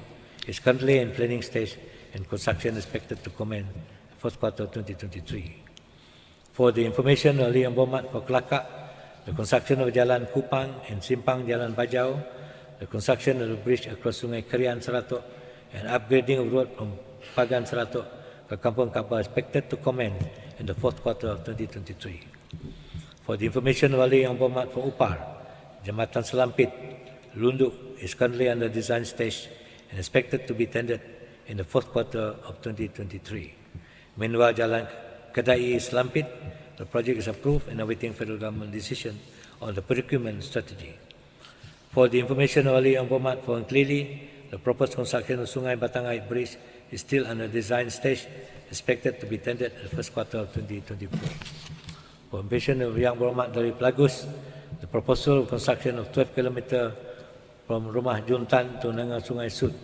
is currently in planning stage and construction expected to commence the fourth quarter of 2023. For the information of Ali Yang Berhormat for Kelakar, the construction of Jalan Kupang and Simpang Jalan Bajau, the construction of the bridge across Sungai Kerian Seratok, and upgrading of road from Pagan Seratok ke Kampung Kapal expected to commence in the fourth quarter of 2023. For the information of Ali Yang Berhormat for Upar, Jambatan Selampit, Lunduk is currently under design stage and expected to be tendered in the fourth quarter of 2023. Meanwhile, Jalan Kedai Selampit, the project is approved and awaiting federal government decision on the procurement strategy. For the information of Ali Yang Berhormat for Nklili, the proposed construction of Sungai Batangai Bridge is still under design stage, expected to be tendered in the first quarter of 2024. For information of Yang Berhormat dari Pelagus, the proposal of construction of 12 km from Rumah Juntan to Nangang Sungai Sud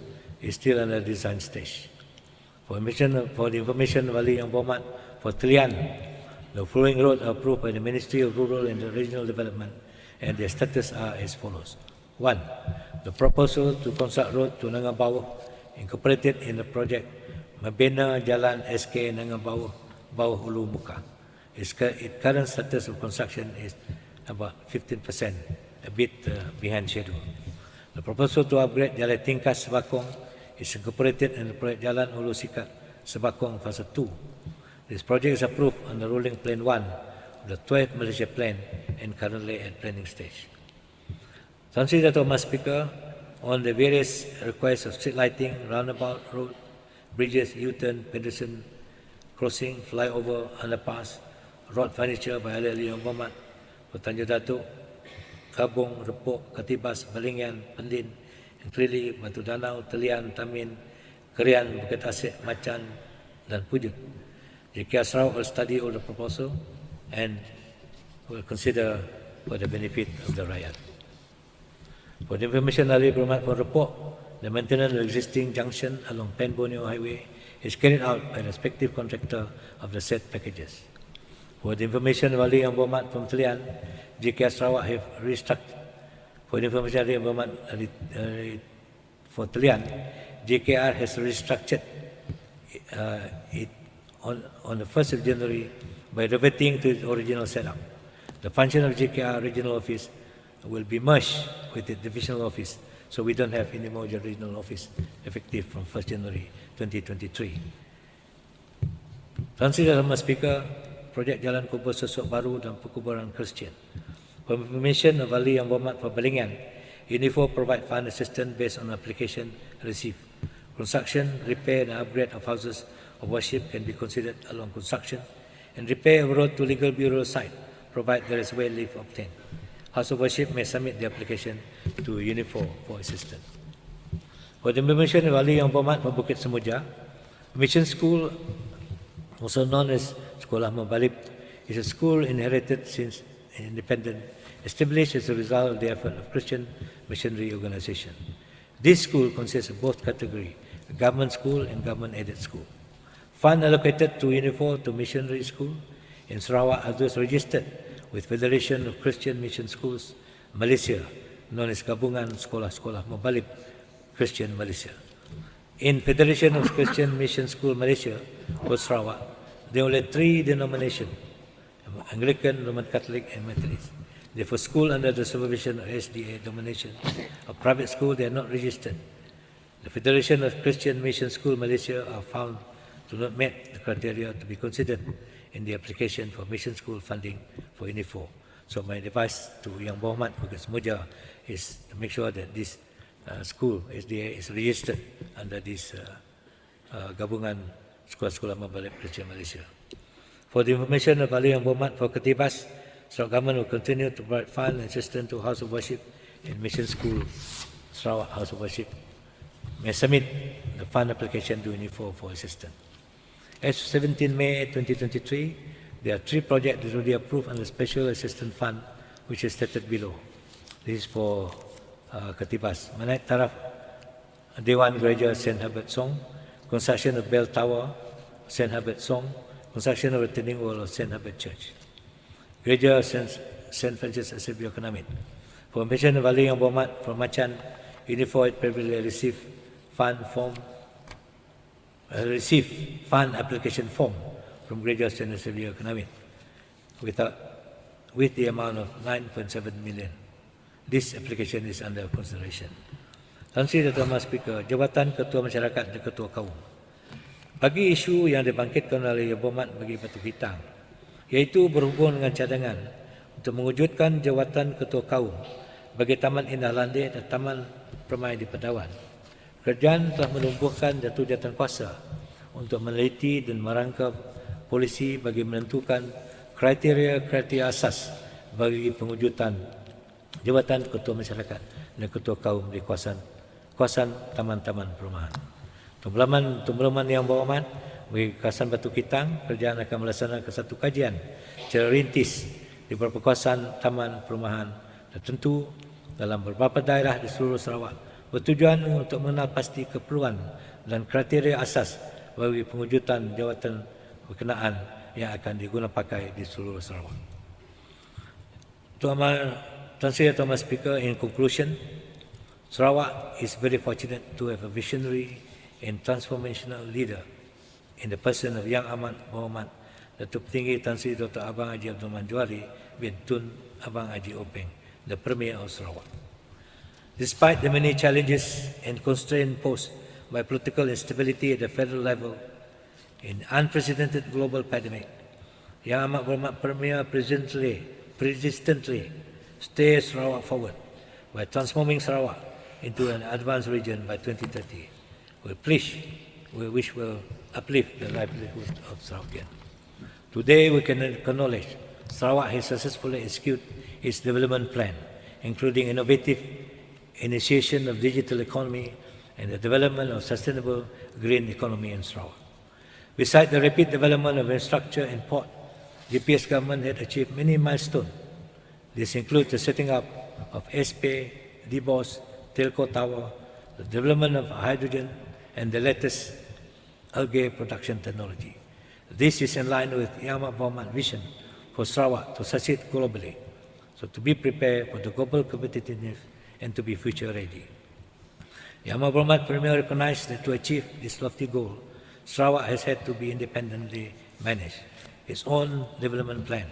is still under design stage. For the information of Ali Yang Berhormat for Telian, the following roads are approved by the Ministry of Rural and Regional Development, and their status are as follows. 1. The proposal to construct road to Nangang Bawah, incorporated in the project Mabena Jalan SK Nangang Bawah, Bawah Hulu Muka. Its current status of construction is about 15%, a bit behind schedule. The proposal to upgrade Jalan Tingkas Sebakong is incorporated in the project Jalan Hulu Sikat Sebakong Fase 2. This project is approved under Ruling Plan 1 of the 12th Malaysia Plan and currently at planning stage. Tuan Sri Dato' Mas Speaker, on the various requests of street lighting, roundabout, road, bridges, U-turn, pedestrian crossing, flyover, underpass, road furniture by Ali Yang Berhormat for Tanjung Datuk, Kabong, Repok, Katibas, Balingan, Pendin, Nklili, Batu Danau, Telian, Tamin, Kerian, Bukit Asik, Macan, dan Pujut. JKR Sarawak will study all the proposal and will consider for the benefit of the rakyat. For the information Ali Berhormat for Repok, the maintenance of existing junction along Pen Borneo Highway is carried out by the respective contractor of the said packages. For the information of Ali Yang Berhormat from Telian, JKR Sarawak have restructured. For the information of Ali Yang Berhormat for Telian, JKR has restructured it on the 1st of January by reverting to its original setup. The function of JKR Regional Office will be merged with the Divisional Office, so we don't have any more Regional Office effective from 1st January 2023. Tuan Sri Dato' Mas Speaker, projek Jalan Kubur Sosok Baru dan Perkuburan Kristian. For information of Ali Yang Berhormat for Balingan, UNIFO provide fund assistance based on application received. Construction, repair and upgrade of houses of worship can be considered along construction, and repair of road to legal bureau site, provided there is well leave obtained. House of Worship may submit the application to UNIFO for assistance. For the information of Ali Yang Berhormat for Bukit Semuja, Mission School, also known as Sekolah Mabalib, is a school inherited since independence, established as a result of the effort of Christian missionary organization. This school consists of both categories, a government school and government-aided school. Fund allocated to UNIFO to missionary school in Sarawak are those registered with Federation of Christian Mission Schools Malaysia, known as Gabungan Sekolah-Sekolah Mabalib Christian Malaysia. In Federation of Christian Mission School Malaysia, for Sarawak, there are only 3 denominations, Anglican, Roman Catholic and Methodist. Therefore, school under the supervision of SDA domination of private school, they are not registered. The Federation of Christian Mission School Malaysia are found to not meet the criteria to be considered in the application for mission school funding for UNIFO. So my advice to Yang Berhormat Bukit Semuja is to make sure that this school SDA is registered under this Gabungan Sekolah-Sekolah Mabalib Christian Malaysia. For the information of Ali Yang Berhormat for Ketibas, Sarawak Government will continue to provide fund and assistance to House of Worship and Mission School Sarawak House of Worship. May submit the fund application to UNIFO for assistance. As of 17 May 2023, there are 3 projects that will be approved under Special Assistance Fund, which is stated below. This is for Ketibas. Manait Taraf Dewan Gereja St. Herbert Song, construction of Bell Tower, St. Herbert Song, construction of retaining wall of St. Herbert Church. Gereja St. Francis Xavier Ke-8. For information value yang berhormat, Permacaan Unified Privilege receive fund application form from Gereja St. Xavier Ke-8 with the amount of 9.7 million. This application is under consideration. Tuan Sri Dr. Mas Speaker, Jabatan Ketua Masyarakat dan Ketua Kaum. Bagi isu yang dibangkitkan oleh Yang Berhormat bagi Batu Bintang, iaitu berhubung dengan cadangan untuk mewujudkan Jawatan Ketua Kaum bagi Taman Indah Landeh dan Taman Permai di Pedawan. Kerajaan telah menumbuhkan jatuh jawatankuasa untuk meneliti dan merangkap polisi bagi menentukan kriteria-kriteria asas bagi pengujudan Jabatan Ketua Masyarakat dan Ketua Kaum di kawasan taman-taman perumahan. Tumbulan yang berhormat bagi kawasan Batu Kitang, kerajaan akan melaksanakan satu kajian secara rintis di beberapa kawasan taman perumahan tertentu dalam beberapa daerah di seluruh Sarawak bertujuan untuk mengenal pasti keperluan dan kriteria asas bagi pengujudan jawatan berkenaan yang akan digunakan pakai di seluruh Sarawak. Tuan Sri Thomas Speaker, in conclusion, Sarawak is very fortunate to have a visionary and transformational leader in the person of Yang Amat Berhormat Datuk Petinggi Tan Sri Dr. Abang Haji Abdul Manjuari bin Tun Abang Haji Openg, the Premier of Sarawak. Despite the many challenges and constraints posed by political instability at the federal level in unprecedented global pandemic, Yang Amat Berhormat Premier persistently steers Sarawak forward by transforming Sarawak into an advanced region by 2030. Which will uplift the livelihood of Sarawakian. Today we can acknowledge Sarawak has successfully executed its development plan, including innovative initiation of digital economy and the development of sustainable green economy in Sarawak. Besides the rapid development of infrastructure and port, GPS government had achieved many milestones. This includes the setting up of SP, DBOS, Telco Tower, the development of hydrogen, and the latest algae production technology. This is in line with Yang Amat Berhormat vision for Sarawak to succeed globally, so to be prepared for the global competitiveness and to be future ready. Yang Amat Berhormat Premier recognized that to achieve this lofty goal, Sarawak has had to be independently manage its own development plan,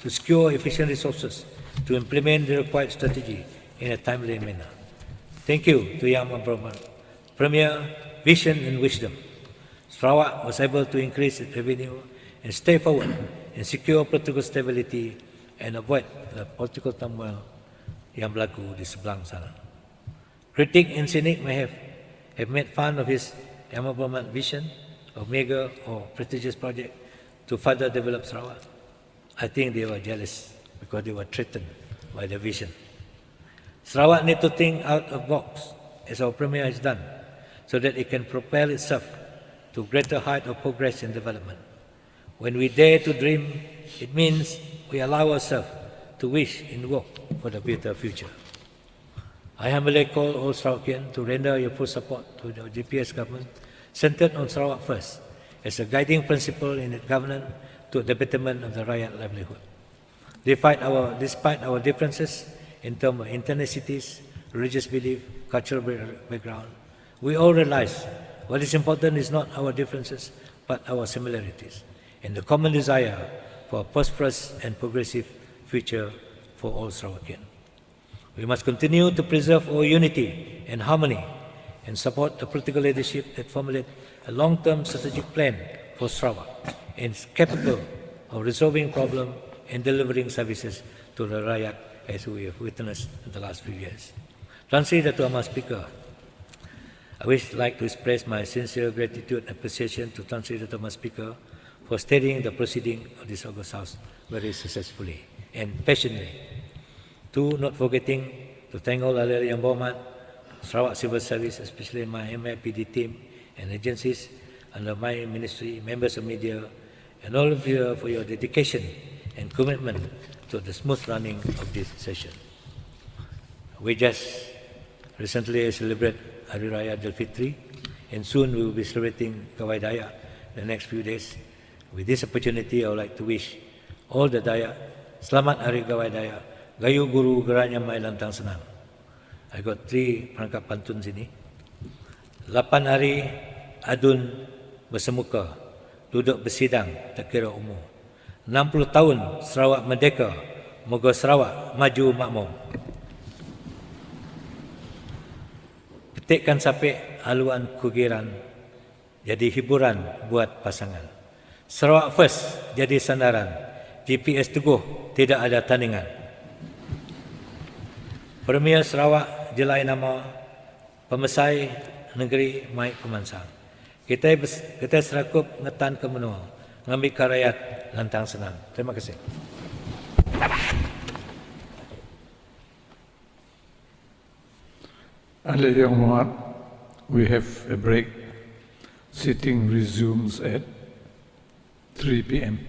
to secure efficient resources, to implement the required strategy in a timely manner. Thank you to Yang Amat Berhormat Premier, vision and wisdom. Sarawak was able to increase its revenue and stay forward and secure political stability and avoid the political turmoil yang berlaku di sebelah sana. Critic and cynic may have made fun of his Yang Amat Berhormat vision of mega or prestigious project to further develop Sarawak. I think they were jealous because they were threatened by the vision. Sarawak need to think out of the box, as our Premier has done, so that it can propel itself to greater height of progress and development. When we dare to dream, it means we allow ourselves to wish and work for the better future. I humbly call all Sarawakians to render your full support to the GPS government, centered on Sarawak first, as a guiding principle in its governance to the betterment of the rakyat livelihood. Despite our differences in terms of ethnicities, religious belief, cultural background, we all realize what is important is not our differences, but our similarities, and the common desire for a prosperous and progressive future for all Sarawakian. We must continue to preserve our unity and harmony and support the political leadership that formulate a long-term strategic plan for Sarawak and is capable of resolving problems and delivering services to the rakyat as we have witnessed in the last few years. Tuan Sri Datuk Ahmad Speaker, I wish like to express my sincere gratitude and appreciation to Tuan Sri Datuk Ahmad Speaker for steadying the proceeding of this August House very successfully and passionately. Not forgetting to thank all other Yang Berhormat, Sarawak Civil Service, especially my MIPD team and agencies under my ministry, members of media, and all of you for your dedication and commitment to the smooth running of this session. We just recently celebrated Hari Raya Idul Fitri, and soon we will be celebrating Gawai Dayak the next few days. With this opportunity, I would like to wish all the Dayak Selamat Hari Gawai Dayak, Gayu Guru Geranya Mai Lantang Senang. I got 3 perangkap pantun sini. 8 hari adun bersemuka, duduk bersidang tak kira umur. 60 tahun Sarawak merdeka, moga Sarawak maju makmur. Petikkan sapik haluan kugiran, jadi hiburan buat pasangan. Sarawak first jadi sandaran, GPS teguh tidak ada tandingan. Premier Sarawak jelai nama, pemesai negeri mai pemansang. Kita serakup ngetan ke menua, ngambil ke rakyat lantang senang. Terima kasih. Ahli yang hormat, we have a break. Sitting resumes at 3 p.m.